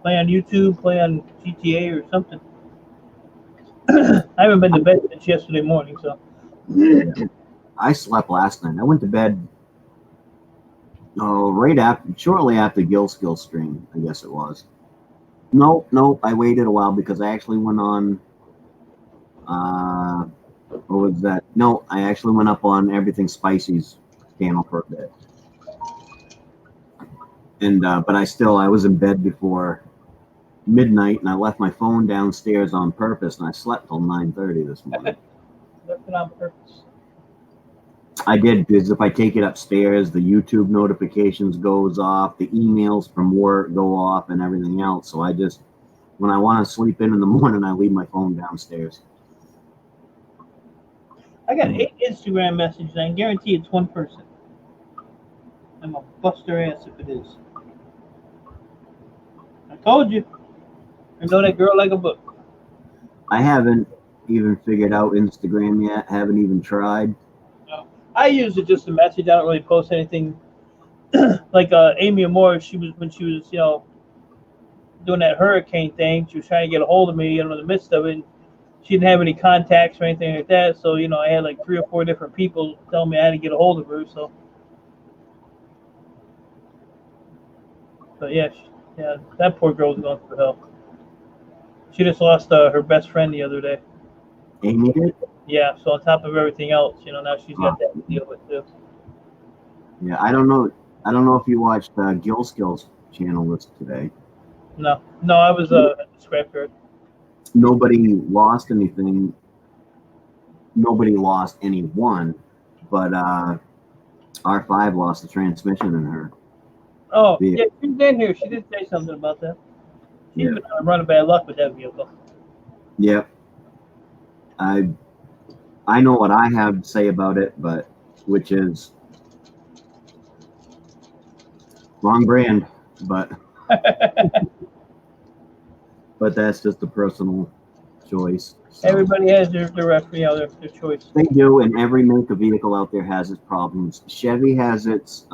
play on YouTube, play on GTA or something. I haven't been to bed since yesterday morning, so. I slept last night. I went to bed shortly after Gill Skill stream, I guess it was. No, I waited a while because I actually went on what was that? No, I actually went up on Everything Spicy's channel for a bit. And but I was in bed before midnight, and I left my phone downstairs on purpose, and I slept till 9:30 this morning. Left it on purpose. I did, because if I take it upstairs, the YouTube notifications goes off, the emails from work go off, and everything else. So I just, when I want to sleep in the morning, I leave my phone downstairs. I got 8 Instagram messages, and I guarantee it's one person. I'm gonna bust their ass if it is. I told you. I know that girl like a book. I haven't even figured out Instagram yet. Haven't even tried. No. I use it just to message. I don't really post anything. Like Amy Amore, when she was, doing that hurricane thing, she was trying to get a hold of me, in the midst of it. She didn't have any contacts or anything like that, so I had like 3 or 4 different people telling me I had to get a hold of her. So, yeah, that poor girl's going through hell. She just lost her best friend the other day. Amy did? Yeah, so on top of everything else, now she's got that to deal with too. Yeah, I don't know if you watched Gill Skill's channel list today. No, I was at the scrapyard. Nobody lost anything. Nobody lost anyone, but R5 lost the transmission in her. Oh, yeah, she was in here. She did say something about that. She's been running bad luck with that vehicle. Yep. I know what I have to say about it, but which is wrong brand, but But that's just a personal choice. So. Everybody has their their choice. They do, and every make of vehicle out there has its problems. Chevy has its,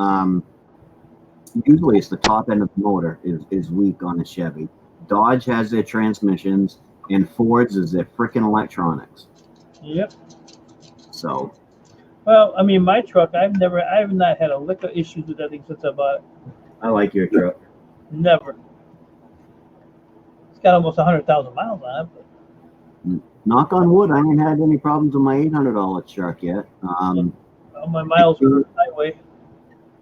usually it's the top end of the motor is weak on a Chevy. Dodge has their transmissions, and Ford's is their freaking electronics. Yep. So. Well, I mean, my truck, I have not had a lick of issues with that thing since I bought it. I like your truck. Never. It's got almost 100,000 miles on it. But Knock on wood, I ain't had any problems with my $800 truck yet. all my miles are highway.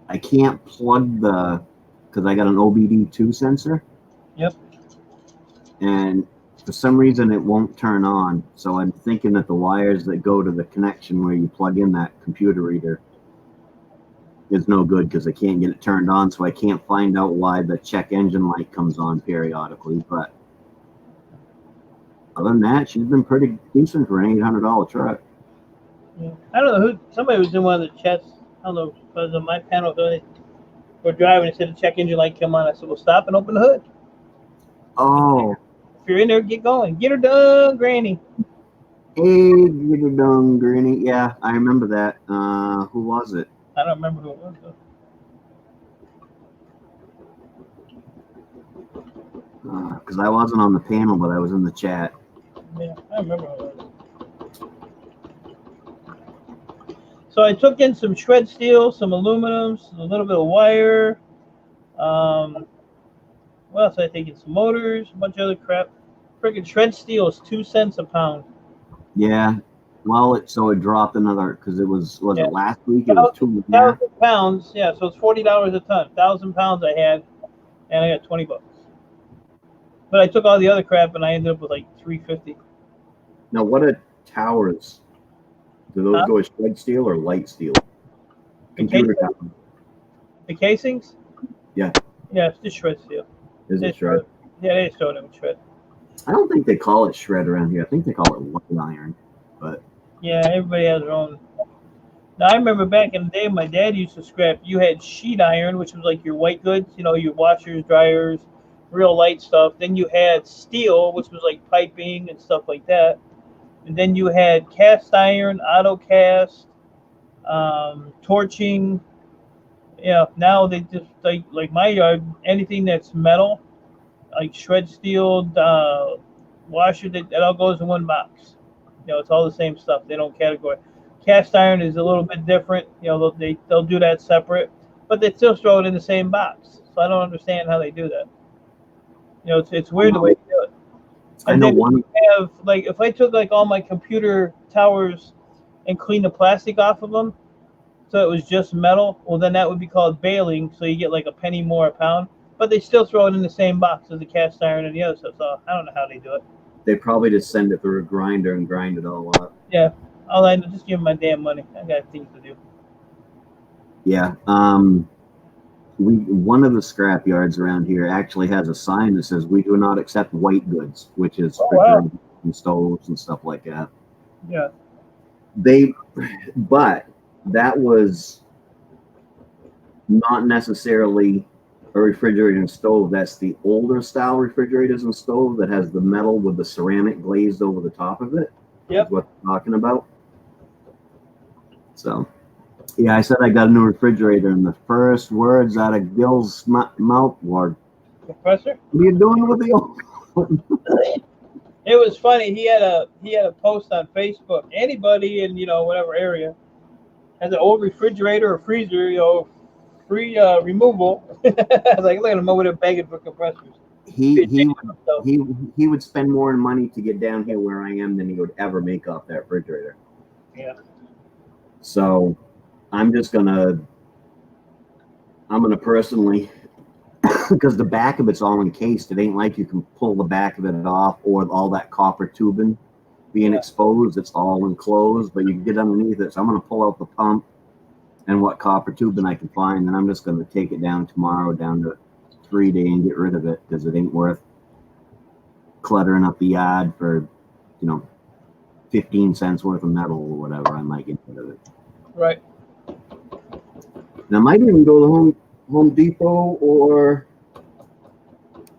I can't plug because I got an OBD2 sensor. Yep. And for some reason it won't turn on. So I'm thinking that the wires that go to the connection where you plug in that computer reader is no good because I can't get it turned on. So I can't find out why the check engine light comes on periodically. But other than that, she's been pretty decent for an $800 truck. Yeah. I don't know who. Somebody was in one of the chats. I don't know if it was on my panel. So they were driving and said the check engine light come on. I said, "Well, stop and open the hood. Oh, If you're in there, get going. Get her done, Granny." hey, get her done, Granny. Yeah, I remember that. Who was it? I don't remember who it was though. Because I wasn't on the panel, but I was in the chat. Yeah, I remember who it was. So I took in some shred steel, some aluminums, a little bit of wire. What else did I take in? Some motors, a bunch of other crap. Freaking shred steel is 2 cents a pound. Yeah. Well, it dropped another because it was Yeah. it last week? It was 2.5. 1,000 pounds, yeah. So it's $40 a ton. 1,000 pounds I had, and I got $20. But I took all the other crap, and I ended up with like $3.50. Now, what are towers? Do those Huh? go as shred steel or light steel? Computer tower. The casings? Yeah. Yeah, it's just shred steel. Is They it shred? Yeah, they just throw it in with shred. I don't think they call it shred around here. I think they call it white iron. But Yeah, everybody has their own. Now, I remember back in the day, my dad used to scrap. You had sheet iron, which was like your white goods, your washers, dryers, real light stuff. Then you had steel, which was like piping and stuff like that. And then you had cast iron, auto cast, torching. Yeah, now they just like my yard, anything that's metal, like shred steel, washer, that all goes in one box. It's all the same stuff. They don't categorize. Cast iron is a little bit different. They'll do that separate, but they still throw it in the same box. So I don't understand how they do that. It's weird the way they do it. I And know then one. have if I took all my computer towers and cleaned the plastic off of them, so it was just metal. Well, then that would be called baling. So you get like a penny more a pound, but they still throw it in the same box as the cast iron and the other stuff. So I don't know how they do it. They probably just send it through a grinder and grind it all up. Yeah, all I know, just give them my damn money. I got things to do. Yeah. One of the scrap yards around here actually has a sign that says we do not accept white goods, which is refrigerators and stoves and stuff like that. Yeah. But that was not necessarily a refrigerator and stove. That's the older style refrigerators and stove that has the metal with the ceramic glazed over the top of it. Yep. Is what I'm talking about. So, yeah, I said I got a new refrigerator, and the first words out of Gil's mouth were, Compressor? "What are you doing with the old one?" It was funny. He had a post on Facebook. Anybody in whatever area has an old refrigerator or freezer, free removal. I was like, look at him over there begging for compressors. He would spend more money to get down here where I am than he would ever make off that refrigerator. Yeah. So I'm gonna personally, because the back of it's all encased. It ain't like you can pull the back of it off or all that copper tubing being exposed. It's all enclosed, but you can get underneath it. So I'm gonna pull out the pump and what copper tubing I can find, and I'm just gonna take it down tomorrow down to 3D and get rid of it because it ain't worth cluttering up the yard for 15 cents worth of metal or whatever. I might get rid of it. Right. Now I might even go to Home Depot or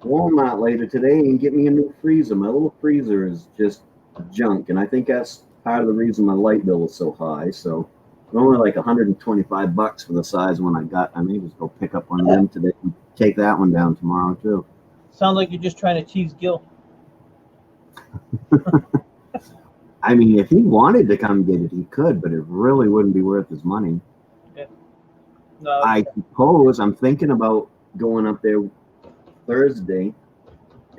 Walmart later today and get me a new freezer. My little freezer is just junk, and I think that's part of the reason my light bill is so high. So it's only like $125 for the size one I got. I may just go pick up one of them today and take that one down tomorrow too. Sounds like you're just trying to cheese Gil. I mean, if he wanted to come get it, he could, but it really wouldn't be worth his money. No, I suppose I'm thinking about going up there Thursday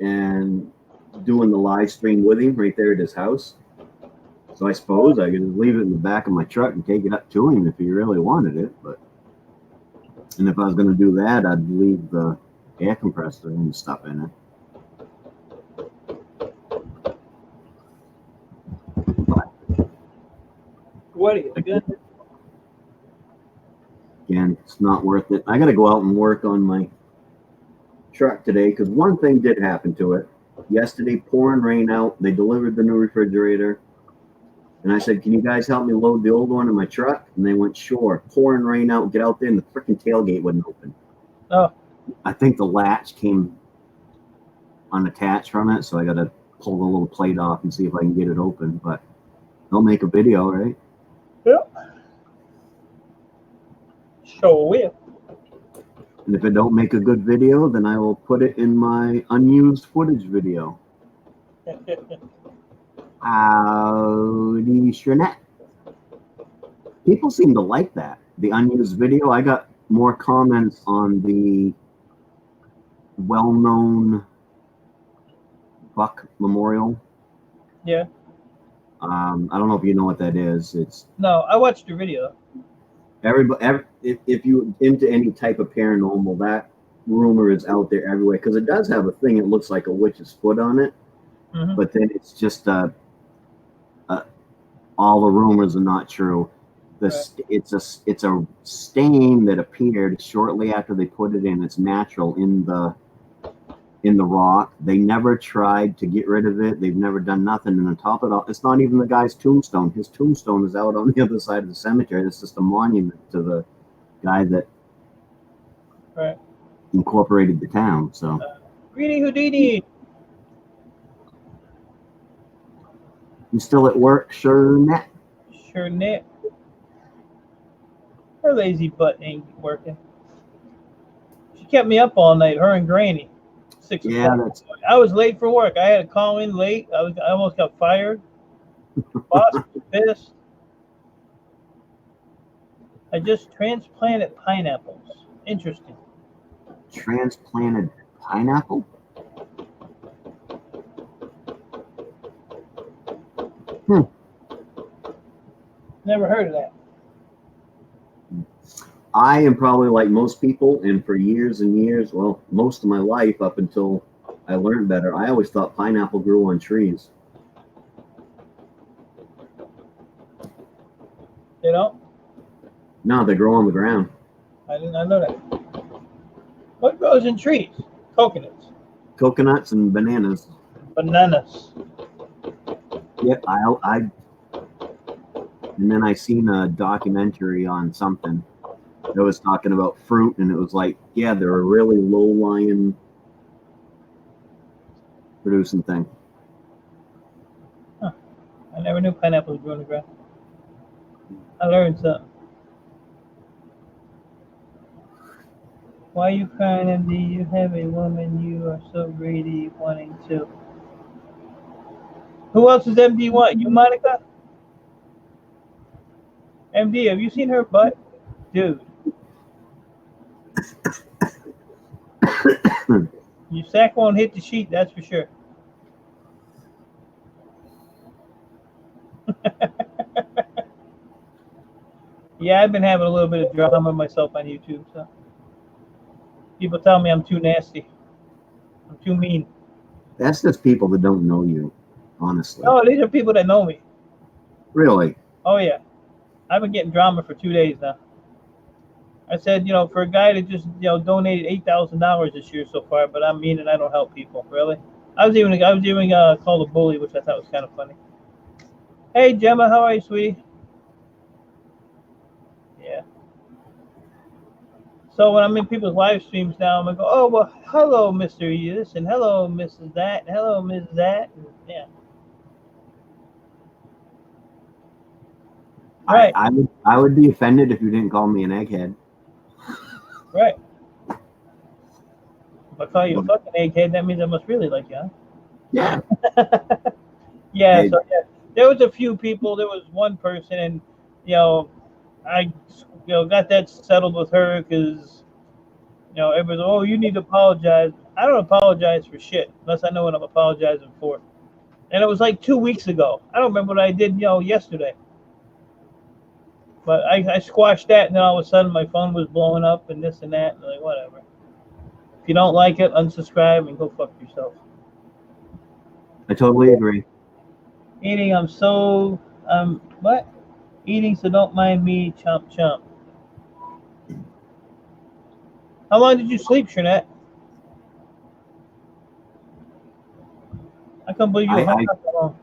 and doing the live stream with him right there at his house. So I suppose I could leave it in the back of my truck and take it up to him if he really wanted it. And if I was going to do that, I'd leave the air compressor and stuff in it. what are you good? Again, it's not worth it. I got to go out and work on my truck today because one thing did happen to it. Yesterday, pouring rain out. They delivered the new refrigerator. And I said, can you guys help me load the old one in my truck? And they went, sure. Pouring rain out, get out there, and the freaking tailgate wouldn't open. Oh. I think the latch came unattached from it, so I got to pull the little plate off and see if I can get it open. But they'll make a video, right? Yep. Sure will. And if it don't make a good video, then I will put it in my unused footage video. Howdy, Shrenet. People seem to like that. The unused video. I got more comments on the well-known Buck Memorial. Yeah. I don't know if you know what that is. It's No, I watched your video. everybody. If you into any type of paranormal, that rumor is out there everywhere because it does have a thing. It looks like a witch's foot on it, but then it's just all the rumors are not true. It's a stain that appeared shortly after they put it in. It's natural in the rock. They never tried to get rid of it. They've never done nothing. And on top of it all, it's not even the guy's tombstone. His tombstone is out on the other side of the cemetery. It's just a monument to the guy that incorporated the town. So Greedy Houdini. you still at work, sure, Nat? Sure, Nick. Her lazy butt ain't working. She kept me up all night, her and Granny. 6 Yeah, o'clock. I was late for work. I had to call in late. I almost got fired. Boss was pissed. I just transplanted pineapples. Interesting. Transplanted pineapple? Never heard of that. I am probably like most people, and for years and years, well, most of my life up until I learned better, I always thought pineapple grew on trees. You know? No, they grow on the ground. I did not know that. What grows in trees? Coconuts. Coconuts and bananas. Bananas. Yep, and then I seen a documentary on something that was talking about fruit, and it was like, yeah, they're a really low-lying producing thing. Huh. I never knew pineapples grew on the ground. I learned something. Why are you crying, MD? You have a woman. You are so greedy, wanting to. Who else does MD want? You, Monica? MD, have you seen her butt? Dude. Your sack won't hit the sheet, that's for sure. Yeah, I've been having a little bit of drama myself on YouTube, so people tell me I'm too nasty. I'm too mean. That's just people that don't know you, honestly. Oh, these are people that know me. Really? Oh, yeah. I've been getting drama for 2 days now. I said, for a guy that just, donated $8,000 this year so far, but I'm mean and I don't help people. Really? I was even called a bully, which I thought was kind of funny. Hey, Gemma, how are you, sweetie? Yeah. So when I'm in people's live streams now, I'm like, oh well, hello, Mr. This, and hello, Mrs. That, and hello, Mrs. That, and yeah. Right, I would be offended if you didn't call me an egghead. right. If I call you a fucking egghead, that means I must really like you, huh? Yeah. Yeah. Hey. So yeah, there was a few people. There was one person, and I got that settled with her because everybody's, oh, you need to apologize. I don't apologize for shit unless I know what I'm apologizing for. And it was like 2 weeks ago. I don't remember what I did, yesterday. But I squashed that, and then all of a sudden my phone was blowing up and this and that, and like whatever. If you don't like it, unsubscribe and go fuck yourself. I totally agree. Eating, what? Eating, so don't mind me, chomp chomp. How long did you sleep, Shernette? I can't believe you hung out that long.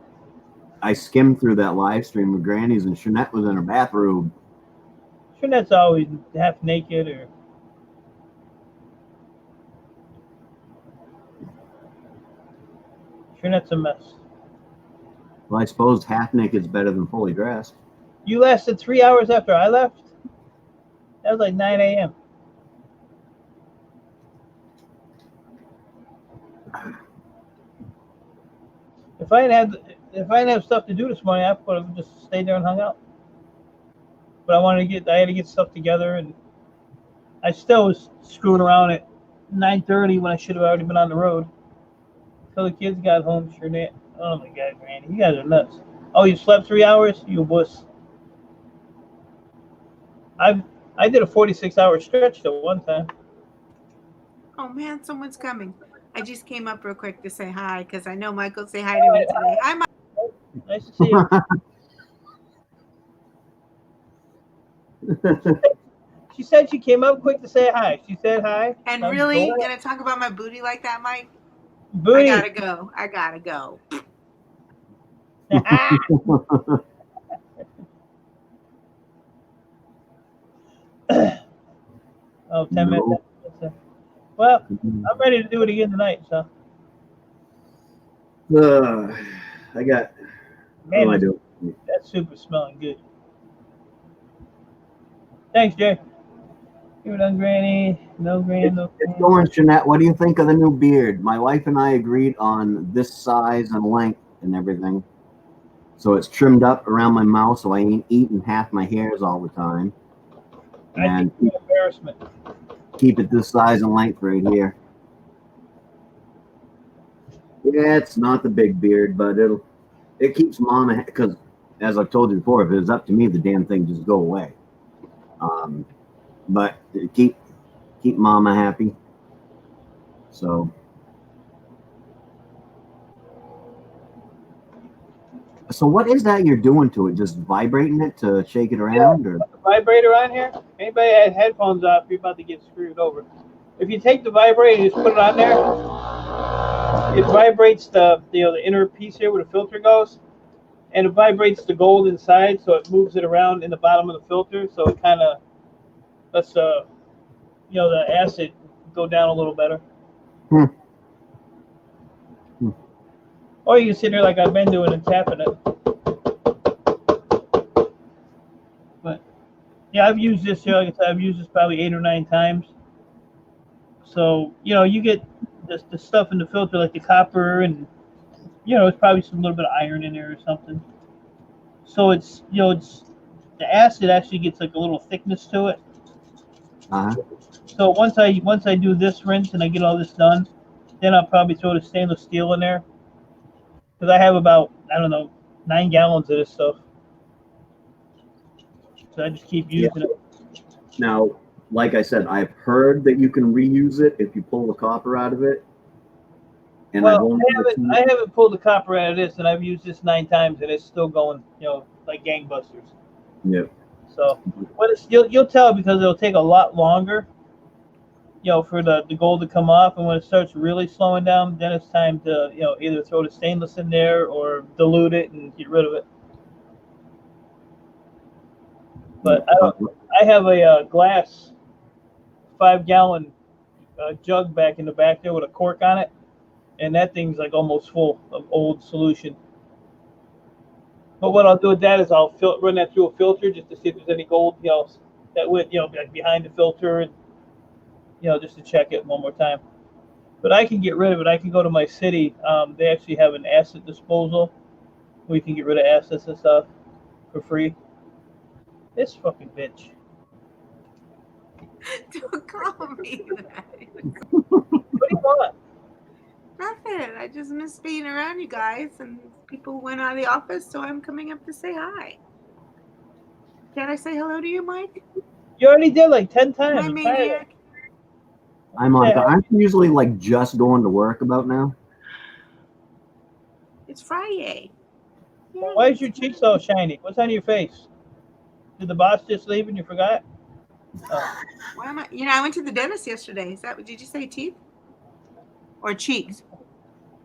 I skimmed through that live stream with Granny's, and Shanette was in her bathroom. Shernette's always half naked or. Shernette's a mess. Well, I suppose half naked is better than fully dressed. You lasted 3 hours after I left? That was like 9 a.m. If I didn't have stuff to do this morning, I would have just stayed there and hung out. But I had to get stuff together, and I still was screwing around at 9:30 when I should have already been on the road. Until the kids got home, Shernette. Oh my God, Granny, you guys are nuts. Oh, you slept 3 hours? You wuss. I did a 46-hour stretch at one time. Oh man, someone's coming. I just came up real quick to say hi because I know Michael say hi to me today. Hi, Mike. Nice to see you. She said she came up quick to say hi. She said hi. And really, gonna talk about my booty like that, Mike? Booty. I gotta go. Oh, 10 minutes. Well, I'm ready to do it again tonight, so. I got. Man, what do I do? that soup is smelling good. Thanks, Jay. You done, Granny. No, Granny, no. It's going, Shanette. What do you think of the new beard? My wife and I agreed on this size and length and everything. So it's trimmed up around my mouth so I ain't eating half my hairs all the time. I think it's an embarrassment. Keep it this size and length right here. Yeah, it's not the big beard, but it keeps Mama, because as I've told you before, if it was up to me, the damn thing just go away. But keep Mama happy. So what is that you're doing to it? Just vibrating it to shake it around, or the vibrator on here? Anybody has headphones off, you're about to get screwed over. If you take the vibrator and just put it on there, it vibrates the inner piece here where the filter goes, and it vibrates the gold inside, so it moves it around in the bottom of the filter, so it kind of lets the acid go down a little better. Or you can sit there like I've been doing and tapping it. But yeah, I've used this here. Like I said, I've used this probably 8 or 9 times. So you get the stuff in the filter like the copper, and it's probably some little bit of iron in there or something. So it's the acid actually gets like a little thickness to it. So once I do this rinse and I get all this done, then I'll probably throw the stainless steel in there. Because I have about, 9 gallons of this stuff. So I just keep using it. Now, like I said, I've heard that you can reuse it if you pull the copper out of it. And I haven't pulled the copper out of this, and I've used this 9 times, and it's still going, like gangbusters. Yep. So, but you'll tell because it'll take a lot longer, for the gold to come off, and when it starts really slowing down, then it's time to, either throw the stainless in there or dilute it and get rid of it. But I have a glass 5-gallon jug back in the back there with a cork on it, and that thing's like almost full of old solution. But what I'll do with that is I'll run that through a filter just to see if there's any gold, that would, like behind the filter, and just to check it one more time. But I can get rid of it. I can go to my city. They actually have an asset disposal where you can get rid of assets and stuff for free. This fucking bitch. Don't call me that. What do you want? Nothing. I just miss being around you guys, and people went out of the office, so I'm coming up to say hi. Can I say hello to you, Mike? You already did like 10 times. My I'm tired of it. maniac. I'm on. Aren't you usually like just going to work about now? It's Friday. Yeah. Why is your cheek so shiny? What's on your face? Did the boss just leave and you forgot? Oh. Why am I? I went to the dentist yesterday. Is that what? Did you say teeth or cheeks?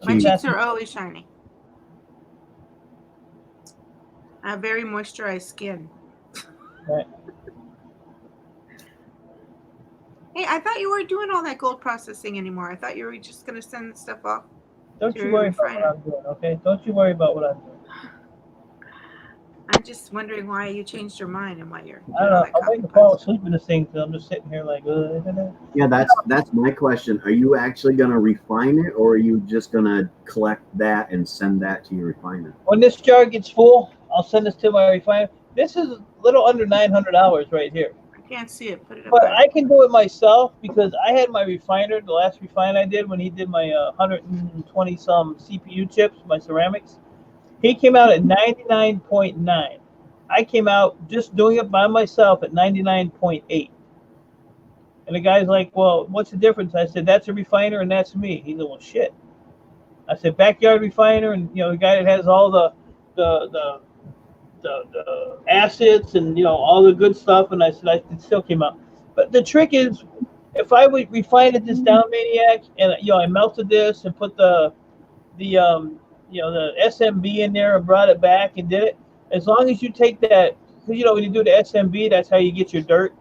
My Cheeks. cheeks are always shiny. I have very moisturized skin. Right. Hey, I thought you weren't doing all that gold processing anymore. I thought you were just going to send stuff off. Don't you Sure, worry about Friday. what I'm doing, okay? Don't you worry about what I'm doing. I'm just wondering why you changed your mind and why you're doing I don't all know. that I'm copy waiting to fall paste. asleep in this thing because I'm just sitting here like, Yeah, that's my question. Are you actually going to refine it, or are you just going to collect that and send that to your refiner? When this jar gets full, I'll send this to my refiner. This is a little under 900 hours right here. I can't see it. Put it up But there. I can do it myself because I had my refiner, the last refine I did when he did my 120 some CPU chips, my ceramics. He came out at 99.9. I came out just doing it by myself at 99.8. And the guy's like, well, what's the difference? I said, that's a refiner and that's me. He's like, well, shit. I said, backyard refiner, and the guy that has all the acids and all the good stuff. And I said, it still came out. But the trick is, if I would refine this down, Maniac, and I melted this and put the SMB in there and brought it back and did it. As long as you take that, because when you do the SMB, that's how you get your dirt,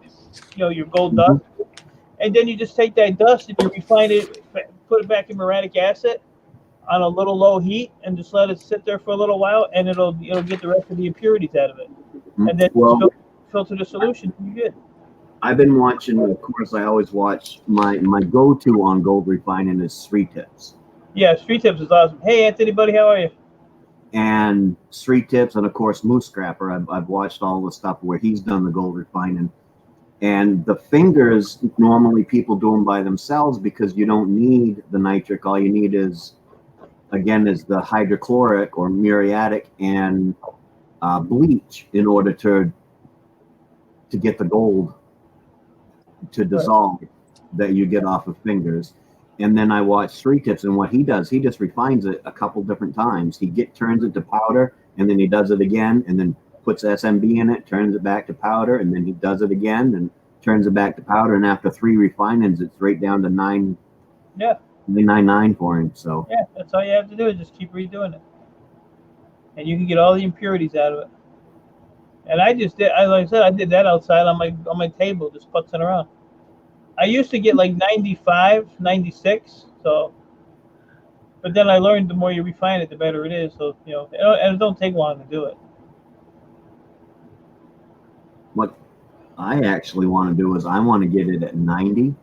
your gold dust. And then you just take that dust and you refine it, put it back in muriatic acid on a little low heat, and just let it sit there for a little while, and it'll get the rest of the impurities out of it. And then filter the solution, and you're good. I've been watching. Of course, I always watch my go-to on gold refining is Street Tips. Yeah, Street Tips is awesome. Hey, Anthony, buddy, how are you? And Street Tips, and of course Moose Scrapper. I've watched all the stuff where he's done the gold refining, and the fingers normally people do them by themselves because you don't need the nitric. All you need is the hydrochloric or muriatic and bleach in order to get the gold to dissolve that you get off of fingers. And then I watch Street Tips, and what he does, he just refines it a couple different times. He turns it to powder, and then he does it again, and then puts SMB in it, turns it back to powder, and then he does it again, and turns it back to powder. And after 3 refinings, it's right down to 9. Yeah. 9.9 for him. So yeah, that's all you have to do is just keep redoing it, and you can get all the impurities out of it. And I just did, like I said, I did that outside on my table, just putzing around. I used to get like 95, 96. So, but then I learned the more you refine it, the better it is. So and it don't take long to do it. what I actually want to do is I want to get it at 90.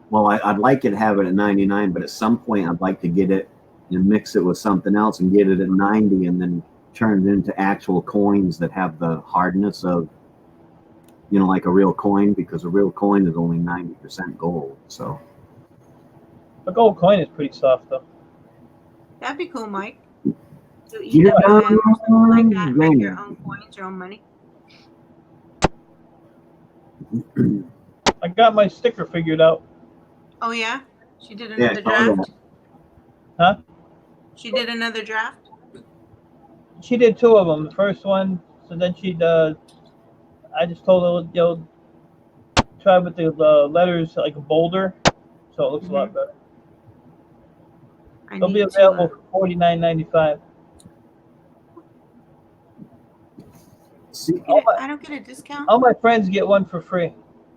Well, I'd like it to have it at 99, but at some point I'd like to get it and mix it with something else and get it at 90, and then turn it into actual coins that have the hardness of, like a real coin, because a real coin is only 90% gold. So A gold coin is pretty soft though. That'd be cool, Mike. So Yeah, something like that, make your yeah. own coins, your own money. I got my sticker figured out. Oh yeah, she did Yeah, another I saw draft. Huh? She did another draft. She did 2 of them. The first one, so then I just told her, try with the letters like a boulder, so it looks a lot better. They'll be available for $49.95. See, I don't get a discount. All my friends get one for free.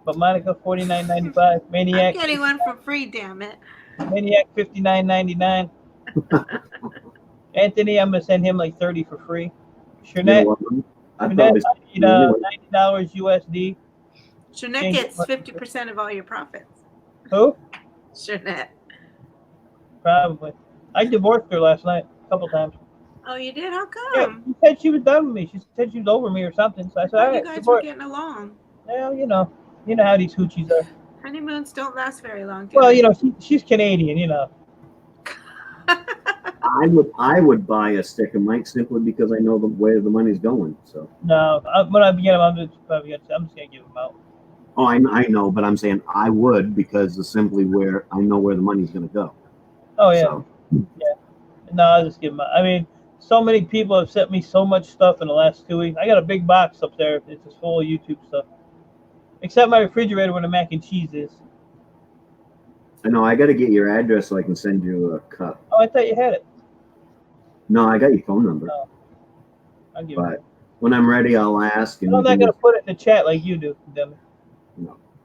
But Monica, $49.95. I'm Maniac, getting one for free, damn it. Maniac, $59.99. Anthony, I'm gonna send him like 30 for free. You know Shernette, what? I'd Shernette, probably I need $90 USD. Jeanette Change gets it. 50% of all your profits. Who? Jeanette. Probably. I divorced her last night a couple times. Oh, you did? How Yeah, come? she said she was done with me. She said she was over me or something. So I said, I all thought you right, guys were divorce. getting along. Well, you know how these hoochies are. Honeymoons don't last very long. do Well, they? you know, she's Canadian, you know. I would buy a stick of Mike simply because I know the where the money's going. So. No, when I get them, I'm just gonna give them out. Oh, I know, but I'm saying I would because of simply where I know where the money's going to go. Oh yeah, So, no, I'll just give them out. I mean, so many people have sent me so much stuff in the last 2 weeks. I got a big box up there. It's just full of YouTube stuff, except my refrigerator where the mac and cheese is. I know I got to get your address so I can send you a cup. Oh, I thought you had it. No, I got your phone number. No. I'll give But when I'm ready, I'll ask. it. And I'm not gonna put it in the chat like you do, dummy.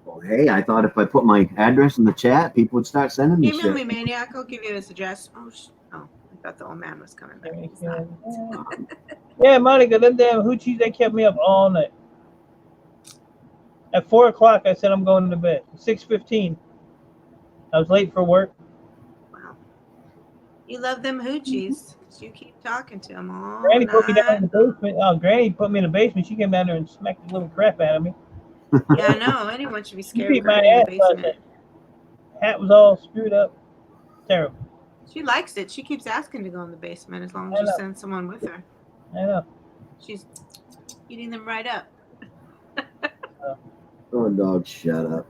Well, hey, I thought if I put my address in the chat, people would start sending me Email shit. me, Maniac. I'll give you his address. Oh, I thought the old man was coming back. He's not. Yeah, Monica, them damn hoochies, they kept me up all night. At 4 o'clock, I said I'm going to bed. 6:15. I was late for work. Wow. You love them hoochies. You keep talking to them all Granny put me down in night. the basement. Oh, Granny put me in the basement. She came down there and smacked the little crap out of me. Yeah, I know. Anyone should be She scared of beat my Granny in ass the last basement. night. Hat was all screwed up. Terrible. She likes it. She keeps asking to go in the basement as long as I you know. send someone with her. I know. She's eating them right up. Oh, dog, shut up.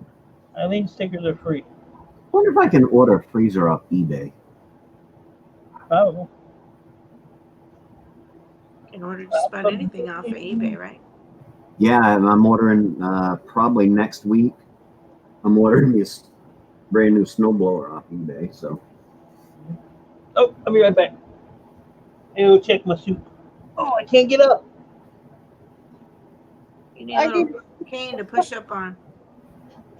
Eileen stickers are free. Wonder if I can order a freezer off eBay. Probably. In order to just about anything off of eBay, right? Yeah, I'm ordering probably next week. I'm ordering this brand new snowblower off eBay. So Oh, I'll be right back. I'll check my soup. Oh, I can't get up. You need a little cane to push up on.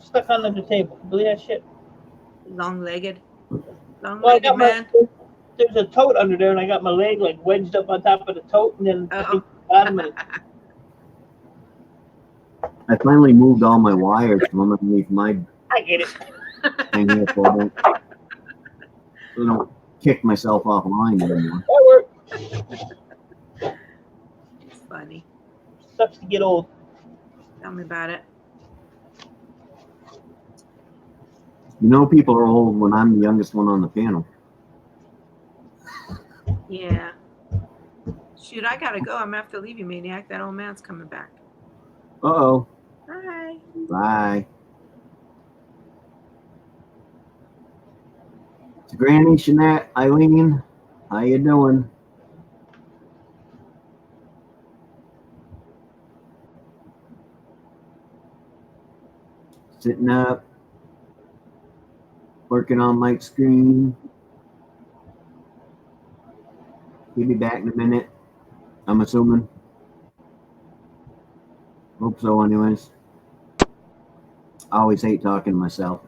Stuck under the table. Believe that shit. Long-legged. Well, I Long-legged got man. there's a tote under there, and I got my leg like wedged up on top of the tote, and then I think Uh-oh. the bottom of it. I finally moved all my wires from underneath my I get it. thing here so I don't kick myself offline anymore. That worked. It's funny. Sucks to get old. Tell me about it. You know, people are old when I'm the youngest one on the panel. Yeah. Shoot, I gotta go. I'm gonna have to leave you, Maniac. That old man's coming back. Uh-oh. Bye. Bye. It's Granny, Shanette, Eileen, how you doing? Sitting up, working on Mike's screen. He'll be back in a minute, I'm assuming. Hope so, anyways. I always hate talking to myself.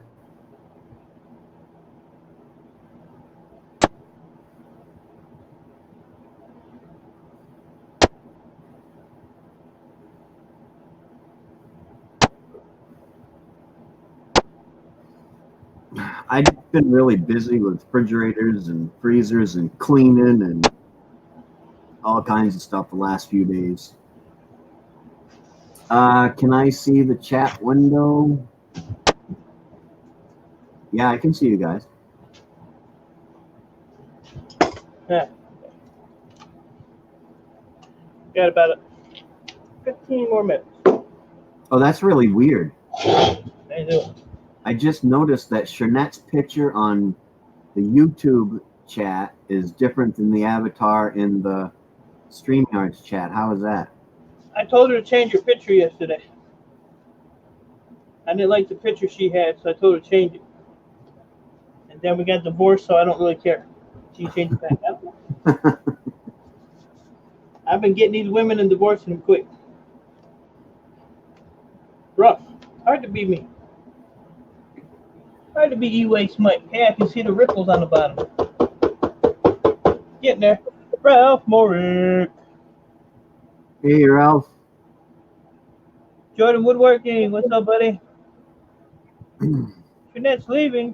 I've been really busy with refrigerators and freezers and cleaning and all kinds of stuff the last few days. Can I see the chat window? Yeah, I can see you guys. Yeah. Got about 15 more minutes. Oh, that's really weird. They do it. I just noticed that Shernette's picture on the YouTube chat is different than the avatar in the StreamYard's chat. How is that? I told her to change her picture yesterday. I didn't like the picture she had, so I told her to change it. And then we got divorced, so I don't really care. She changed it back up. I've been getting these women and divorcing them quick. Rough. Hard to beat me. Hard to beat E-Waste Mike. Hey, I can see the ripples on the bottom. Getting there. Ralph Morick. Hey, Ralph. Jordan Woodworking. What's up, buddy? Jeanette's leaving.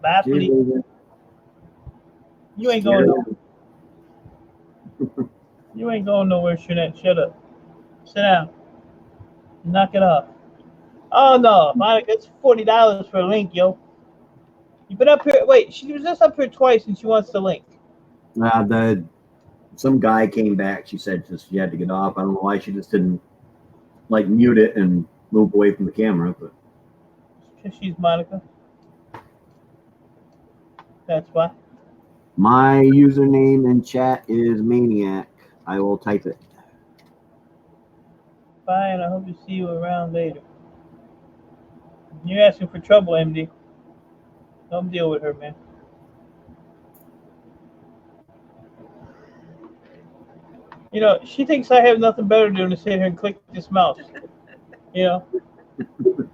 Bye, Cheers, please. baby. You ain't going nowhere. You ain't going nowhere, Jeanette. Shut up. Sit down. Knock it off. Oh, no. Monica, it's $40 for a link, yo. You've been up here. Wait, she was just up here twice and she wants the link. Some guy came back. She said she had to get off. I don't know why she just didn't like mute it and move away from the camera. But Because she's Monica. That's why. my username in chat is Maniac. I will type it. Fine. I hope to see you around later. You're asking for trouble, MD. Don't deal with her, man. You know, she thinks I have nothing better to do than to sit here and click this mouse. You know?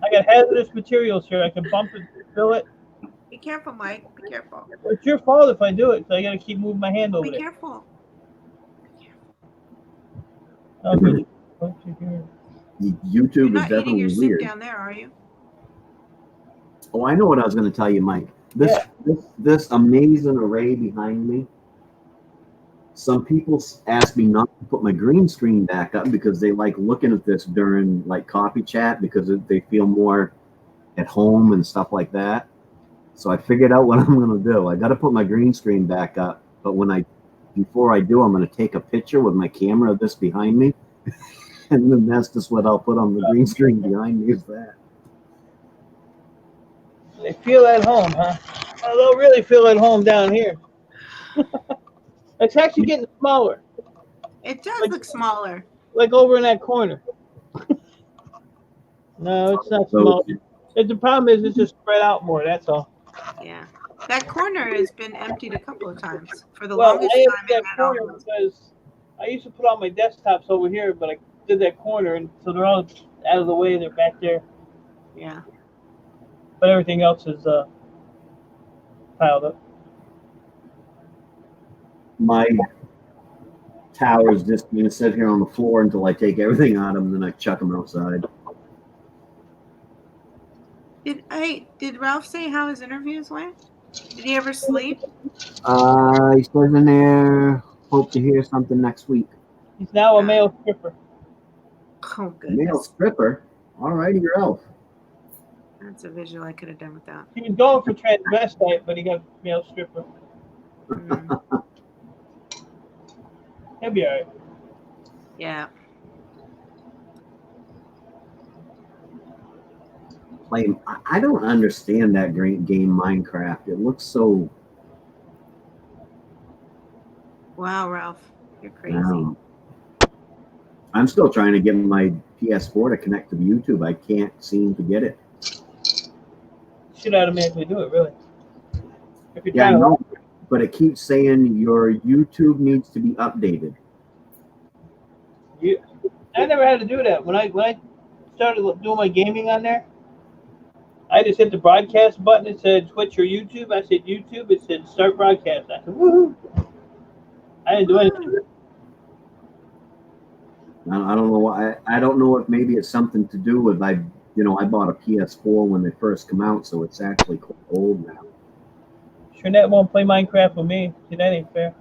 I got hazardous materials here. I can bump it, fill it. Be careful, Mike. Be careful. It's your fault if I do it, so I got to keep moving my hand over Be there. careful. Okay. What you hear? YouTube You're is not eating definitely your soup weird. down there, are you? Oh, I know what I was going to tell you, Mike. This amazing array behind me. Some people ask me not to put my green screen back up because they like looking at this during like coffee chat because they feel more at home and stuff like that. So I figured out what I'm going to do. I got to put my green screen back up, but before I do, I'm going to take a picture with my camera of this behind me, and then that's just what I'll put on the green screen behind me is that. They feel at home, huh? Oh, they'll really feel at home down here. It's actually getting smaller, It does look smaller. like over in that corner. No, it's not So- small. The problem is it's just spread out more, that's all. Yeah. That corner has been emptied a couple of times. For the Well, longest I time, emptied it that had corner all those. because I used to put all my desktops over here, but I did that corner, and so they're all out of the way. They're back there, Yeah. but everything else is piled up. My tower's just going to sit here on the floor until I take everything out of them, then I chuck them outside. Did Ralph say how his interviews went? Did he ever sleep? He says in there, hope to hear something next week. He's now a male stripper. Oh, Male goodness. stripper? All righty, you're Elf. That's a visual I could have done without. He was going for transvestite, but he got male stripper. Mm, He'll be all right. yeah. I don't understand that great game Minecraft. It looks so. Wow, Ralph. You're crazy. I'm still trying to get my PS4 to connect to the YouTube. I can't seem to get it. Should automatically do it, really. If you're Yeah, I trying to know, but it keeps saying your YouTube needs to be updated. I never had to do that. When I started doing my gaming on there, I just hit the broadcast button. It said Twitch or YouTube. I said YouTube. It said start broadcast. I said woohoo. I didn't do anything. I don't know why. I don't know if maybe it's something to do with I bought a PS4 when they first come out, so it's actually quite old now. Trinette won't play Minecraft with me. See, that ain't fair.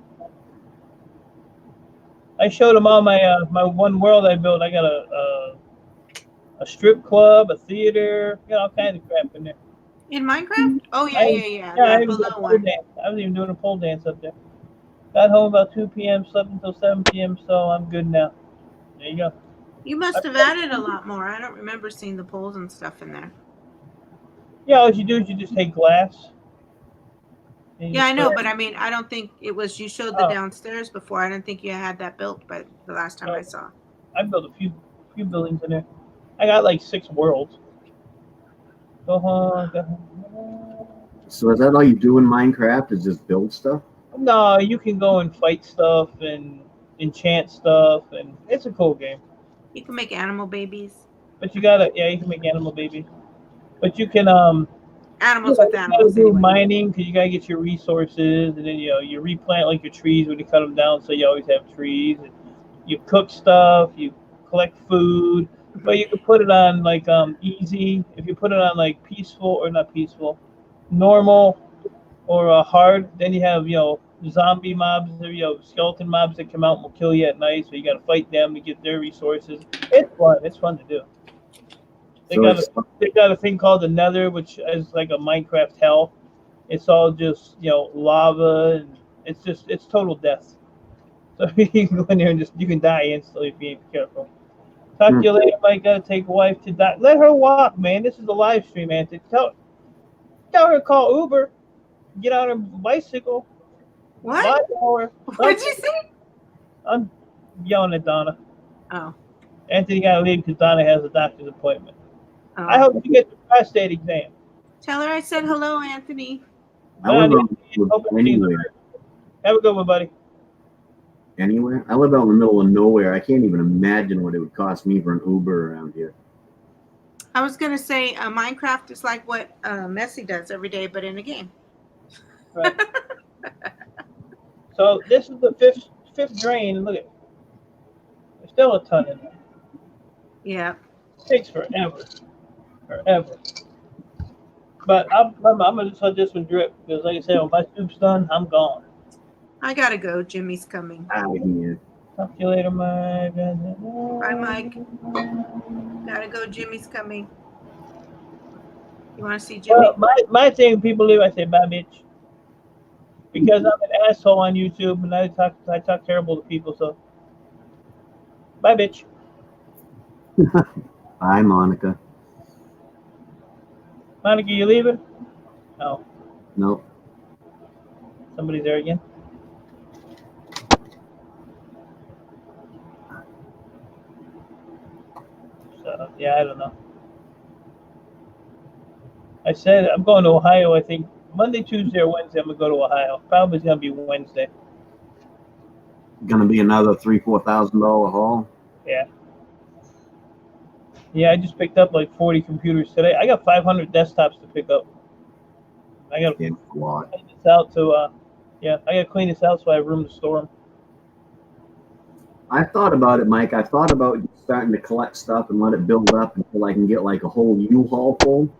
I showed him all my my one world I built. I got a strip club, a theater, all kinds of crap in there. In Minecraft? Oh, yeah. I That even did a below pole one. dance. I was even doing a pole dance up there. Got home about 2 p.m., slept until 7 p.m., so I'm good now. There you go. You must have added a lot more. I don't remember seeing the poles and stuff in there. Yeah, all you do is you just take glass. and you Yeah, I know, put- but I mean, I don't think it was. You showed the Oh. downstairs before. I didn't think you had that built, but the last time I saw. I built a few buildings in there. I got like 6 worlds. Go on. So is that all you do in Minecraft? Is just build stuff? No, you can go and fight stuff and enchant stuff, and it's a cool game. You can make animal babies. But you gotta, yeah, you can make animal babies. But you can, Animals you with gotta animals do anyway. mining because you gotta get your resources, and then you replant like your trees when you cut them down, so you always have trees. And you cook stuff, you collect food, but you can put it on like easy. If you put it on like peaceful or not peaceful, normal or hard, then you have zombie mobs or skeleton mobs that come out and will kill you at night. So you got to fight them to get their resources. It's fun. It's fun to do. They So got it's, they got a thing called the Nether, which is like a Minecraft hell. It's all just lava, and it's total death. So you can go in there and you can die instantly if you ain't careful. Talk to you later. Mike, gotta take wife to die. Let her walk, man. This is a live stream, Anthony. Tell her to call Uber. Get on her bicycle. What? Lawnmower. What'd you say? I'm yelling at Donna. Oh. Anthony gotta leave because Donna has a doctor's appointment. Oh. I hope you get the prostate exam. Tell her I said hello, Anthony. I live Bye, out Hope it seems anywhere. good. Have a good one, buddy. Anywhere? I live out in the middle of nowhere. I can't even imagine what it would cost me for an Uber around here. I was gonna say Minecraft is like what Messi does every day, but in a game. Right. So this is the fifth drain, and look at it. There's still a ton in there. Yeah. It takes forever. But I'm gonna just let this one drip because, like I said, when my soup's done, I'm gone. I gotta go. Jimmy's coming. Out of here. Talk to you later, Mike. Bye, Mike. Gotta go. Jimmy's coming. You want to see Jimmy? Well, my thing, people leave, I say, bye, bitch. Because I'm an asshole on YouTube and I talk terrible to people, so bye, bitch. Bye, Monica. Monica, you leaving? No. Nope. Somebody's there again. So, yeah, I don't know. I said I'm going to Ohio, I think Monday, Tuesday, or Wednesday. I'm going to go to Ohio. Probably it's going to be Wednesday. Gonna be another $3,000-$4,000 haul. Yeah. Yeah, I just picked up like 40 computers today. I got 500 desktops to pick up. I got to Yeah, a lot. clean this out I got to clean this out so I have room to store them. I thought about it, Mike. I thought about starting to collect stuff and let it build up until I can get like a whole U-Haul full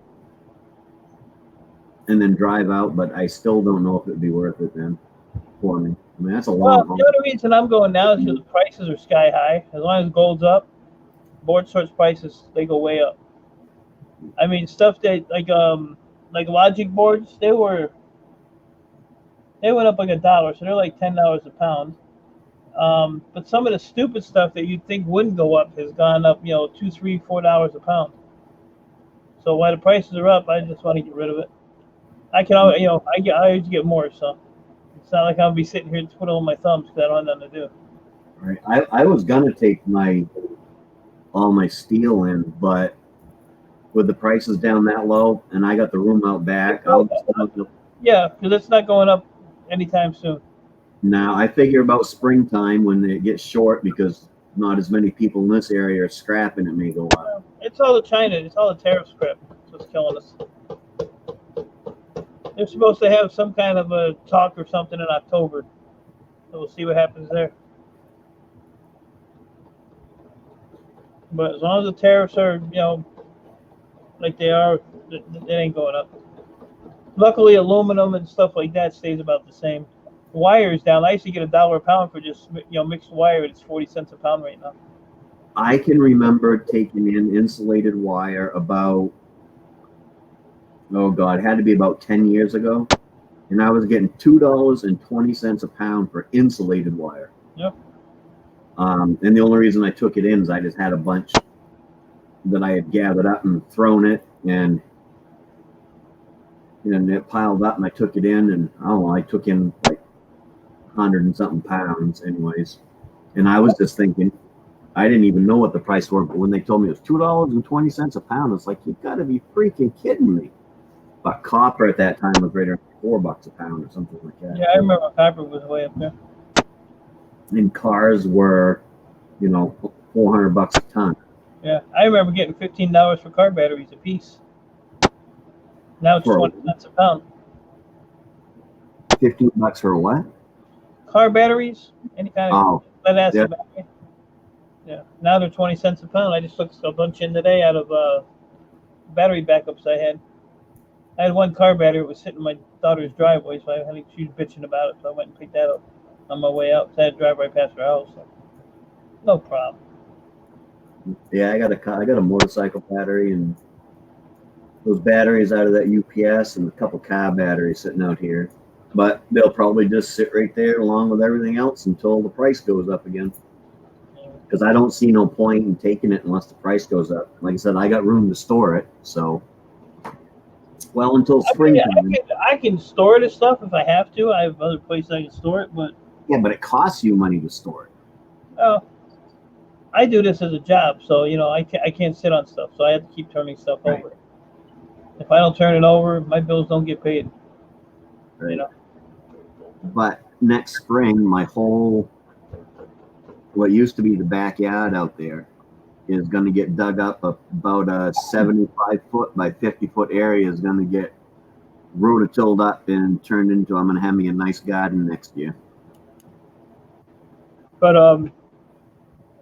and then drive out, but I still don't know if it'd be worth it then for me. I mean, that's a Well, long haul. the only reason I'm going now is because the prices are sky high. As long as gold's up, board sorts prices, they go way up. I mean, stuff that like Logic boards, they went up like $1, so they're like $10 a pound. But some of the stupid stuff that you'd think wouldn't go up has gone up, $2, $3, $4 a pound. So while the prices are up, I just want to get rid of it. I can always, I always get more, so it's not like I'll be sitting here twiddling my thumbs because I don't have nothing to do. Right. I was gonna take all my steel in, but with the prices down that low, and I got the room out back, Yeah, because it's not going up anytime soon. now I figure about springtime when it gets short because not as many people in this area are scrapping, it may go up. It's all the China. It's all the tariff crap. That's what's killing us. They're supposed to have some kind of a talk or something in October. So we'll see what happens there. But as long as the tariffs are, like they are, it ain't going up. Luckily, aluminum and stuff like that stays about the same. Wire is down. I used to get $1 a pound for just mixed wire. It's 40 cents a pound right now. I can remember taking in insulated wire about, oh God, it had to be about 10 years ago. And I was getting $2.20 a pound for insulated wire. Yep. And the only reason I took it in is I just had a bunch that I had gathered up and thrown it, and it piled up, and I took it in, and I don't know, I took in like 100 and something pounds anyways. And I was just thinking, I didn't even know what the price were, but when they told me it was $2.20 a pound, it's like, you've got to be freaking kidding me. But copper at that time was right around $4 a pound or something like that. Yeah, I remember copper was way up there. And cars were, $400 a ton. Yeah, I remember getting $15 for car batteries a piece. Now it's For 20 cents a pound. $15 for what? Car batteries, any kind of Oh, lead acid yeah. battery. Yeah, now they're 20 cents a pound. I just took a bunch in today out of battery backups I had. I had one car battery that was sitting in my daughter's driveway, so I think she was bitching about it, so I went and picked that up on my way out. So I had to drive right past her house. So no problem. Yeah, I got a motorcycle battery and those batteries out of that UPS and a couple car batteries sitting out here. But they'll probably just sit right there along with everything else until the price goes up again. Because I don't see no point in taking it unless the price goes up. Like I said, I got room to store it, so well until springtime. I can store this stuff if I have to. I have other places I can store it, but Yeah, but it costs you money to store it. oh, I do this as a job, so I can't sit on stuff, so I have to keep turning stuff Right. over. If I don't turn it over, my bills don't get paid. Right. But next spring, my whole what used to be the backyard out there is going to get dug up. About a 75-foot by 50-foot area is going to get rototilled up and turned into. I'm going to have me a nice garden next year. But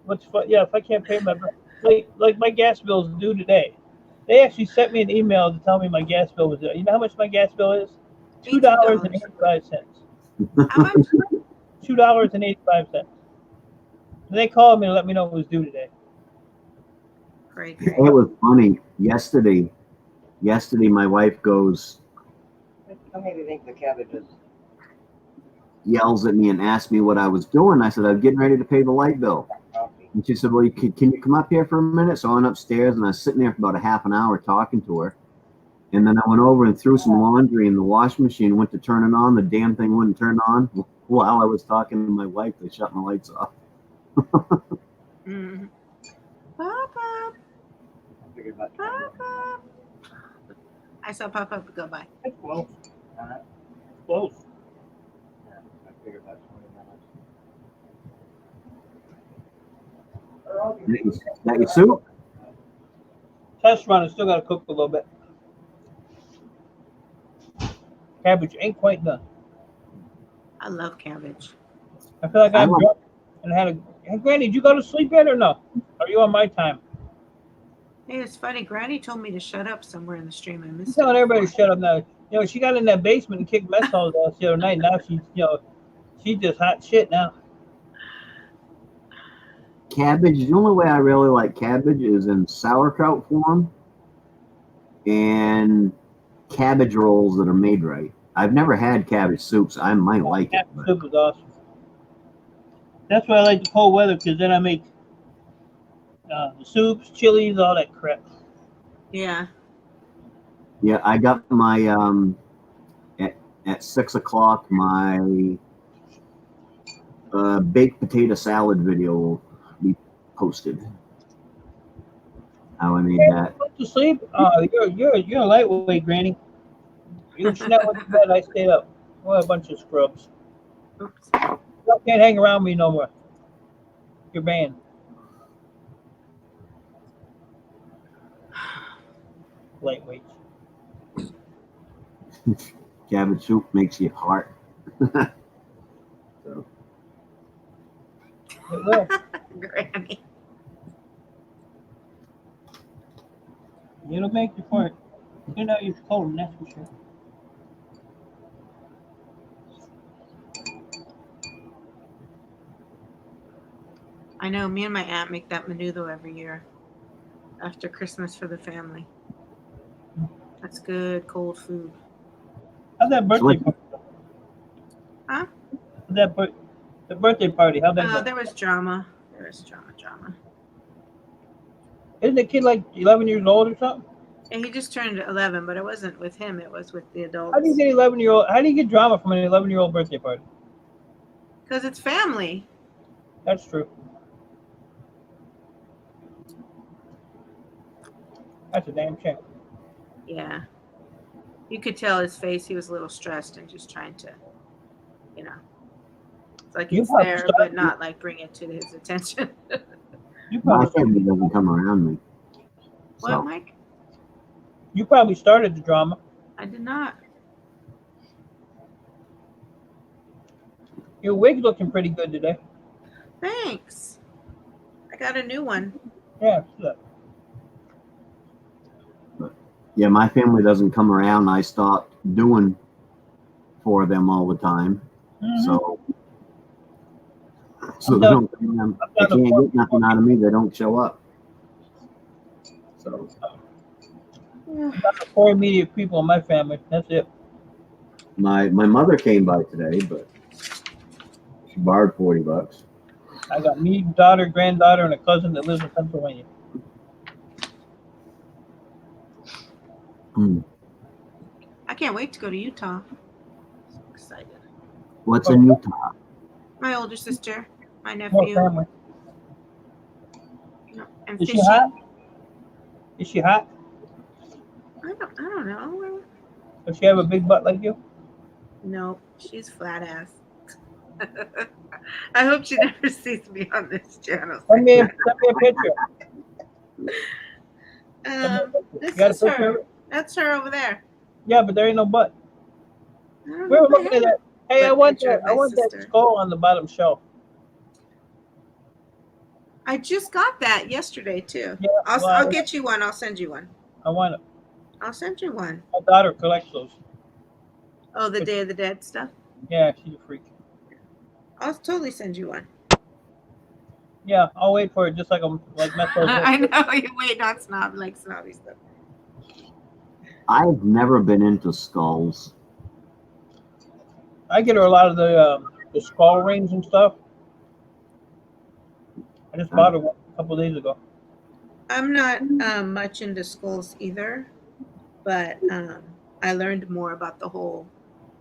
what's fun? Yeah, if I can't pay my like my gas bill is due today. They actually sent me an email to tell me my gas bill was due. You know how much my gas bill is? $2.85. How much? $2.85. They called me to let me know it was due today. Great. It was funny. Yesterday, my wife goes, How many do you think the cabbage is? yells at me and asks me what I was doing. I said, I was getting ready to pay the light bill. Coffee. And she said, well, can you come up here for a minute? So I went upstairs and I was sitting there for about a half an hour talking to her. And then I went over and threw some laundry in the washing machine, went to turn it on. The damn thing wouldn't turn on. While I was talking to my wife, they shut my lights off. Mm. Pop up, I figured about 20 pop up. I saw pop up go by. Close. minutes. Close. Yeah, I figured about 20 minutes. That your soup? Test run. I still got to cook a little bit. Cabbage ain't quite done. I love cabbage. I feel like I I'm like- drunk and had a. Hey, Granny, did you go to sleep yet or no? Are you on my time? Hey, it's funny. Granny told me to shut up somewhere in the stream. I I'm missed telling it everybody to before. shut up now. She got in that basement and kicked mess halls ass the other night. Now she's just hot shit now. Cabbage, the only way I really like cabbage is in sauerkraut form and cabbage rolls that are made right. I've never had cabbage soup, so I might like it. Cabbage soup is awesome. That's why I like the cold weather, because then I make the soups, chilies, all that crap. Yeah. Yeah, I got my at 6 o'clock my baked potato salad video will be posted. How I made that. Went to sleep? You're a lightweight, Granny. You should not went to bed. I stayed up. What a bunch of scrubs. Oops. You can't hang around me no more. You're banned. Lightweight. Cabbage soup makes you heart. So, It will. Granny. It'll make you fart. You know you're cold, that's for sure. I know. Me and my aunt make that menudo every year after Christmas for the family. That's good cold food. How'd that birthday Like- party? Huh? The birthday party, how'd that Oh, go? there was drama. There was drama. Isn't the kid like 11 years old or something? And he just turned 11, but it wasn't with him. It was with the adults. How do you get 11-year-old? How do you get drama from an 11-year-old birthday party? Because it's family. That's true. That's a damn shame. Yeah. You could tell his face. He was a little stressed and just trying to, It's like You it's have there, stuff- but not like bring it to his attention. You My probably, family doesn't come around me. What, So Mike? you probably started the drama. I did not. Your wig's looking pretty good today. Thanks. I got a new one. Yeah. Look. yeah, my family doesn't come around. I stopped doing for them all the time. Mhm. So I'm they done. don't come around. I'm They done can't get nothing out of me. They don't show up. So About the 4 immediate people in my family. That's it. my mother came by today, but she borrowed $40. I got me, daughter, granddaughter, and a cousin that lives in Pennsylvania. Hmm. I can't wait to go to Utah. So excited. What's in Utah? My older sister, my More nephew, family. and Is she fishing. hot? Is she hot? I don't know. Does she have a big butt like you? No, she's flat ass. I hope she never sees me on this channel. Send me a picture. This You got a is picture of her. it? That's her over there. Yeah, but there ain't no butt. I don't We know were if I looking at have that. Hey, I butt want picture that. of I my want that sister. skull on the bottom shelf. I just got that yesterday too. Yeah, I'll well, get you one. I'll send you one. I want it. I'll send you one. My daughter collects those. Oh, the Day of the Dead stuff. Yeah, she's a freak. I'll totally send you one. Yeah, I'll wait for it just like Metro. I know you wait, not snob like snobby stuff. I've never been into skulls. I get her a lot of the skull rings and stuff. I just bought her one a couple days ago. I'm not much into skulls either, but I learned more about the whole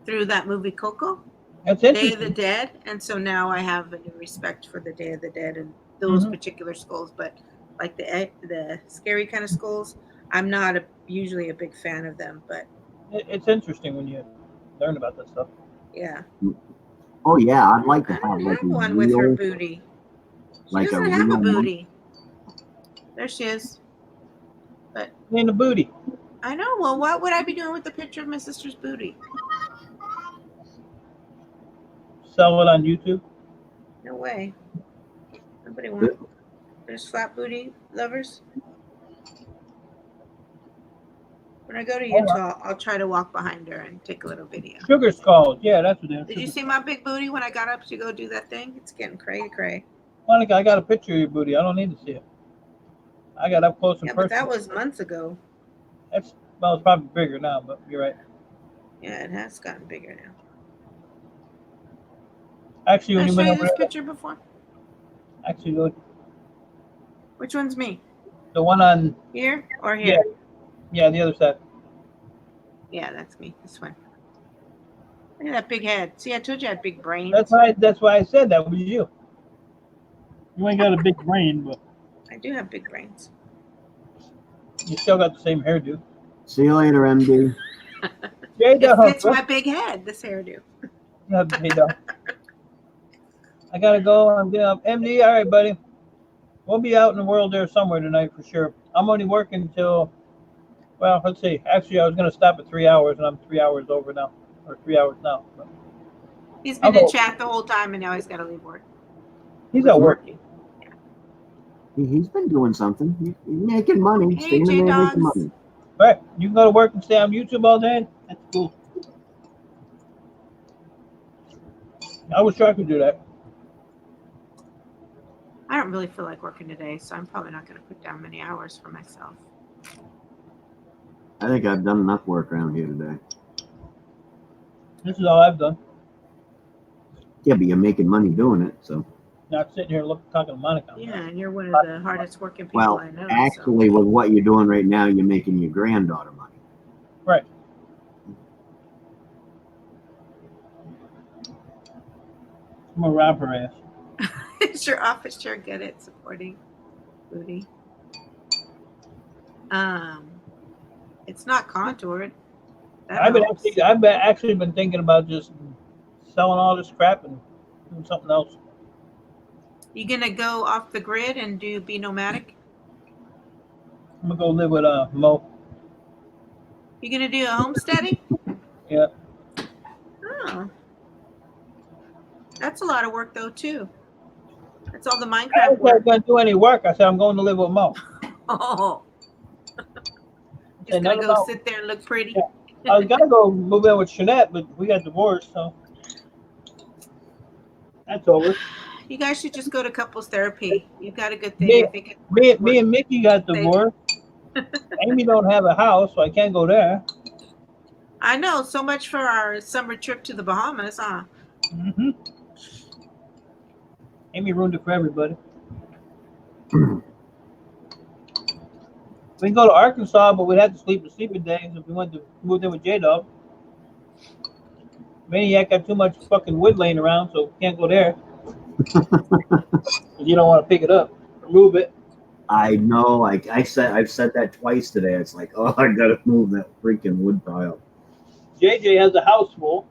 through that movie Coco, That's Day of interesting. the Dead, and so now I have a new respect for the Day of the Dead and those particular skulls. But like the scary kind of skulls, I'm not usually a big fan of them. But It's interesting when you learn about that stuff. yeah, Oh yeah, I'd like to I have don't like have a one with her real, booty. She like a doesn't have a real booty. There she is. In the booty. I know. Well, what would I be doing with the picture of my sister's booty? Sell it on YouTube. No way. Nobody wants. There's flat booty lovers. When I go to Utah, I'll try to walk behind her and take a little video. Sugar skulls. Yeah, that's what it is. Did you see my big booty when I got up to go do that thing? It's getting cray. Monica, I got a picture of your booty. I don't need to see it. I got up close and Yeah, but personal. that was months ago. It's probably bigger now, but you're right. Yeah, it has gotten bigger now. Actually, when Did you I show went you over this there, picture before? actually, Which one's me? the one on Here or here? yeah, the other side. Yeah, that's me. This one. Look at that big head. See, I told you I had big brains. That's why I said that was you. You ain't got a big brain, but I do have big brains. you still got the same hairdo. See you later, MD. It fits my big head, this hairdo. I gotta go. I'm getting up. MD, all right, buddy. We'll be out in the world there somewhere tonight for sure. I'm only working until, well, let's see. Actually, I was gonna stop at 3 hours, and I'm 3 hours over now, or 3 hours now. But He's been in chat the whole time, and now he's got to leave work. he's at work. He's been doing something. He's making money. Hey, Staying in there making J-Dogs. money. Right. You can go to work and stay on YouTube all day. That's cool. I wish I could do that. I don't really feel like working today, so I'm probably not going to put down many hours for myself. I think I've done enough work around here today. This is all I've done. Yeah, but you're making money doing it, so. Not sitting here talking to Monica. Yeah, and you're one of the hardest working people Well, I know. actually, with what you're doing right now, you're making your granddaughter money. Right. I'm gonna rob her ass. So. Is your office chair good at supporting booty? It's not contoured. That helps. I've actually been thinking about just selling all this crap and doing something else. You gonna go off the grid and be nomadic? I'm gonna go live with Mo. You gonna do a homesteading? Yeah. Oh, that's a lot of work though too. That's all the I Minecraft wasn't work. gonna do any work. I said I'm going to live with Mo. Oh, Said just gonna nothing go about- sit there and look pretty. Yeah. I was gonna go move in with Shanette, but we got divorced, so that's over. You guys should just go to couples therapy. You've got a good thing. Me- I think Me and Mickey got divorced. Amy don't have a house, so I can't go there. I know. So much for our summer trip to the Bahamas, huh? Mm-hmm. Amy ruined it for everybody. We can go to Arkansas, but we'd have to sleep in sleeping days if we went to move in with J-Dog. Maniac got too much fucking wood laying around, so can't go there. You don't want to pick it up or move it. I know. I've said that twice today. It's like, oh, I gotta move that freaking wood pile. JJ has a house full.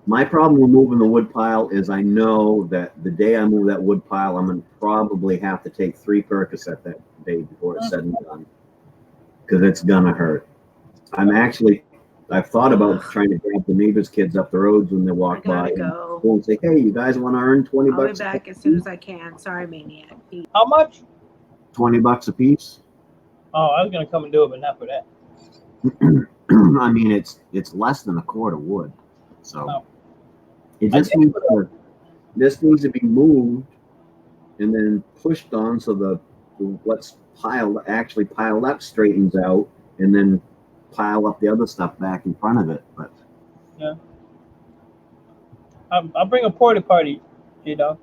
My problem with moving the wood pile is I know that the day I move that wood pile, I'm gonna probably have to take 3 Percocet that day before it's said and done, because it's gonna hurt. I've thought about trying to grab the neighbors' kids up the roads when they I walk by gotta go. and say, "Hey, you guys want to earn 20 I'll be bucks? back as soon as I can. Sorry, Maniac. How much? 20 bucks a piece." Oh, I was gonna come and do it, but not for that. I mean, it's less than a cord of wood, so Oh. it just needs to be moved and then pushed on so the what's actually piled up straightens out, and then pile up the other stuff back in front of it. But I'll bring a porta potty, J-Dog.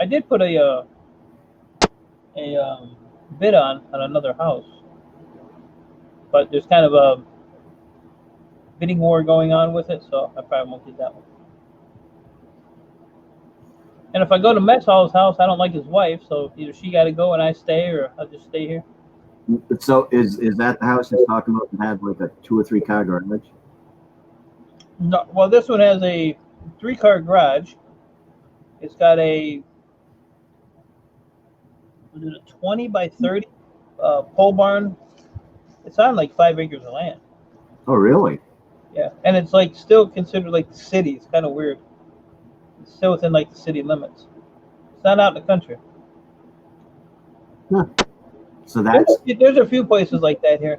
I did put a bid on another house, but there's kind of a bidding war going on with it, so I probably won't get that one. And if I go to Mess Hall's house, I don't like his wife, so either she got to go and I stay, or I'll just stay here. so is that the house you're talking about that had like a 2 or 3 car garage? No, well, this one has a 3-car garage. It's got a 20 by 30 pole barn. It's on like 5 acres of land. Oh, really? Yeah, and it's like still considered like the city. It's kind of weird. It's still within like the city limits. It's not out in the country. So There's a few places like that here.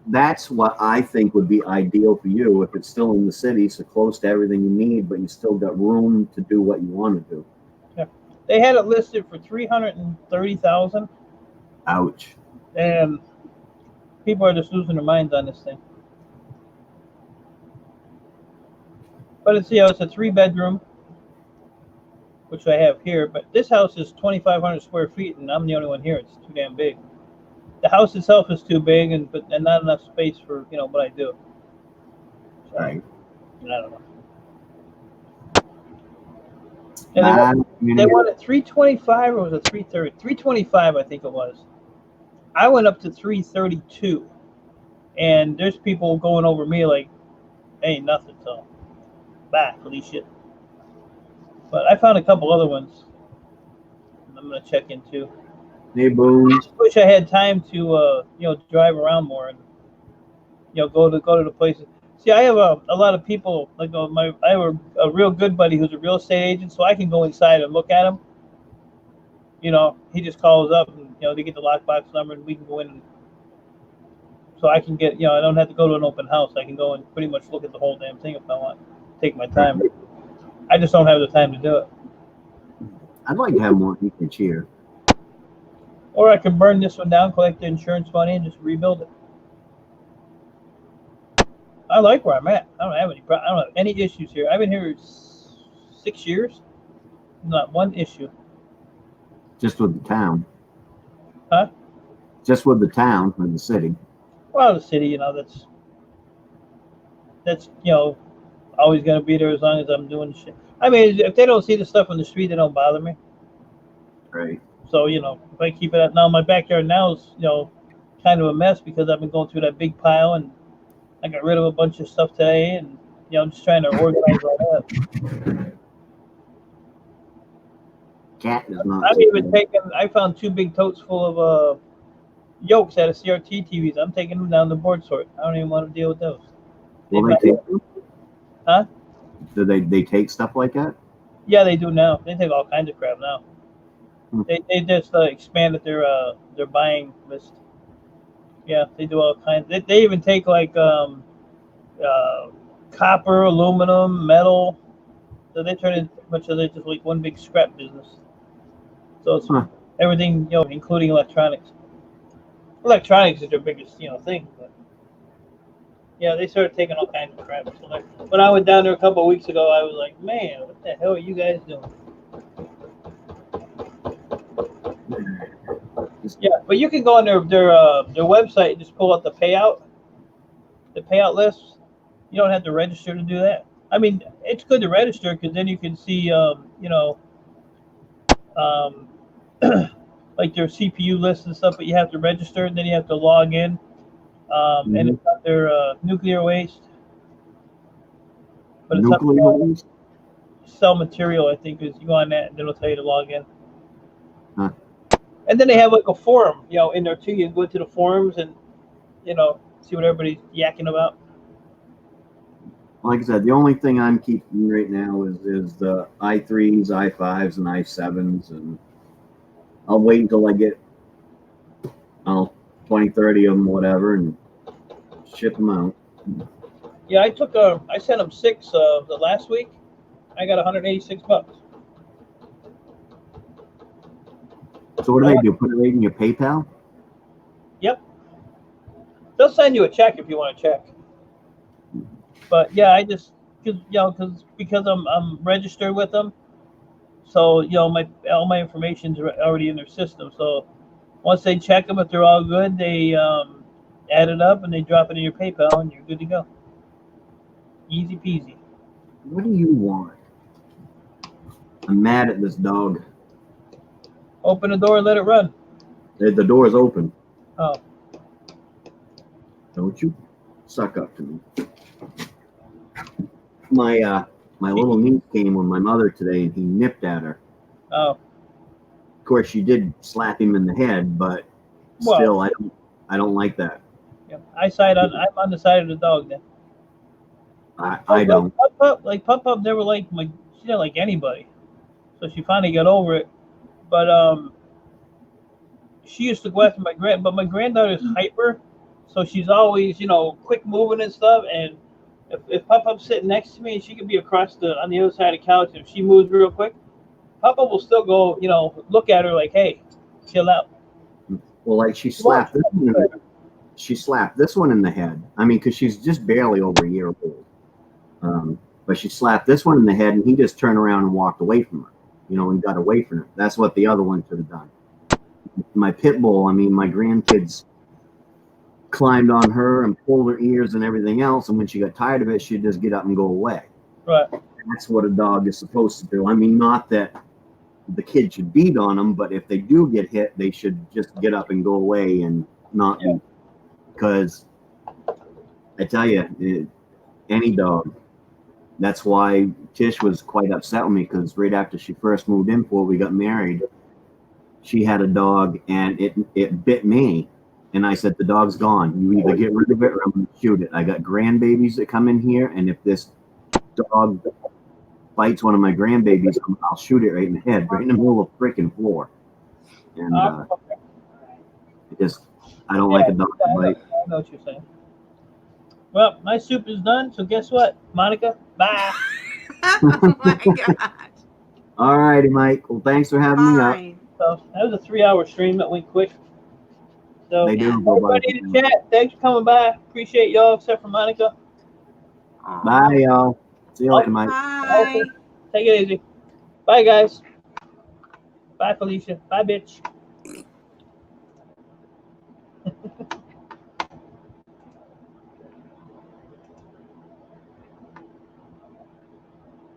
that's what I think would be ideal for you if it's still in the city, so close to everything you need, but you still got room to do what you want to do. They had it listed for $330,000, Ouch. and people are just losing their minds on this thing. But it's it's a 3-bedroom, which I have here. But this house is 2,500 square feet, and I'm the only one here. It's too damn big. The house itself is too big, and not enough space for what I do. So, Right. I don't know. And they wanted 325, or was it 330? 325, I think it was. I went up to 332, and there's people going over me like, ain't nothing, so bye, Felicia. But I found a couple other ones I'm gonna check into. Hey, Boone. Wish I had time to drive around more and go to the places. See, I have a lot of people like I have a real good buddy who's a real estate agent, so I can go inside and look at him. He just calls up and they get the lockbox number and we can go in. So I can get I don't have to go to an open house. I can go and pretty much look at the whole damn thing if I want. Take my time. I just don't have the time to do it. I'd like to have more acreage here. Or I can burn this one down, collect the insurance money, and just rebuild it. I like where I'm at. I don't have any issues here. I've been here 6 years. Not one issue. Just with the town. Huh? Just with the town and the city. Well, the city, that's always gonna be there as long as I'm doing the shit. I mean, if they don't see the stuff on the street, they don't bother me. Right. So if I keep it up now, my backyard now is kind of a mess because I've been going through that big pile, and I got rid of a bunch of stuff today, and I'm just trying to organize all that. Cat is not. I'm even taking. I found 2 big totes full of yolks out of CRT TVs. I'm taking them down the board sort. I don't even want to deal with those. Will they take them? Huh? Do they take stuff like that? Yeah, they do now. They take all kinds of crap now. Hmm. They just expanded their buying list. Yeah, they do all kinds. They even take like copper, aluminum, metal. So they turn it much of it just like one big scrap business. So it's Huh. everything, including electronics. Electronics is their biggest, thing. But yeah, they started taking all kinds of crap. So when I went down there a couple of weeks ago, I was like, man, what the hell are you guys doing? Yeah, but you can go on their website and just pull out the payout list. You don't have to register to do that. I mean, it's good to register because then you can see, like their CPU list and stuff. But you have to register and then you have to log in. And it's not their nuclear waste. But it's not Nuclear waste? sell material, I think, is you go on that and it'll tell you to log in. Huh. And then they have like a forum, in there too. You can go to the forums and, see what everybody's yakking about. Like I said, the only thing I'm keeping right now is the i3s, i5s, and i7s, and I'll wait until I get 20, 30 of them, whatever, and ship them out. Yeah, I sent them 6 the last week. I got $186. So what do they do? Put it right in your PayPal? Yep. They'll send you a check if you want to check. But yeah, I just because I'm registered with them, so all my information's already in their system. So once they check them, if they're all good, they add it up and they drop it in your PayPal, and you're good to go. Easy peasy. What do you want? I'm mad at this dog. Open the door and let it run. The door's open. Oh, Don't you suck up to me. My little niece came with my mother today, and he nipped at her. oh. Of course, she did slap him in the head, but still, I don't like that. Yeah. I'm on the side of the dog then. I don't. Pup never liked she didn't like anybody, so she finally got over it. But she used to go after but my granddaughter's hyper, so she's always quick moving and stuff. And if Pup's sitting next to me, and she could be on the other side of the couch, and if she moves real quick, Pup will still go look at her like, hey, chill out. Well, like she slapped this one in the head. I mean, because she's just barely over a year old. But she slapped this one in the head, and he just turned around and walked away from her. And got away from her. That's what the other one should have done. My pit bull, my grandkids climbed on her and pulled her ears and everything else, and when she got tired of it, she'd just get up and go away. Right. That's what a dog is supposed to do. Not that the kid should beat on them, but if they do get hit, they should just get up and go away and not be. Because I tell you, any dog. That's why Tish was quite upset with me, because right after she first moved in before we got married, she had a dog and it bit me. And I said, the dog's gone. You either get rid of it or I'm going to shoot it. I got grandbabies that come in here, and if this dog bites one of my grandbabies, I'll shoot it right in the head, right in the middle of the freaking floor. And I don't like a dog to bite. I know what you're saying. Well, my soup is done, so guess what, Monica? Bye. Oh my God. All righty, Mike. Well, thanks for having me up. Fine. So that was a 3-hour stream that went quick. So They do go by. everybody in the chat, thanks for coming by. Appreciate y'all, except for Monica. Aw. Bye, y'all. See you later, Mike. Bye. Take it easy. Bye, guys. Bye, Felicia. Bye, bitch.